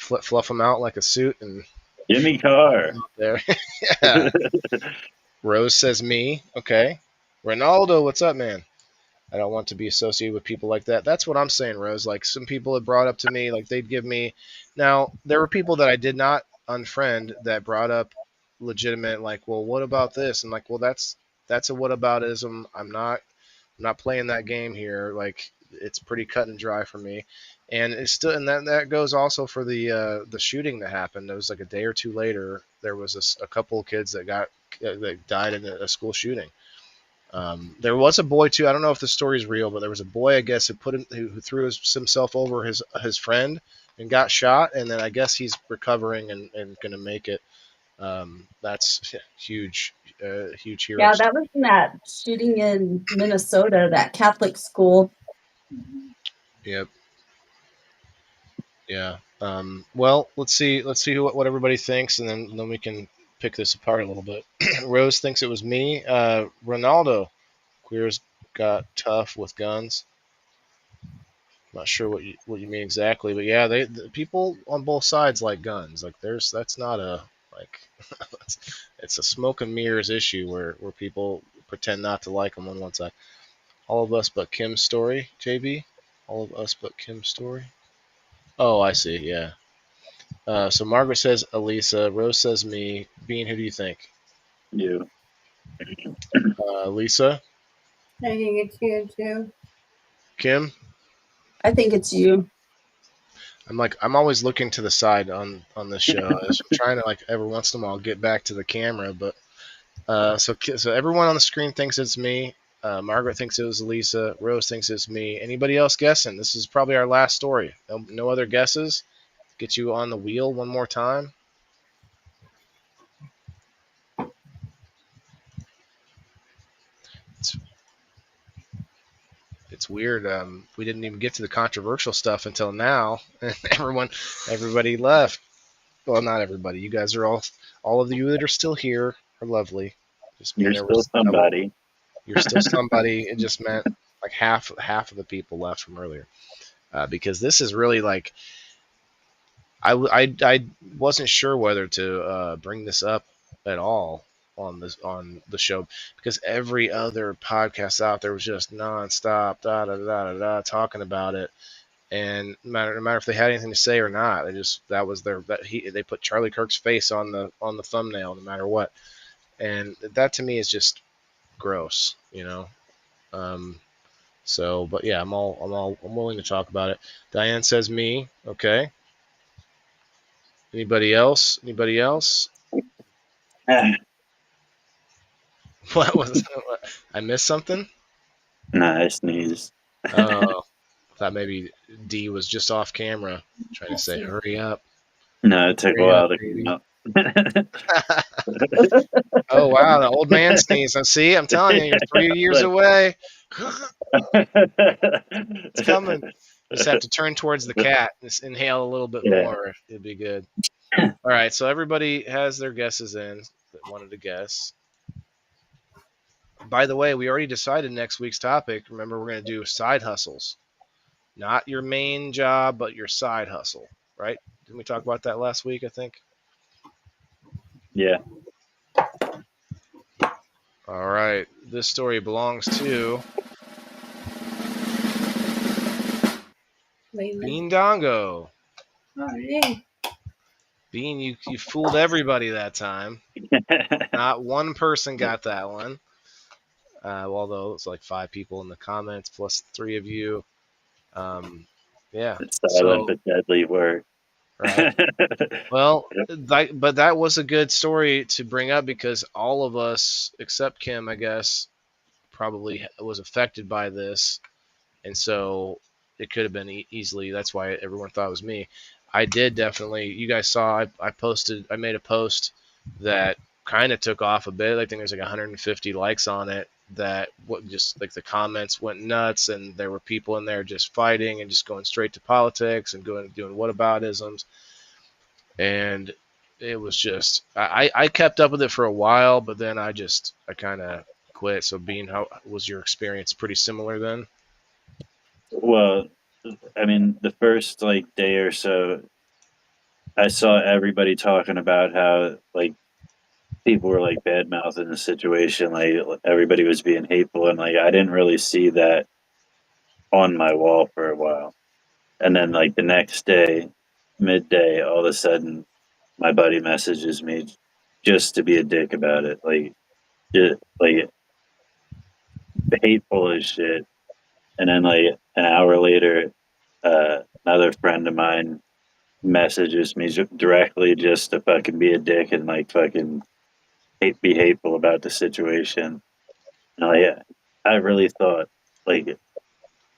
fluff them out like a suit and Jimmy Carr. out there. Yeah. Rose says me. Okay. Ronaldo, what's up, man? I don't want to be associated with people like that. That's what I'm saying, Rose. Like some people had brought up to me, like they'd give me. Now there were people that I did not unfriend that brought up legitimate, like, well, what about this? And like, well, that's a whataboutism. I'm not playing that game here. Like it's pretty cut and dry for me. And it's still, and that goes also for the shooting that happened. It was like a day or two later. There was a couple of kids that died in a school shooting. There was a boy too. I don't know if the story is real, but there was a boy, I guess, who threw himself over his friend and got shot, and then I guess he's recovering and going to make it. That's huge, huge hero. Yeah, that was in that shooting in Minnesota, that Catholic school. Yep. Yeah. Well, let's see what everybody thinks, and then we can pick this apart a little bit. Rose thinks it was me. Ronaldo, queers got tough with guns. Not sure what you mean exactly, but yeah, the people on both sides like guns. Like that's not a like it's a smoke and mirrors issue where people pretend not to like them on one side. All of us but Kim's story, JB. All of us but Kim's story. Oh, I see. Yeah. So Margaret says Elisa. Rose says me. Bean, who do you think? You. Lisa. I think it's you too. Kim. I think it's you. I'm always looking to the side on this show. I'm trying to like every once in a while get back to the camera, but so everyone on the screen thinks it's me. Margaret thinks it was Lisa. Rose thinks it's me. Anybody else guessing? This is probably our last story. No other guesses? Get you on the wheel one more time. It's weird. We didn't even get to the controversial stuff until now. Everybody left. Well, not everybody. You guys are all of you that are still here are lovely. Just You're still somebody. You're still somebody. It just meant like half of the people left from earlier, because this is really like I wasn't sure whether to bring this up at all on the show, because every other podcast out there was just nonstop talking about it, and no matter if they had anything to say or not, they put Charlie Kirk's face on the thumbnail no matter what, and that to me is just gross, you know. So, but yeah, I'm willing to talk about it. Diane says me. Okay. Anybody else? What was I missed something? Nah, I sneezed. Oh, I thought maybe D was just off camera trying to say, hurry up. No, it took a while to come out. Oh, wow, the old man sneeze. See, I'm telling you, you're 3 years away. It's coming. Just have to turn towards the cat and just inhale a little bit more. It'd be good. All right, so everybody has their guesses in that wanted to guess. By the way, we already decided next week's topic. Remember, we're going to do side hustles. Not your main job, but your side hustle, right? Didn't we talk about that last week, I think? Yeah. All right. This story belongs to Bean Dongo. Oh, yeah. Bean, you fooled everybody that time. Not one person got that one. Although it's like 5 people in the comments plus 3 of you. Yeah. It's silent but deadly word. Right. Well, but that was a good story to bring up because all of us, except Kim, I guess, probably was affected by this. And so it could have been easily. That's why everyone thought it was me. I did definitely. You guys saw I made a post that kind of took off a bit. I think there's like 150 likes on it. That just like the comments went nuts, and there were people in there just fighting and just going straight to politics and doing whataboutisms. And it was just I kept up with it for a while, but then I kind of quit. So, Bean, how was your experience? Pretty similar then? Well, I mean, the first day or so, I saw everybody talking about how like people were like bad mouthing the situation, like everybody was being hateful, and like I didn't really see that on my wall for a while. And then like the next day, midday, all of a sudden, my buddy messages me just to be a dick about it, just like hateful as shit. And then like an hour later, another friend of mine messages me directly just to fucking be a dick and like fucking be hateful about the situation. And like, I really thought like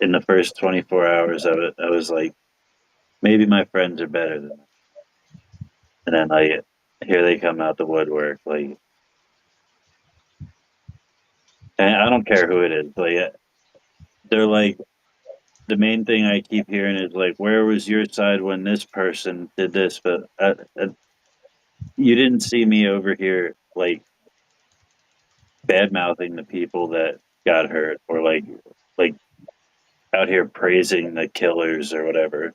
in the first 24 hours of it, I was like, maybe my friends are better than me. And then like here they come out the woodwork, like, and I don't care who it is, like they're like the main thing I keep hearing is like, where was your side when this person did this? But you didn't see me over here like bad mouthing the people that got hurt, or like out here praising the killers or whatever.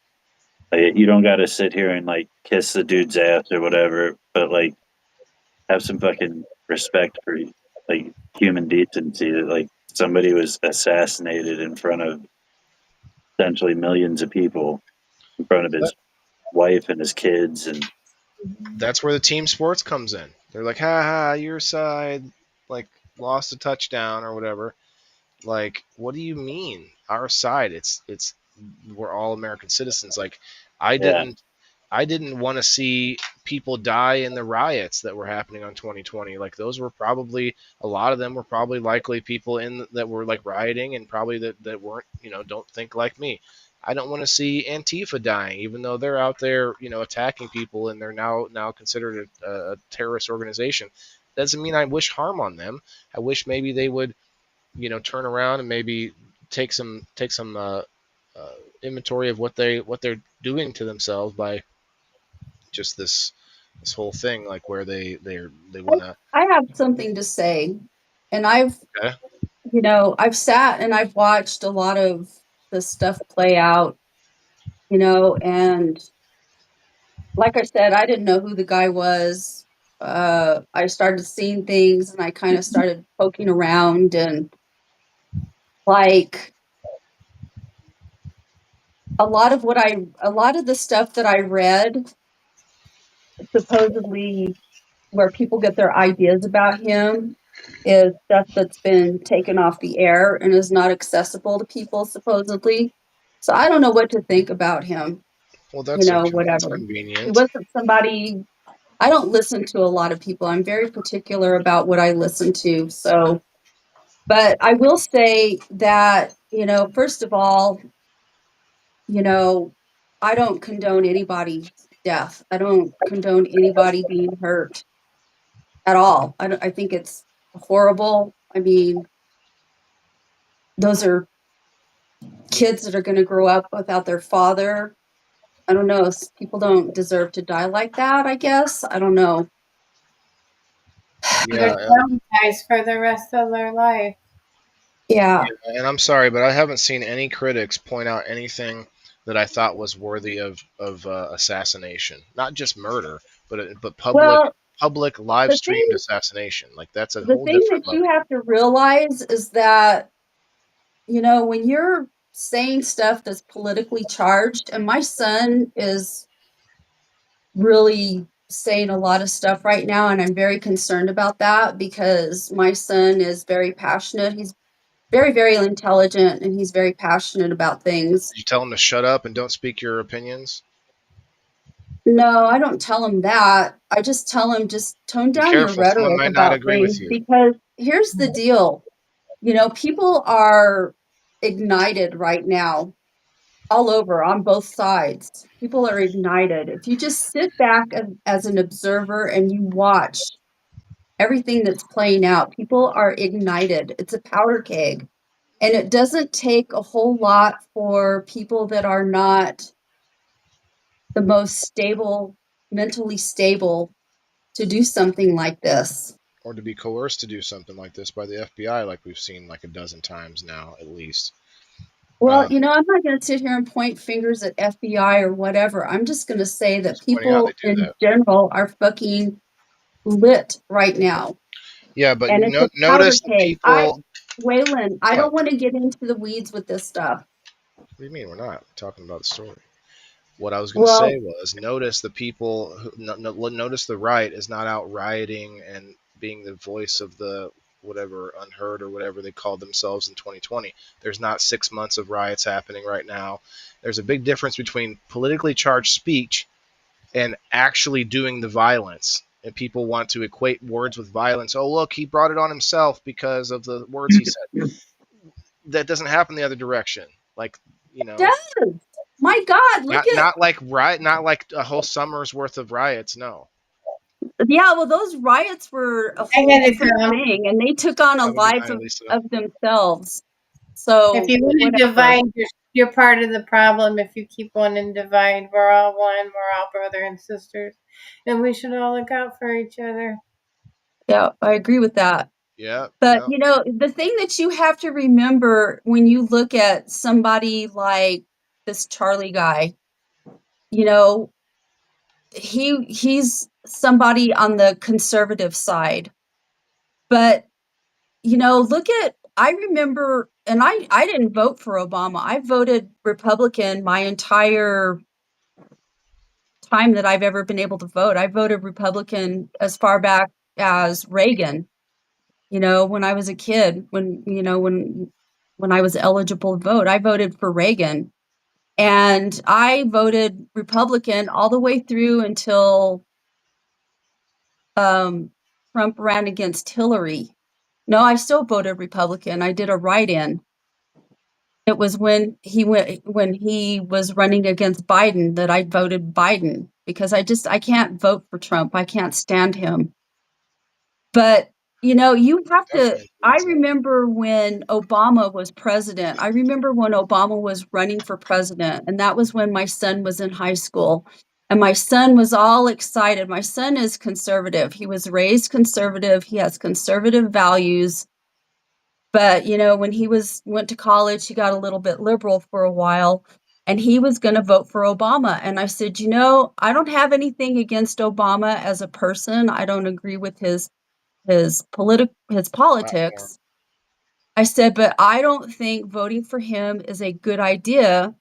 Like, you don't got to sit here and like kiss the dude's ass or whatever, but like have some fucking respect for like human decency. That like somebody was assassinated in front of essentially millions of people, in front of his wife and his kids, and That's where the team sports comes in. They're like, ha ha, your side like lost a touchdown or whatever. Like, what do you mean? Our side? It's we're all American citizens. Like, I yeah, didn't want to see people die in the riots that were happening on 2020. Like, those were probably a lot of them were probably likely people in that were like rioting, and probably that weren't, don't think like me. I don't want to see Antifa dying, even though they're out there, attacking people, and they're now considered a terrorist organization. Doesn't mean I wish harm on them. I wish maybe they would, turn around and maybe take some inventory of what they're doing to themselves by just this whole thing, like where they want to. I have something to say, and Okay. I've sat and I've watched a lot of the stuff play out, and like I said, I didn't know who the guy was. I started seeing things and I kind of started poking around, and like a lot of the stuff that I read, supposedly where people get their ideas about him, is stuff that's been taken off the air and is not accessible to people, supposedly. So I don't know what to think about him, Well, that's whatever. He convenient. wasn't somebody. I don't listen to a lot of people. I'm very particular about what I listen to. So, but I will say that, first of all, I don't condone anybody's death. I don't condone anybody being hurt at all. I think it's horrible. I mean, those are kids that are going to grow up without their father. I don't know. People don't deserve to die like that, I guess. I don't know. They're Yeah, traumatized for the rest of their life. Yeah. and I'm sorry, but I haven't seen any critics point out anything that I thought was worthy of assassination. Not just murder, but Well, public live the streamed thing assassination. Like, that's a the whole thing different that you level. have to realize is that, when you're saying stuff that's politically charged, and my son is really saying a lot of stuff right now, and I'm very concerned about that because my son is very passionate. He's very, very intelligent, and he's very passionate about things. You tell them to shut up and don't speak your opinions. No, I don't tell him that. I just tell him, just tone Be down your careful. Someone rhetoric might not about agree things, with you. because here's the deal. People are ignited right now all over on both sides. People are ignited. If you just sit back as an observer and you watch everything that's playing out, people are ignited. It's a powder keg. And it doesn't take a whole lot for people that are not the most stable, mentally stable, to do something like this. Or to be coerced to do something like this by the FBI, like we've seen like a dozen times now, at least. Well, I'm not going to sit here and point fingers at FBI or whatever. I'm just going to say that Just pointing out people they do in that. general are fucking lit right now. Yeah, but And it's a notice the powder keg. people. Waylon, I What? don't want to get into the weeds with this stuff. What do you mean we're not talking about the story? What I was going to Well, say was notice the people who notice the right is not out rioting and being the voice of the whatever unheard or whatever they called themselves in 2020. There's not 6 months of riots happening right now. There's a big difference between politically charged speech and actually doing the violence. And people want to equate words with violence. Oh, look, he brought it on himself because of the words he said. That doesn't happen the other direction. Like, does. My God, look at not like a whole summer's worth of riots. No, yeah. Well, those riots were a I whole gotta different tell. thing, and they took on a that would be life my Lisa. of themselves. So If you want to whatever. divide, you're part of the problem. If you keep wanting to divide, we're all one. We're all brother and sisters, and we should all look out for each other. Yeah, I agree with that. Yeah, But yeah. the thing that you have to remember when you look at somebody like this Charlie guy, he's somebody on the conservative side. But look at I remember, and I didn't vote for Obama. I voted Republican my entire time that I've ever been able to vote. I voted Republican as far back as Reagan. When I was a kid, when I was eligible to vote, I voted for Reagan. And I voted Republican all the way through until Trump ran against Hillary. No, I still voted Republican. I did a write-in. It was when he was running against Biden that I voted Biden, because I can't vote for Trump. I can't stand him. But you have to. I remember when Obama was president. I remember when Obama was running for president, and that was when my son was in high school. And my son was all excited. My son is conservative. He was raised conservative. He has conservative values. But when he went to college, he got a little bit liberal for a while, and he was going to vote for Obama. And I said, I don't have anything against Obama as a person. I don't agree with his politics. Platform. I said, but I don't think voting for him is a good idea,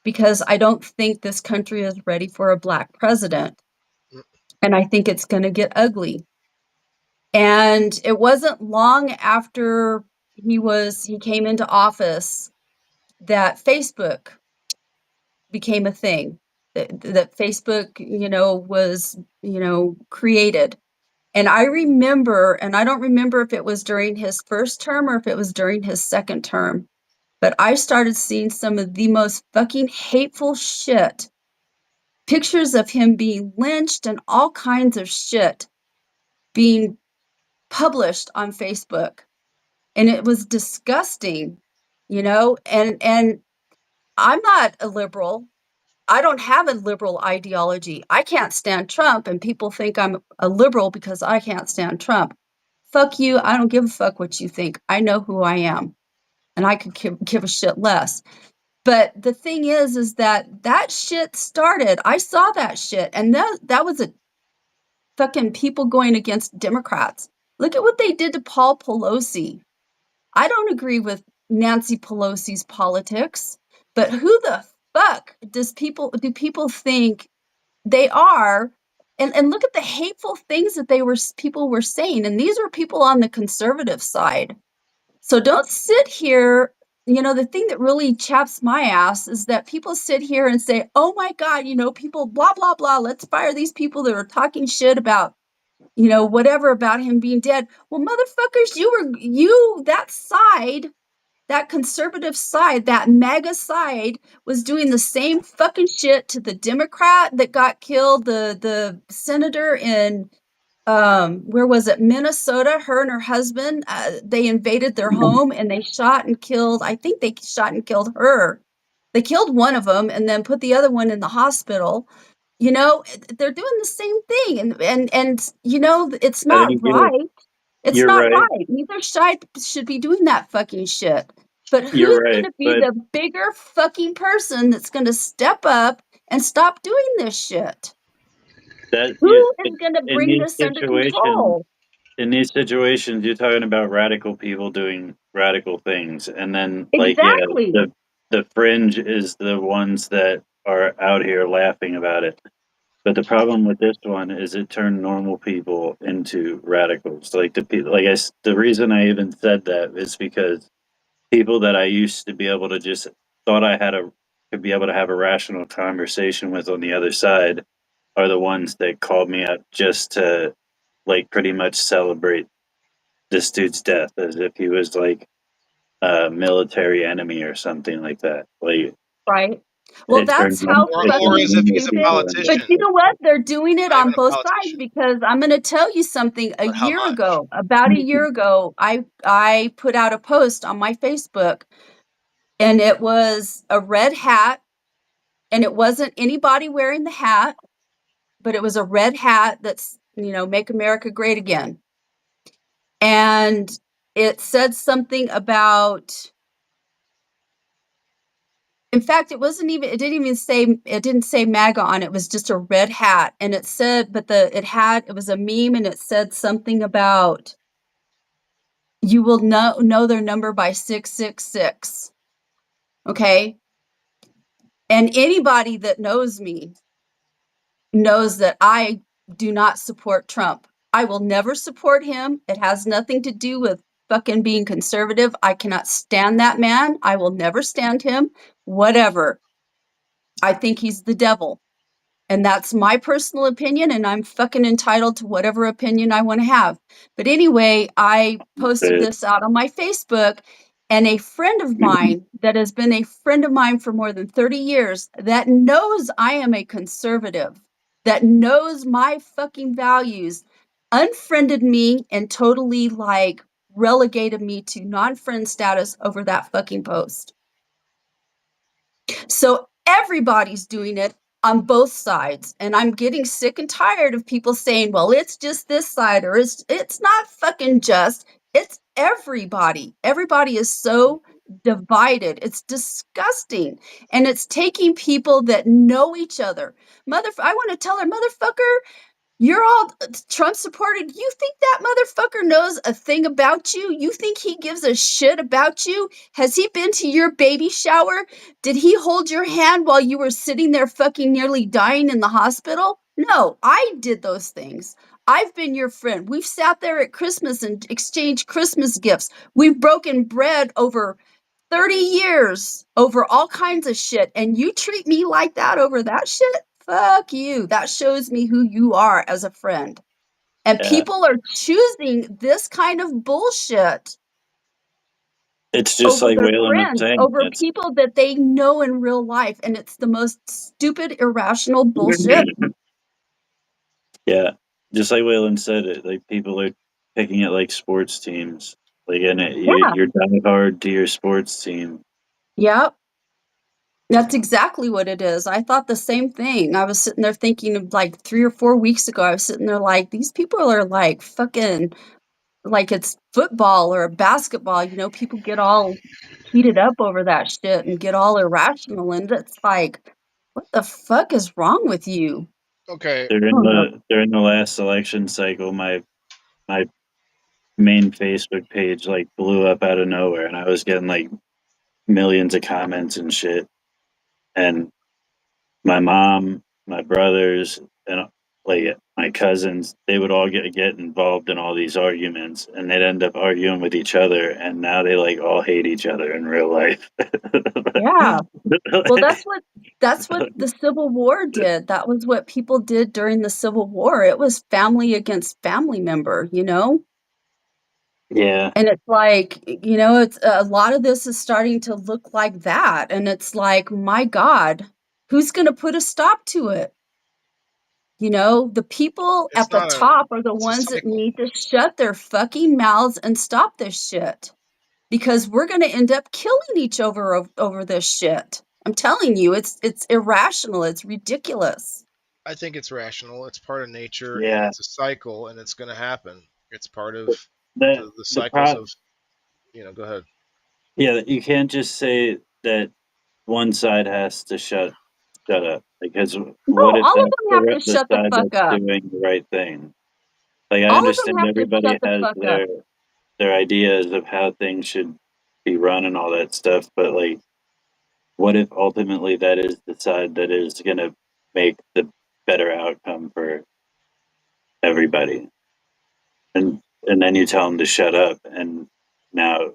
because I don't think this country is ready for a black president. And I think it's going to get ugly. And it wasn't long after he came into office that Facebook became a thing, that Facebook, was, created. And I remember, and I don't remember if it was during his first term or if it was during his second term, but I started seeing some of the most fucking hateful shit. Pictures of him being lynched and all kinds of shit being published on Facebook. And it was disgusting, and I'm not a liberal. I don't have a liberal ideology. I can't stand Trump, and people think I'm a liberal because I can't stand Trump. Fuck you. I don't give a fuck what you think. I know who I am, and I could give a shit less. But the thing is that shit started. I saw that shit, and that was a fucking people going against Democrats. Look at what they did to Paul Pelosi. I don't agree with Nancy Pelosi's politics, but who the fuck do people think they are? And look at the hateful things that people were saying, and these were people on the conservative side. So don't sit here. The thing that really chaps my ass is that people sit here and say, "Oh my God, people blah blah blah. Let's fire these people that are talking shit about." Whatever about him being dead. Well, motherfuckers, that side, that conservative side, that MAGA side was doing the same fucking shit to the Democrat that got killed, the senator in, where was it? Minnesota, her and her husband, they invaded their home and they shot and killed, I think they shot and killed her. They killed one of them and then put the other one in the hospital. They're doing the same thing, and it's not right. It's not right. Neither side should be doing that fucking shit. But who's You're going right, to be but the bigger fucking person that's going to step up and stop doing this shit? that Who is going to in bring these this under situations, control? you're talking about radical people doing radical things, and then Exactly. the fringe is the ones that are out here laughing about it. But the problem with this one is it turned normal people into radicals. Like the reason I even said that is because people that I used to be able to just thought I had a could be able to have a rational conversation with on the other side are the ones that called me up just to like pretty much celebrate this dude's death as if he was like a military enemy or something like that. Like Right. Well, it turned that's how Or fucking as if he's a stupid. But politician. you know what? They're doing it Not even on a both sides politician. because I'm going to tell you something. But how much? About a year ago, I put out a post on my Facebook, and it was a red hat, and it wasn't anybody wearing the hat, but it was a red hat that's, make America great again. And it said something about, in fact, it didn't say MAGA on it. It was just a red hat. And it said, but it was a meme, and it said something about, you will know their number by 666. Okay. And anybody that knows me knows that I do not support Trump. I will never support him. It has nothing to do with fucking being conservative. I cannot stand that man. I will never stand him. Whatever. I think he's the devil. And that's my personal opinion, and I'm fucking entitled to whatever opinion I want to have. But anyway, I posted this out on my Facebook, and a friend of mine that has been a friend of mine for more than 30 years that knows I am a conservative, that knows my fucking values, unfriended me and totally like relegated me to non-friend status over that fucking post. So everybody's doing it on both sides. And I'm getting sick and tired of people saying, well, it's just this side, or it's not fucking just. It's everybody. Everybody is so divided. It's disgusting. And it's taking people that know each other. I want to tell her, motherfucker, you're all Trump supported. You think that motherfucker knows a thing about you? You think he gives a shit about you? Has he been to your baby shower? Did he hold your hand while you were sitting there fucking nearly dying in the hospital? No, I did those things. I've been your friend. We've sat there at Christmas and exchanged Christmas gifts. We've broken bread over 30 years over all kinds of shit. And you treat me like that over that shit? Fuck you. That shows me who you are as a friend. And yeah, people are choosing this kind of bullshit it's just over like their Waylon was friends, saying. over people that they know in real life. And it's the most stupid, irrational bullshit. Yeah, just like Waylon said, it like people are picking it like sports teams. Like, and Yeah. you're die hard to your sports team. Yep. That's exactly what it is. I thought the same thing. I was sitting there thinking of like 3 or 4 weeks ago, I was sitting there like, these people are like fucking like it's football or basketball, people get all heated up over that shit and get all irrational, and it's like, what the fuck is wrong with you? Okay. During the last election cycle, my main Facebook page like blew up out of nowhere, and I was getting like millions of comments and shit. And my mom, my brothers, and like my cousins, they would all get involved in all these arguments, and they'd end up arguing with each other, and now they like all hate each other in real life. Yeah. Well, that's what the Civil War did. That was what people did during the Civil War. It was family against family member, Yeah, And it's like, it's a lot of this is starting to look like that. And it's like, my God, who's going to put a stop to it? The people It's at the not a. top are the It's a ones that cycle. need to shut their fucking mouths and stop this shit. Because we're going to end up killing each other over this shit. I'm telling you, it's irrational. It's ridiculous. I think it's rational. It's part of nature, and yeah. it's a cycle, and it's going to happen. It's part of The the the cycles pro- of. Go ahead. Yeah, you can't just say that one side has to shut up, because No, what if all of that's them have to the shut the side fuck that's up. doing the right thing? Like, I All of them understand have to everybody shut the has fuck up. their ideas of how things should be run and all that stuff, but like, what if ultimately that is the side that is going to make the better outcome for everybody? And then you tell them to shut up, and now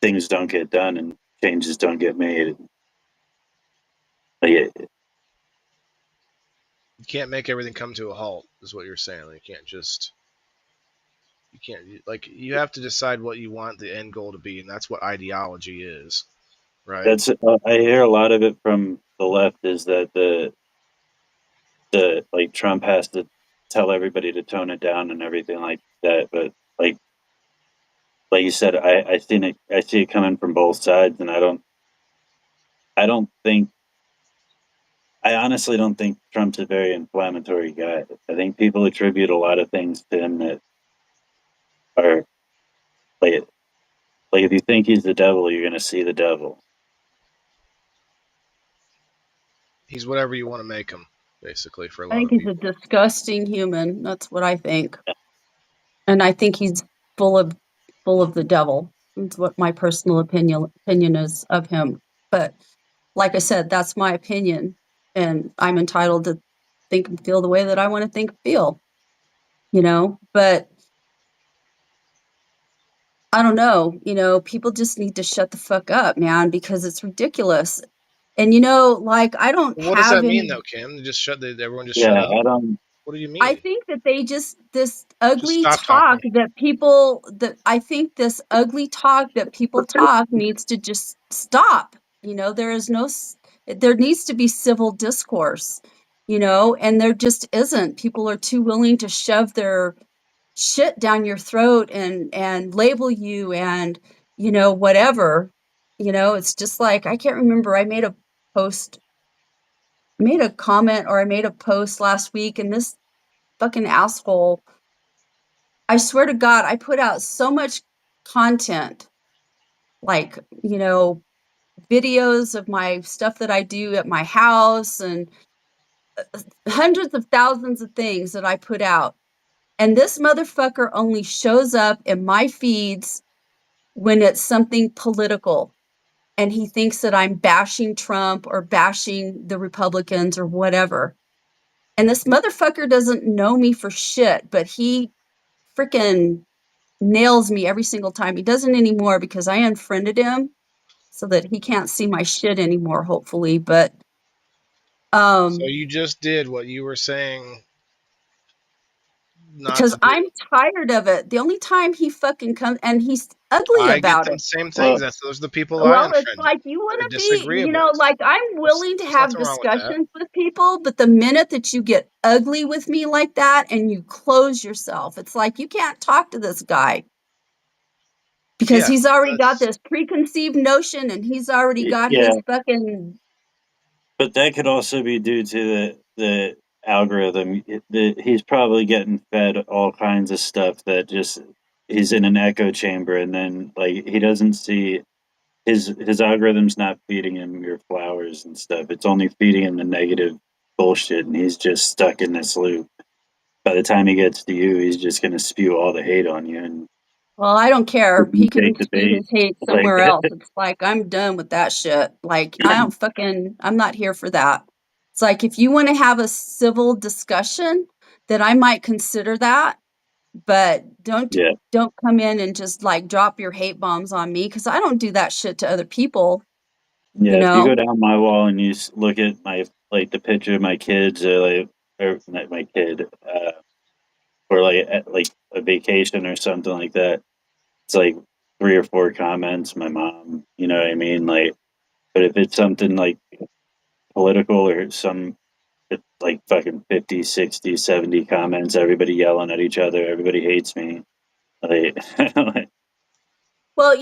things don't get done and changes don't get made. Like, You can't make everything come to a halt, is what you're saying. Like, you can't, like, you have to decide what you want the end goal to be, and that's what ideology is, right? that's I hear a lot of it from the left, is that the like Trump has to tell everybody to tone it down and everything like that. But like you said, I see it coming from both sides, and I honestly don't think Trump's a very inflammatory guy. I think people attribute a lot of things to him that are like if you think he's the devil, you're gonna see the devil. He's whatever you want to make him, basically, for a I lot think of he's a people. disgusting human. That's what I think. And I think he's full of the devil. That's what my personal opinion is of him. But like I said, that's my opinion, and I'm entitled to think and feel the way that I want to think and feel. But I don't know, people just need to shut the fuck up, man, because it's ridiculous. And like I don't What does that have mean, any. though, Kim? Everyone just shut Yeah, up? I don't. What do you I mean? think that this Just ugly stop talking. talk I think this ugly talk that people talk needs to just stop. There needs to be civil discourse, and there just isn't. People are too willing to shove their shit down your throat and label you and, whatever. It's just like, I can't remember. I made a comment, or I made a post last week, and this fucking asshole, I swear to God, I put out so much content, like, videos of my stuff that I do at my house, and hundreds of thousands of things that I put out. And this motherfucker only shows up in my feeds when it's something political. And he thinks that I'm bashing Trump or bashing the Republicans or whatever. And this motherfucker doesn't know me for shit, but he freaking nails me every single time. He doesn't anymore because I unfriended him so that he can't see my shit anymore, hopefully. But So you just did what you were saying not because to do. I'm tired of it. The only time he fucking comes, and he's ugly I get about them it. same things. Well, Those are the people I Well, it's unfriended like you that want are to be, disagreeable. like I'm willing to There's have nothing wrong with that. discussions with people, but the minute that you get ugly with me like that and you close yourself, it's like you can't talk to this guy because Yeah, he's already got that's this preconceived notion and he's already got yeah, his fucking. but that could also be due to the algorithm. He's probably getting fed all kinds of stuff that just he's in an echo chamber, and then like he doesn't see his algorithm's not feeding him your flowers and stuff. It's only feeding him the negative bullshit, and he's just stuck in this loop. By the time he gets to you, he's just going to spew all the hate on you, and Well, I don't care. He you can take the spew bait. his hate Like, somewhere else. It's like I'm done with that shit. Like I'm not here for that. It's like if you want to have a civil discussion, then I might consider that, but don't yeah, don't come in and just like drop your hate bombs on me because I don't do that shit to other people, yeah. you If you know. go down my wall and you look at my like the picture of my kids, or not my kid, or like at, like a vacation or something like that, it's like 3 or 4 comments. My mom, you know what I mean? Like, but if it's something like political or it's like fucking 50, 60, 70 comments, everybody yelling at each other, everybody hates me. Like, like, Well,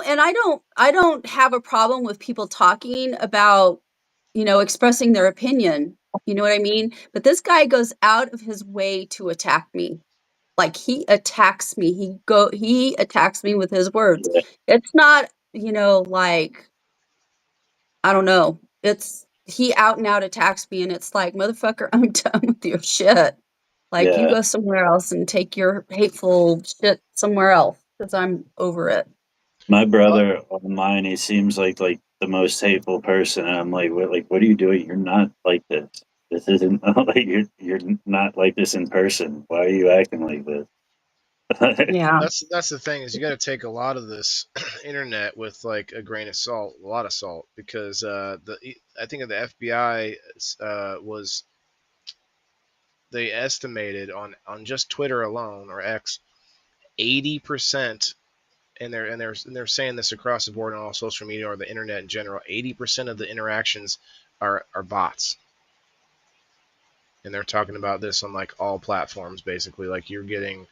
and I don't have a problem with people talking about, expressing their opinion. You know what I mean? But this guy goes out of his way to attack me. Like he attacks me. He attacks me with his words. Yeah. It's not, like, I don't know. It's he out and out attacks me, and it's like, motherfucker, I'm done with your shit. Like, you Yeah. go somewhere else and take your hateful shit somewhere else, because I'm over it. My brother online, he seems like the most hateful person, and I'm like, what are you doing? You're not like this. This isn't like you're not like this in person. Why are you acting like this? Yeah. That's the thing is you got to take a lot of this internet with like a grain of salt, a lot of salt, because I think the FBI was they estimated on just Twitter alone or X 80%, and they're saying this across the board on all social media or the internet in general. 80% of the interactions are bots, and they're talking about this on like all platforms basically. Like you're getting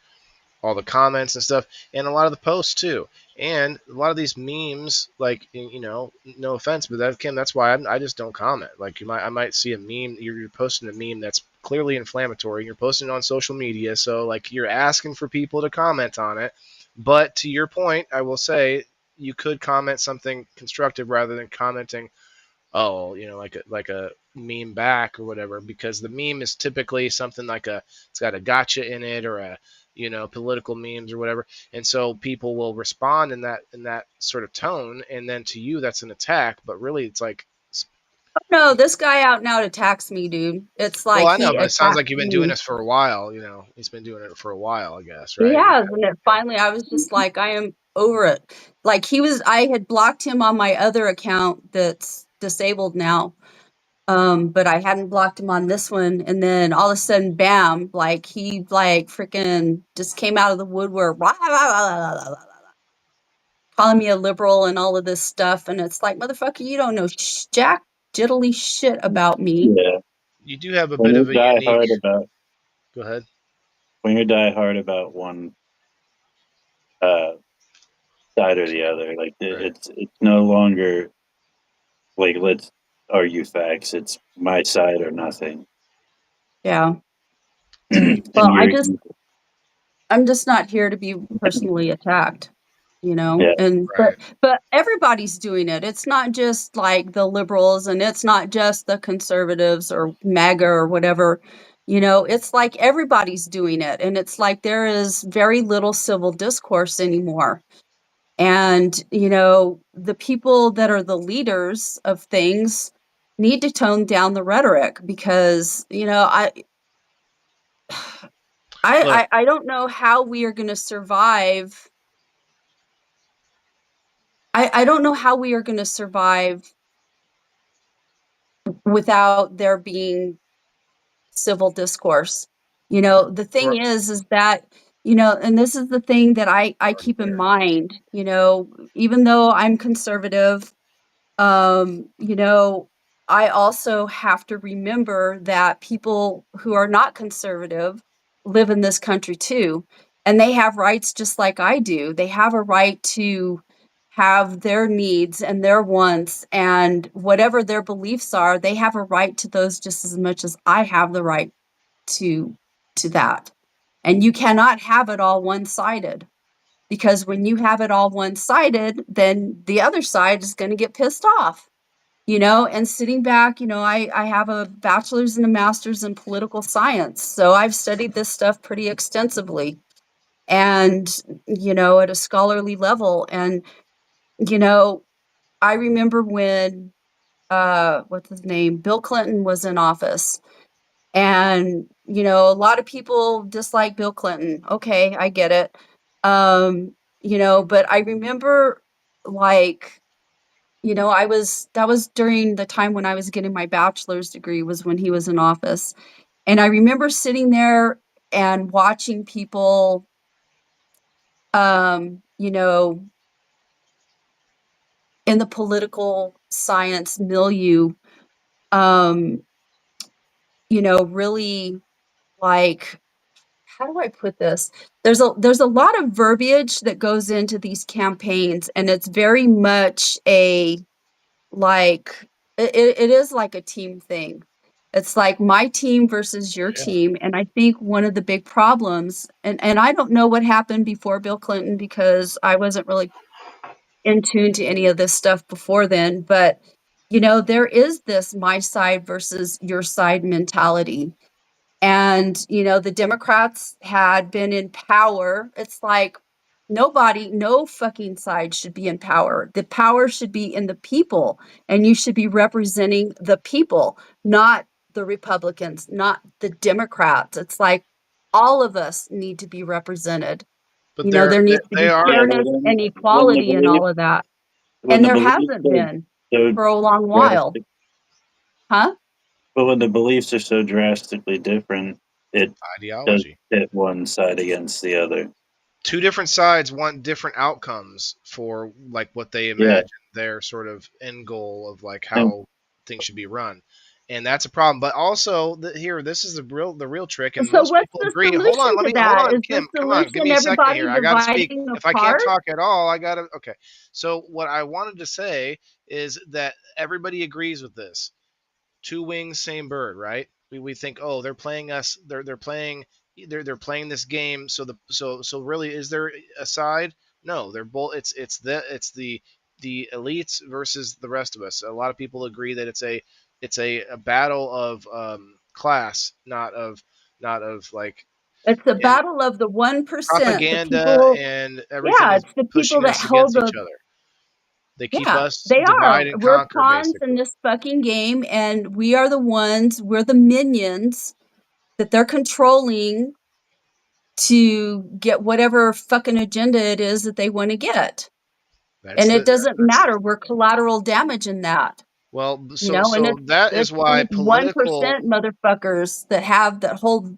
all the comments and stuff, and a lot of the posts too. And a lot of these memes, like no offense, but that's why I just don't comment. Like I might see a meme, you're posting a meme that's clearly inflammatory, you're posting it on social media, so like you're asking for people to comment on it. But to your point, I will say you could comment something constructive rather than commenting, oh, like a meme back or whatever, because the meme is typically something like it's got a gotcha in it or a political memes or whatever, and so people will respond in that sort of tone, and then to you that's an attack, but really it's like, No, this guy out and out attacks me, dude. It's well, like I know, he but it sounds attacks like you've been doing me. this for a while. He's been doing it for a while, I guess, He right? has, and then finally I was just like, I am over it. Like I had blocked him on my other account that's disabled now. But I hadn't blocked him on this one, and then all of a sudden, bam, like he like freaking just came out of the woodwork, blah, blah, blah, blah, blah, blah, calling me a liberal and all of this stuff, and it's like, motherfucker, you don't know jack jiddly shit about me. Yeah. You do have a When bit you of a die unique. hard about Go ahead. when you die hard about one uh, side or the other, like Right. it's no longer like let's argue facts. It's my side or nothing. Yeah. And Well, you're I'm just not here to be personally attacked, yeah. and Right. but everybody's doing it. It's not just like the liberals, and it's not just the conservatives or MAGA or whatever. It's like everybody's doing it, and it's like there is very little civil discourse anymore. And, the people that are the leaders of things need to tone down the rhetoric, because, Look, I don't know how we are going to survive. I don't know how we are going to survive without there being civil discourse. The thing is that, and this is the thing that I keep in mind, even though I'm conservative, I also have to remember that people who are not conservative live in this country too, and they have rights just like I do. They have a right to have their needs and their wants, and whatever their beliefs are, they have a right to those just as much as I have the right to that. And you cannot have it all one-sided, because when you have it all one-sided, then the other side is going to get pissed off. And sitting back, I have a bachelor's and a master's in political science. So I've studied this stuff pretty extensively and, at a scholarly level. And, I remember when, what's his name? Bill Clinton was in office. And, a lot of people dislike Bill Clinton. Okay, I get it. But I remember, like, that was during the time when I was getting my bachelor's degree, was when he was in office. And I remember sitting there and watching people, in the political science milieu, really, like, how do I put this? There's a lot of verbiage that goes into these campaigns, and it's very much like it is like a team thing. It's like my team versus your Yeah. team. And I think one of the big problems, and I don't know what happened before Bill Clinton because I wasn't really in tune to any of this stuff before then, but there is this my side versus your side mentality. And, the Democrats had been in power. It's like no fucking side should be in power. The power should be in the people, and you should be representing the people, not the Republicans, not the Democrats. It's like all of us need to be represented. But There needs to they be are. Yeah, but fairness and when the equality and belief all of that. when And the there beliefs hasn't been are so for a long while. drastic, Huh? but when the beliefs are so drastically different, it does Ideology. pit one side against the other. Two different sides want different outcomes for like what they Yeah, imagine their sort of end goal of like and how things should be run, and that's a problem. But also, here, this is the real trick, and So most what's people the agree. Hold on, solution to hold that? on, Is the Kim, come on, give solution me a second everybody here. I gotta speak. dividing If I can't apart? talk at all, I gotta. Okay. So what I wanted to say is that everybody agrees with this. Two wings, same bird, right? We think, oh, they're playing us. They're playing. They're playing this game. So really, is there a side? No, they're both. It's the elites versus the rest of us. A lot of people agree that it's a battle of class, not of like It's a and battle of the 1%, the propaganda, people. and everything Yeah, is it's the people pushing that us hold against each the. other. They keep Yeah, us they are. divide and We're conquer, pawns in basically. this fucking game, and we are the ones. We're the minions that they're controlling to get whatever fucking agenda it is that they want to get. That's And it the doesn't that's matter. We're collateral damage in that. Well, You so know, and so that is it's why these political. 1% motherfuckers that hold,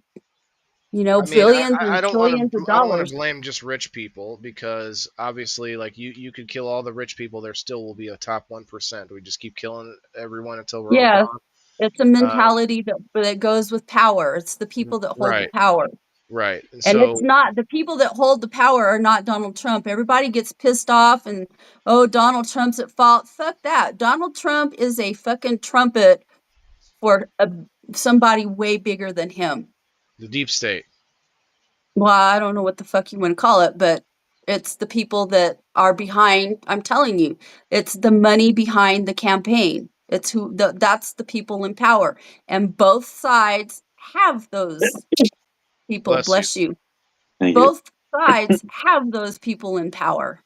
I mean, billions I and don't want trillions to of I don't want to dollars. blame just rich people, because obviously, like, you could kill all the rich people, there still will be a top 1%. We just keep killing everyone until we're all Yes, gone. it's a Um, mentality that goes with power. It's the people that hold the right, power. right, and And it's so not the people that hold the power are not Donald Trump. Everybody gets pissed off and, oh, Donald Trump's at fault. Fuck that. Donald Trump is a fucking trumpet for somebody way bigger than him. the deep state. Well, I don't know what the fuck you want to call it, but it's the people that are behind. I'm telling you, it's the money behind the campaign. It's that's the people in power. And both sides have those people. Bless you. Bless you. thank you. Both sides have those people in power.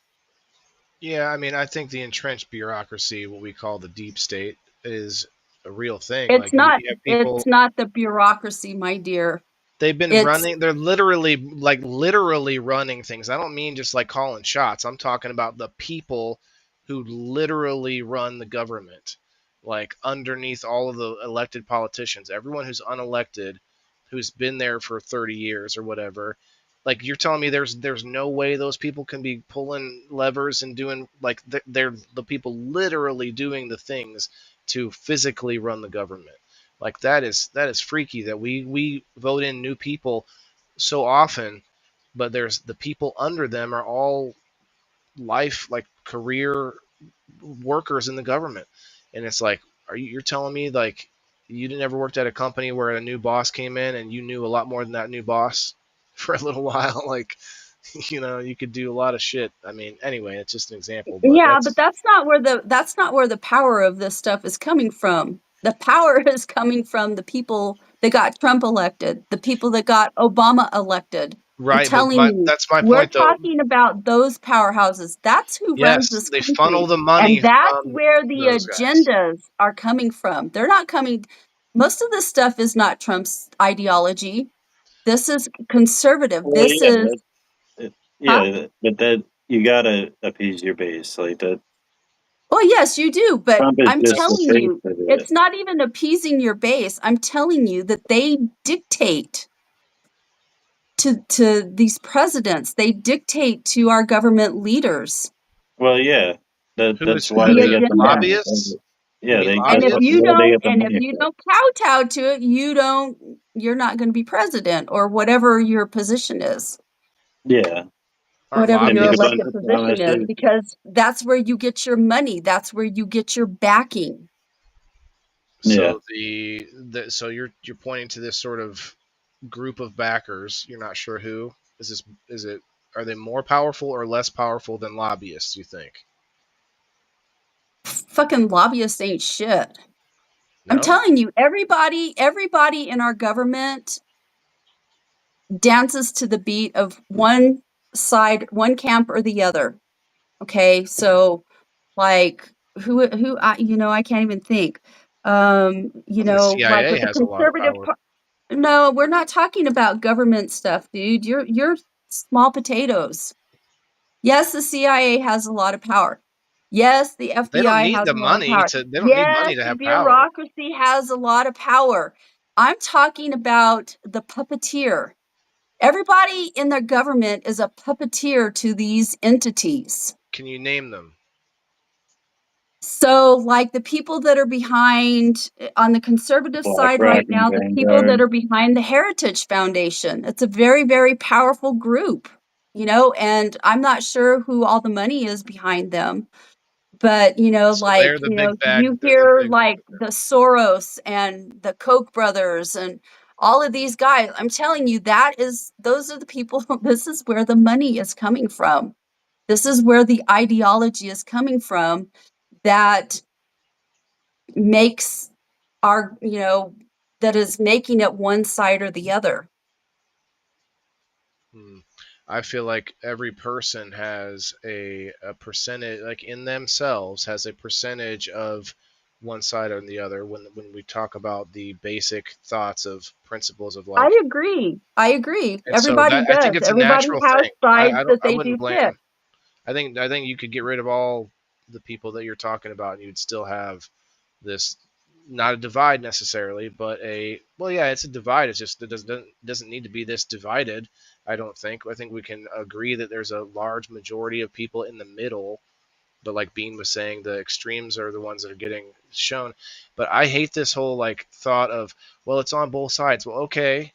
Yeah, I mean, I think the entrenched bureaucracy, what we call the deep state, is a real thing. It's Like, you not have people. it's not the bureaucracy, my dear. They've been It's running. They're literally running things. I don't mean just like calling shots. I'm talking about the people who literally run the government, like underneath all of the elected politicians. Everyone who's unelected, who's been there for 30 years or whatever. Like, you're telling me there's no way those people can be pulling levers and doing, like, they're the people literally doing the things to physically run the government. Like, that is freaky that we vote in new people so often, but there's the people under them are all life, like, career workers in the government. And it's like, you're telling me, like, you never worked at a company where a new boss came in and you knew a lot more than that new boss for a little while? Like, you could do a lot of shit. I mean, anyway, it's just an example, but Yeah, but that's not where the power of this stuff is coming from. The power is coming from the people that got Trump elected, the people that got Obama elected. I'm right. But telling you, that's my we're point, though. talking about those powerhouses. That's who runs Yes, this they funnel country. the money And that's from where the those guys. agendas are coming from. They're not coming, most of this stuff is not Trump's ideology. This is conservative. Well, This yeah, is, huh? but that you gotta appease your base. Like that, Well, yes, you do, but Trump is I'm just the telling face you, of it. it's not even appeasing your base. I'm telling you that they dictate to these presidents. They dictate to our government leaders Well, yeah, Who that's why the is they it? get the agenda. money. Lobbyists? You Yeah, mean And if that's lobbyists? you why they don't, get the and if money you for it. don't kowtow to it, you're not going to be president or whatever your position is, Yeah, Aren't whatever I your mean, a lobbyists? bunch elected of position is, promises. because that's where you get your money. That's where you get your backing. Yeah. So so you're pointing to this sort of group of backers. You're not sure who is this. Is it? Are they more powerful or less powerful than lobbyists? You think? Fucking lobbyists ain't shit. I'm No. telling you, everybody in our government dances to the beat of one side, one camp or the other. Okay, so like who I can't even think. I think the Like CIA with the has a lot of conservative power. no, we're not talking about government stuff, dude. You're small potatoes. Yes, the CIA has a lot of power. Yes, the They don't FBI need has the a lot of money power. to. They don't need Yes, money to the have power. bureaucracy has a lot of power. I'm talking about the puppeteer. Everybody in their government is a puppeteer to these entities. Can you name them? So, like the people that are behind on the conservative side BlackRock right and now, the people that Vanguard. are behind the Heritage Foundation, it's a very, very powerful group, and I'm not sure who all the money is behind them. But, So they're the big bad. you They're the hear big. like the Soros and the Koch brothers and all of these guys. I'm telling you, those are the people, this is where the money is coming from. This is where the ideology is coming from that makes that is making it one side or the other. Hmm. I feel like every person has a percentage, like in themselves, has a percentage of one side or the other. When we talk about the basic thoughts of principles of like, I agree. I agree. and so Everybody that I think does. it's a Everybody natural has thing. sides that I they wouldn't do pick. blame. I think you could get rid of all the people that you're talking about, and you'd still have this, not a divide necessarily, but a, well, yeah, it's a divide. It's just it doesn't need to be this divided. I don't think. I think we can agree that there's a large majority of people in the middle, but like Bean was saying, the extremes are the ones that are getting shown. But I hate this whole like thought of, well, it's on both sides. Well, okay,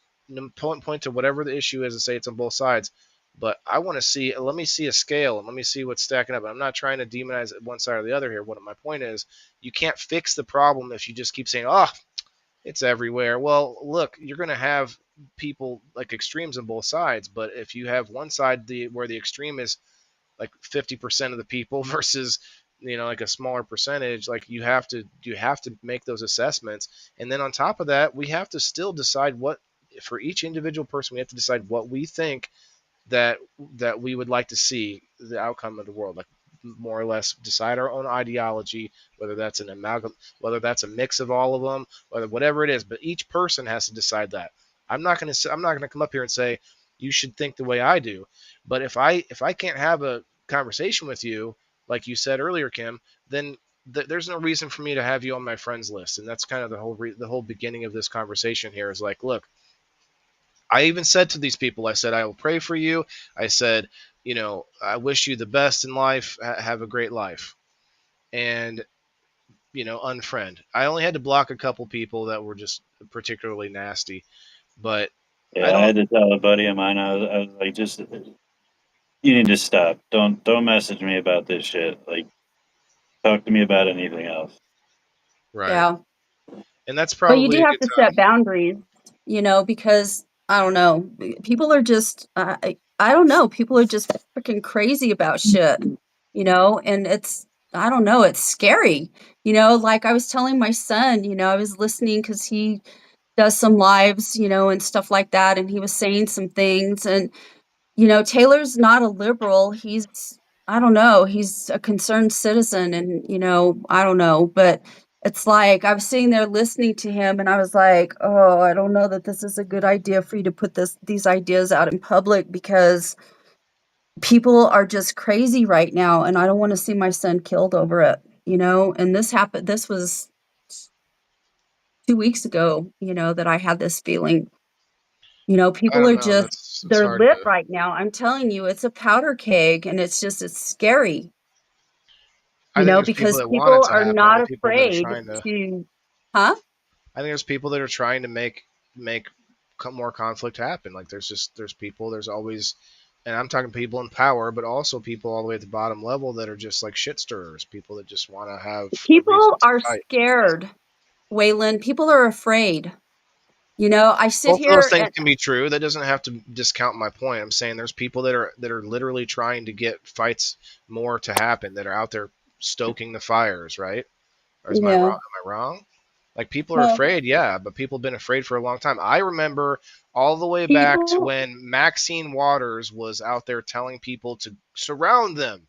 point to whatever the issue is and say it's on both sides. But I want to see, let me see a scale and let me see what's stacking up. I'm not trying to demonize one side or the other here. What my point is, you can't fix the problem if you just keep saying, oh, it's everywhere. Well, look, you're going to have people like extremes on both sides. But if you have one side where the extreme is like 50% of the people versus like a smaller percentage, like you have to make those assessments. And then on top of that, we have to still decide what, for each individual person, we have to decide what we think that we would like to see the outcome of the world, like more or less decide our own ideology, whether that's an amalgam, whether that's a mix of all of them, whatever it is. But each person has to decide that. I'm not going to come up here and say you should think the way I do. But if I can't have a conversation with you, like you said earlier, Kim, then there's no reason for me to have you on my friends list. And that's kind of the whole beginning of this conversation here is like, look, I even said to these people, I said, I will pray for you. I said, I wish you the best in life. Have a great life. And, unfriend. I only had to block a couple people that were just particularly nasty. But I Yeah, I don't, had to tell a buddy of mine. I was like, just you need to stop. Don't message me about this shit. Like, talk to me about anything else. right. Yeah. And that's But you probably do a have good to time. set boundaries, because I don't know, people are just I don't know, people are just freaking crazy about shit, and I don't know, it's scary. Like I was telling my son, I was listening cuz he does some lives, and stuff like that, and he was saying some things, and Taylor's not a liberal. I don't know, he's a concerned citizen, and I don't know, but it's like I was sitting there listening to him and I was like, "Oh, I don't know that this is a good idea for you to put these ideas out in public because people are just crazy right now and I don't want to see my son killed over it." And this was 2 weeks ago, that I had this feeling. I People don't are know. just It's they're hard lit to. right now. I'm telling you, it's a powder keg and it's scary, I think there's people because that want it people to are happen, not and people that are afraid trying to. to, huh? I think there's people that are trying to make more conflict happen. Like there's people, there's always, and I'm talking people in power, but also people all the way at the bottom level that are just like shit stirrers, people that just want to have a reason People to are fight. scared. Waylon, people are afraid. You know, I sit Both of those here things and can be true. That doesn't have to discount my point. I'm saying there's people that are literally trying to get fights more to happen, that are out there stoking the fires, right? Or is my yeah. wrong? Am I wrong? Like, people are Well, afraid, yeah, but people have been afraid for a long time. I remember all the way back to people, when Maxine Waters was out there telling people to surround them,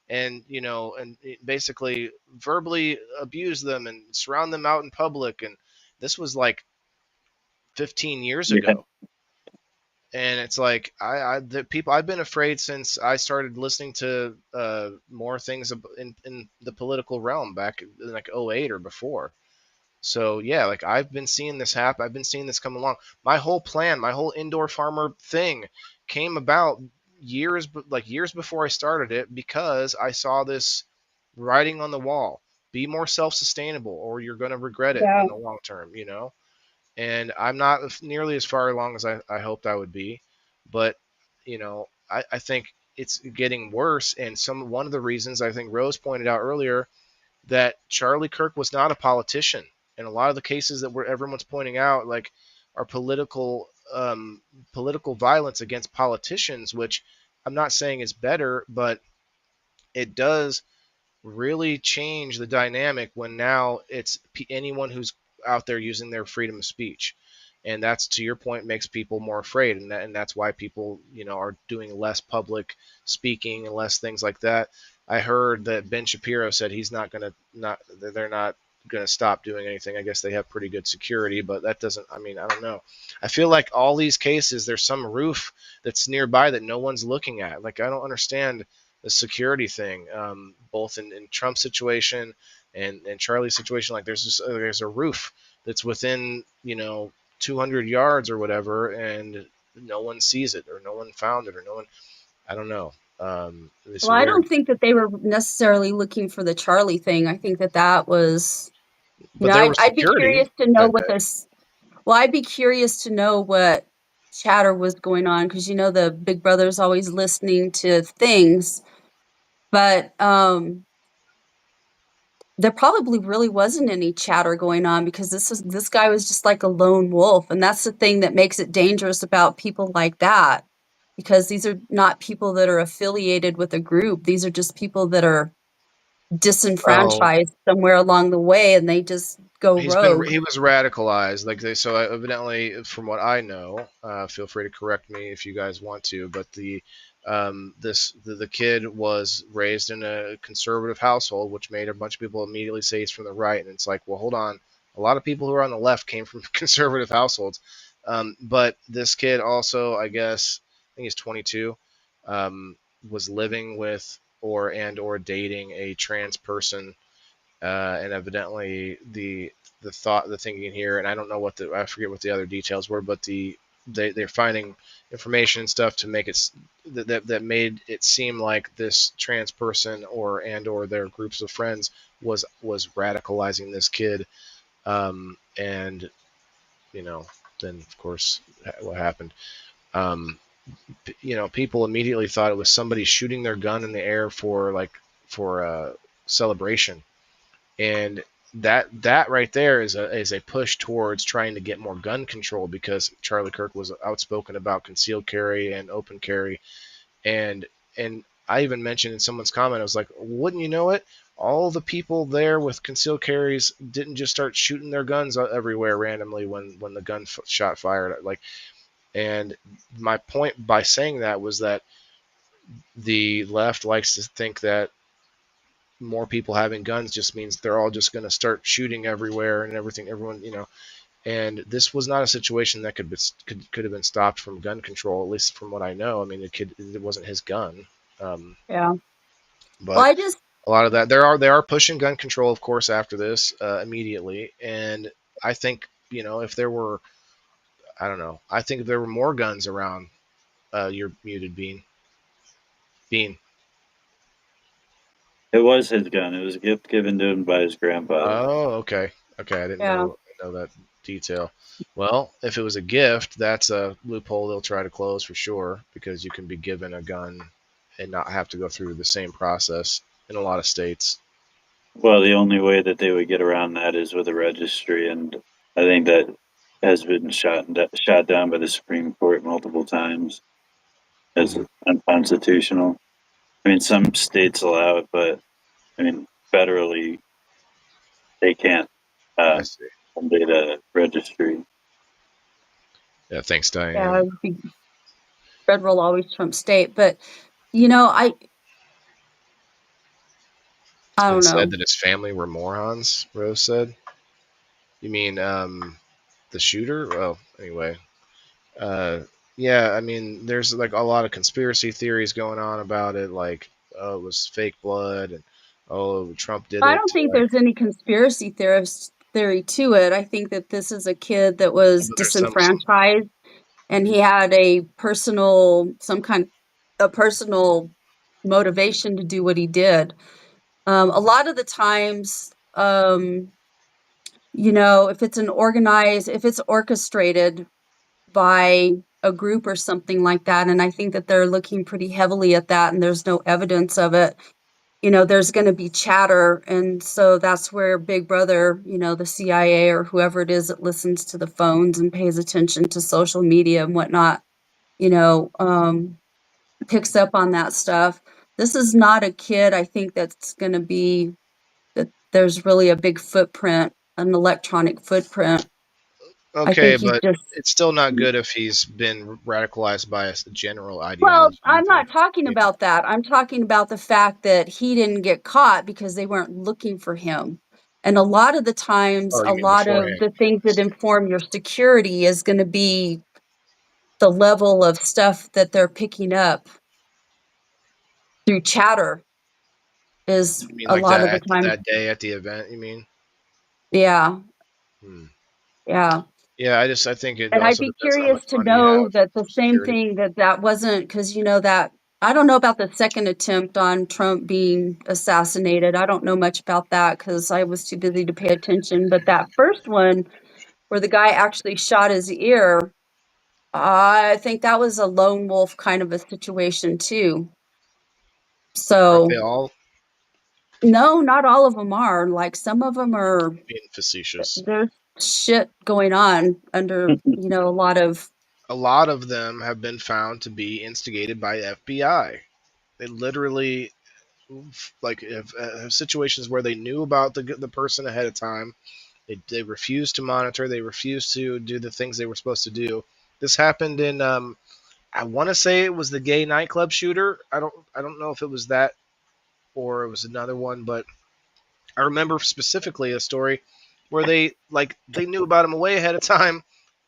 and basically verbally abuse them and surround them out in public. And this was like 15 years Yeah. ago. And it's like, the people, I've been afraid since I started listening to more things in the political realm back in like '08 or before. So yeah, like, I've been seeing this happen. I've been seeing this come along. My whole plan, my whole indoor farmer thing, came about years before I started it, because I saw this writing on the wall: be more self-sustainable, or you're going to regret it yeah. in the long term. And I'm not nearly as far along as I hoped I would be, but I think it's getting worse. And one of the reasons, I think Rose pointed out earlier, that Charlie Kirk was not a politician, and a lot of the cases that everyone's pointing out, like, are political violence against politicians, which I'm not saying is better, but it does really change the dynamic when now it's anyone who's out there using their freedom of speech. And that's, to your point, makes people more afraid, and that's why people are doing less public speaking and less things like that. I heard that Ben Shapiro said he's not going to not they're not going to stop doing anything. I guess they have pretty good security, but that doesn't, I mean, I don't know. I feel like all these cases, there's some roof that's nearby that no one's looking at. Like, I don't understand the security thing, both in Trump's situation and Charlie's situation. Like, there's a roof that's within 200 yards or whatever, and no one sees it, or no one found it, or no one. I don't know. It's well, I weird, don't think that they were necessarily looking for the Charlie thing. I think that that was, but there was I'd be security curious to know that what day. this. Well, I'd be curious to know what chatter was going on, because the Big Brother's always listening to things, but there probably really wasn't any chatter going on, because this guy was just like a lone wolf, and that's the thing that makes it dangerous about people like that, because these are not people that are affiliated with a group. These are just people that are Well, disenfranchised somewhere along the way, and they just go rogue. he was radicalized, like, so evidently, from what I know, feel free to correct me if you guys want to, but the kid was raised in a conservative household, which made a bunch of people immediately say he's from the right. And it's like, well, hold on, a lot of people who are on the left came from conservative households. But this kid also, I guess, I think he's 22, was living with or dating a trans person, and evidently the thinking here, and I don't know I forget what the other details were, but they're finding information and stuff to make it that made it seem like this trans person or their groups of friends was radicalizing this kid, and then of course what happened. Um, People immediately thought it was somebody shooting their gun in the air for celebration, and that right there is a push towards trying to get more gun control, because Charlie Kirk was outspoken about concealed carry and open carry, and I even mentioned in someone's comment, I was like, wouldn't you know it, all the people there with concealed carries didn't just start shooting their guns everywhere randomly when the gun shot fired, like. And my point by saying that was that the left likes to think that more people having guns just means they're all just going to start shooting everywhere and everything, everyone, and this was not a situation that could have been stopped from gun control, at least from what I know. I mean, it wasn't his gun, Yeah. Well, but a lot of that, they are pushing gun control, of course, after this, immediately. And I think, if there were, I don't know, I think if there were more guns around, you're muted, Bean. It was his gun. It was a gift given to him by his grandfather. Oh, okay. Okay, I didn't yeah. know that detail. Well, if it was a gift, that's a loophole they'll try to close for sure, because you can be given a gun and not have to go through the same process in a lot of states. Well, the only way that they would get around that is with a registry, and I think that has been shot down by the Supreme Court multiple times as unconstitutional. I mean, some states allow it, but I mean, federally, they can't I see. mandate a registry. Yeah, thanks, Diane. Yeah, federal always trumps state, but you know, I And don't know. said that his family were morons, Rose said. You mean the shooter? Well, anyway. Yeah, I mean, there's like a lot of conspiracy theories going on about it, like, oh, it was fake blood, and oh, Trump did I it don't to, think like, there's any conspiracy theory to it. I think that this is a kid that was but there's some, disenfranchised, and he had a personal motivation to do what he did. A lot of the times, you know, if it's orchestrated by a group or something like that, and I think that they're looking pretty heavily at that, and there's no evidence of it, you know, there's going to be chatter. And so that's where Big Brother, you know, the CIA or whoever it is that listens to the phones and pays attention to social media and whatnot, you know, picks up on that stuff. This is not a kid, I think, that's going to be that there's really a big footprint, an electronic footprint. I okay, think he's but just, it's still not good if he's been radicalized by a general well, ideology. I'm not talking You know, about that. I'm talking about the fact that he didn't get caught because they weren't looking for him. And a lot of the times, oh, a you mean lot of beforehand? the things that inform your security is going to be the level of stuff that they're picking up through chatter is You mean a like lot of the time. that day at the event? You mean? Yeah. Hmm. Yeah. Yeah, I think it And I'd also be depends on how much curious to money you know have that the for same security. thing that wasn't, because you know that I don't know about the second attempt on Trump being assassinated. I don't know much about that because I was too busy to pay attention. But that first one, where the guy actually shot his ear, I think that was a lone wolf kind of a situation too. Aren't they So all no, not all of them are. Like some of them are. being facetious? There's shit going on under, you know, a lot of. A lot of them have been found to be instigated by FBI. They literally like have situations where they knew about the person ahead of time. They refused to monitor. They refused to do the things they were supposed to do. This happened in I want to say it was the gay nightclub shooter. I don't know if it was that or it was another one, but I remember specifically a story where they knew about him way ahead of time.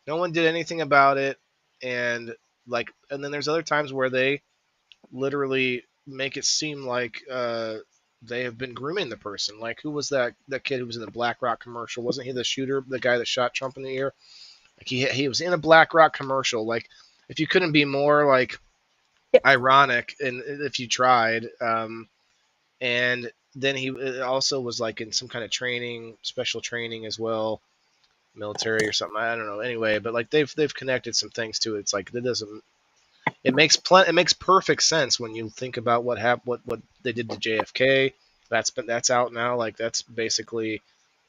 No one did anything about it, and and then there's other times where they literally make it seem like they have been grooming the person. Like who was that kid who was in the BlackRock commercial? Wasn't he the shooter, the guy that shot Trump in the ear? Like he was in a BlackRock commercial. Like if you couldn't be more like ironic, and if you tried, and then he also was like in some kind of training, special training as well, military or something. I don't know. Anyway, but like they've connected some things to it. It's like it doesn't. It makes perfect sense when you think about what they did to JFK. That's out now. Like that's basically,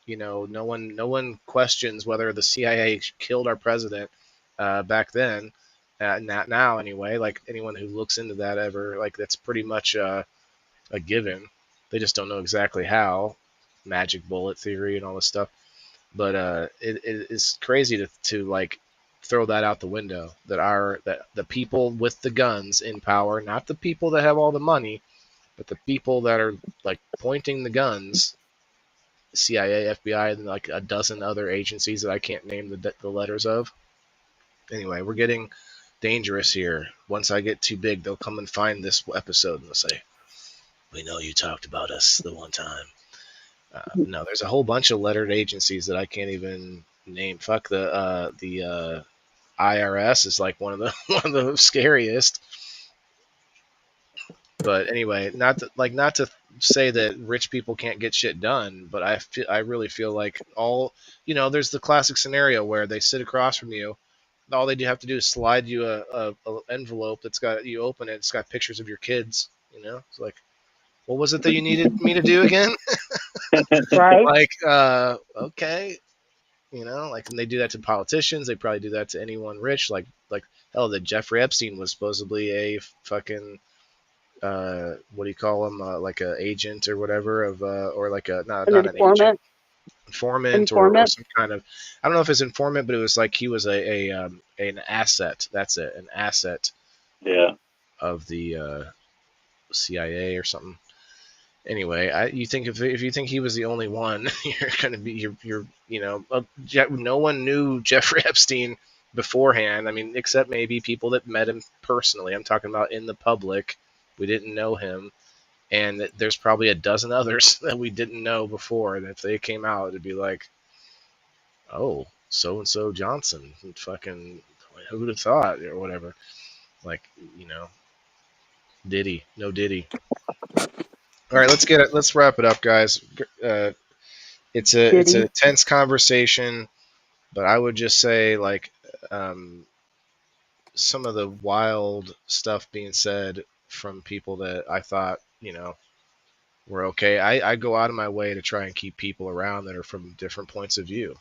you know, no one questions whether the CIA killed our president back then. Not now anyway. Like anyone who looks into that ever, like that's pretty much a given. They just don't know exactly how. Magic bullet theory and all this stuff. But it is crazy to like throw that out the window. That the people with the guns in power, not the people that have all the money, but the people that are like pointing the guns, CIA, FBI, and like a dozen other agencies that I can't name the letters of. Anyway, we're getting dangerous here. Once I get too big, they'll come and find this episode and they'll say, "We know you talked about us the one time." No, there's a whole bunch of lettered agencies that I can't even name. Fuck the IRS is like one of the one of the scariest. But anyway, not to say that rich people can't get shit done, but I really feel like there's the classic scenario where they sit across from you. All they do have to do is slide you a envelope that's got you open it. It's got pictures of your kids. You know, it's like, what was it that you needed me to do again? Right? Like, okay, you know, like, and they do that to politicians. They probably do that to anyone rich. Like, hell, that Jeffrey Epstein was supposedly a fucking what do you call him? Like a agent or whatever of or like a An not an agent, informant. informant or Informant. some kind of, I don't know if it's informant, but it was like he was an asset. That's it, an asset Yeah. of the CIA or something. Anyway, you think if you think he was the only one, you're gonna be you're you know no one knew Jeffrey Epstein beforehand. I mean, except maybe people that met him personally. I'm talking about in the public. We didn't know him, and there's probably a dozen others that we didn't know before. And if they came out, it'd be like, oh, so and so Johnson, fucking, who would have thought or whatever. Like, you know, Diddy, no Diddy. All right, let's wrap it up, guys. It's Diddy. a tense conversation, but I would just say like um, some of the wild stuff being said from people that I thought were okay. I go out of my way to try and keep people around that are from different points of view.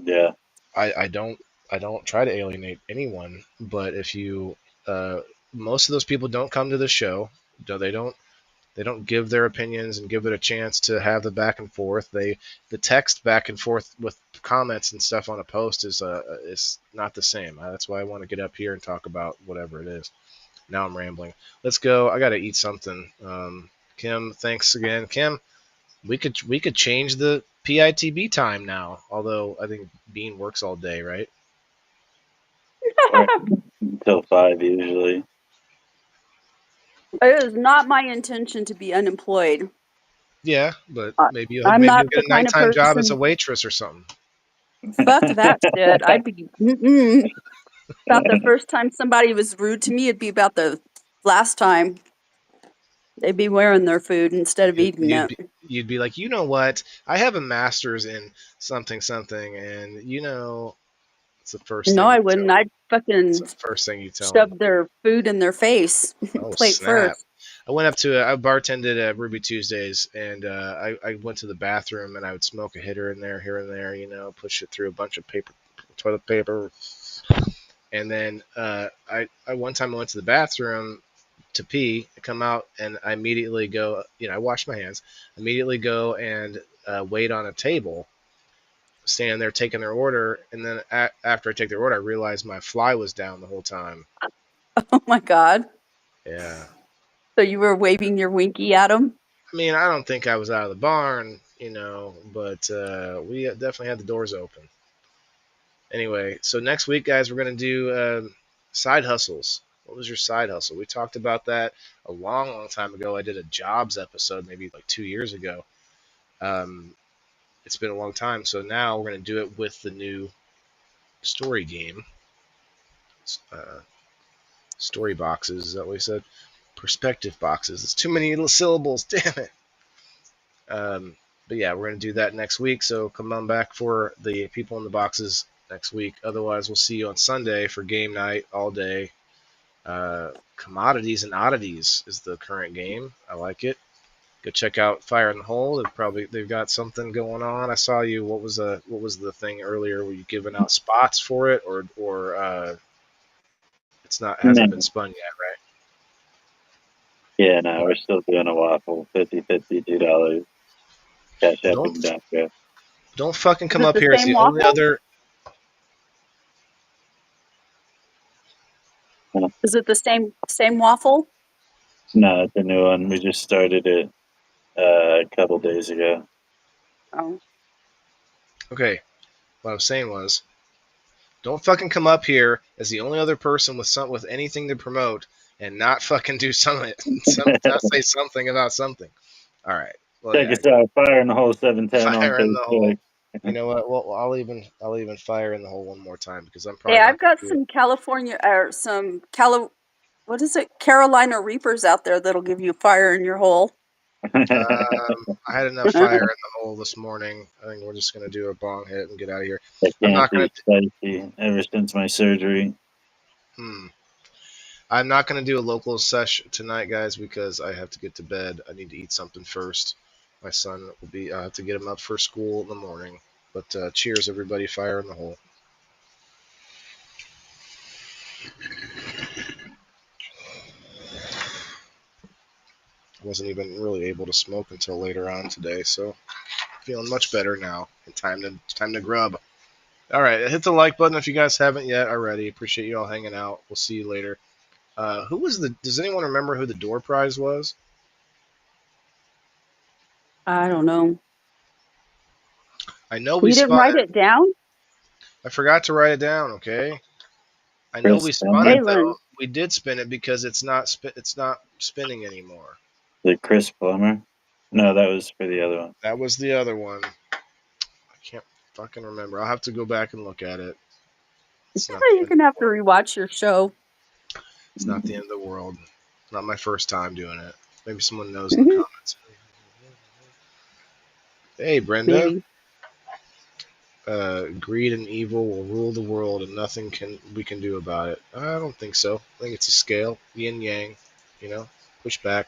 Yeah. I don't try to alienate anyone, but if you most of those people don't come to the show. They don't give their opinions and give it a chance to have the back and forth. The text back and forth with comments and stuff on a post is not the same. That's why I want to get up here and talk about whatever it is. Now I'm rambling. Let's go. I got to eat something. Kim, thanks again. Kim, we could change the PITB time now. Although I think Bean works all day, right? Until 5 usually. It is not my intention to be unemployed. Yeah, but maybe you'll I'm not get the a kind of nighttime job as a person. waitress or something. Fuck that shit. I'd be about the first time somebody was rude to me. It'd be about the last time they'd be wearing their food instead of eating You'd it. be, you'd be like, you know what? I have a master's in something something, and it's the first No, thing I you wouldn't. tell. I'd It's fucking the first thing you tell them. shove their food in their face, Oh plate snap! first. I went up to I bartended at Ruby Tuesdays, and I went to the bathroom and I would smoke a hitter in there, here and there, push it through a bunch of toilet paper, and then I one time I went to the bathroom to pee, I come out, and I immediately go, I wash my hands, immediately go and wait on a table, standing there taking their order, and then after I take their order, I realized my fly was down the whole time. Oh my god! Yeah. So you were waving your winky at them? I mean, I don't think I was out of the barn, but we definitely had the doors open. Anyway, so next week, guys, we're going to do side hustles. What was your side hustle? We talked about that a long, long time ago. I did a jobs episode maybe like 2 years ago. Um, it's been a long time. So now we're going to do it with the new story game. Story boxes, is that what we said? Perspective boxes. It's too many little syllables. Damn it. But yeah, we're going to do that next week. So come on back for the people in the boxes next week. Otherwise, we'll see you on Sunday for game night all day. Commodities and Oddities is the current game. I like it. Go check out Fire in the Hole. They've got something going on. I saw you. What was the thing earlier? Were you giving out spots for it, or hasn't been spun yet, right? Yeah, no, we're still doing a waffle. 50-50, $2. Cash app and down go. Don't fucking come Is it up the here. It's same the only waffle? other. Is it the same waffle? No, it's a new one. We just started it a couple days ago. Oh. Okay, what I was saying was, don't fucking come up here as the only other person with anything to promote and not fucking do something. Not say something about something. All right. Well, Check us out. Fire in the Hole 710 Fire on in the Hole. Facebook. You know what? Well, I'll even fire in the hole one more time because I'm probably. Hey, not I've got gonna do some California or some what is it? Carolina Reapers out there that'll give you fire in your hole. I had enough fire in the hole this morning. I think we're just gonna do a bong hit and get out of here. I'm not gonna. Spicy ever since my surgery. I'm not gonna do a local sesh tonight, guys, because I have to get to bed. I need to eat something first. My son will be to get him up for school in the morning. But cheers, everybody! Fire in the hole. I wasn't even really able to smoke until later on today, so feeling much better now. And time to grub. All right, hit the like button if you guys haven't yet already. Appreciate you all hanging out. We'll see you later. Who was the? Does anyone remember who the door prize was? I don't know. I know we You didn't spun write it. it down? I forgot to write it down. Okay. I know we spun it though. We did spin it because it's not spinning anymore. The Chris Plummer? No, that was for the other one. That was the other one. I can't fucking remember. I'll have to go back and look at it. You're gonna have to rewatch your show. It's not the end of the world. Not my first time doing it. Maybe someone knows in the comments. Hey, Brenda. Maybe. Greed and evil will rule the world, and nothing we can do about it. I don't think so. I think it's a scale, yin yang. Push back.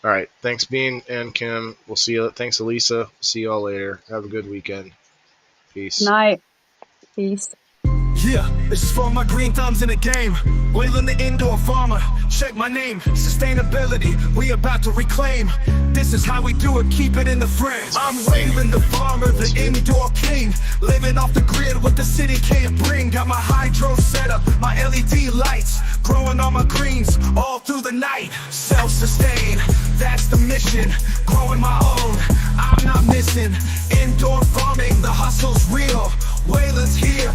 All right. Thanks, Bean and Kim. We'll see you. Thanks, Elisa. See you all later. Have a good weekend. Peace. Night. Peace. Yeah, this is for my green thumbs in the game. Wailing the indoor farmer. Check my name. Sustainability, we about to reclaim. This is how we do it, keep it in the frame. I'm wailing the farmer, the indoor king. Living off the grid, what the city can't bring. Got my hydro set up, my LED lights. Growing all my greens, all through the night. Self-sustain, that's the mission. Growing my own, I'm not missing. Indoor farming, the hustle's real. Wayland's here.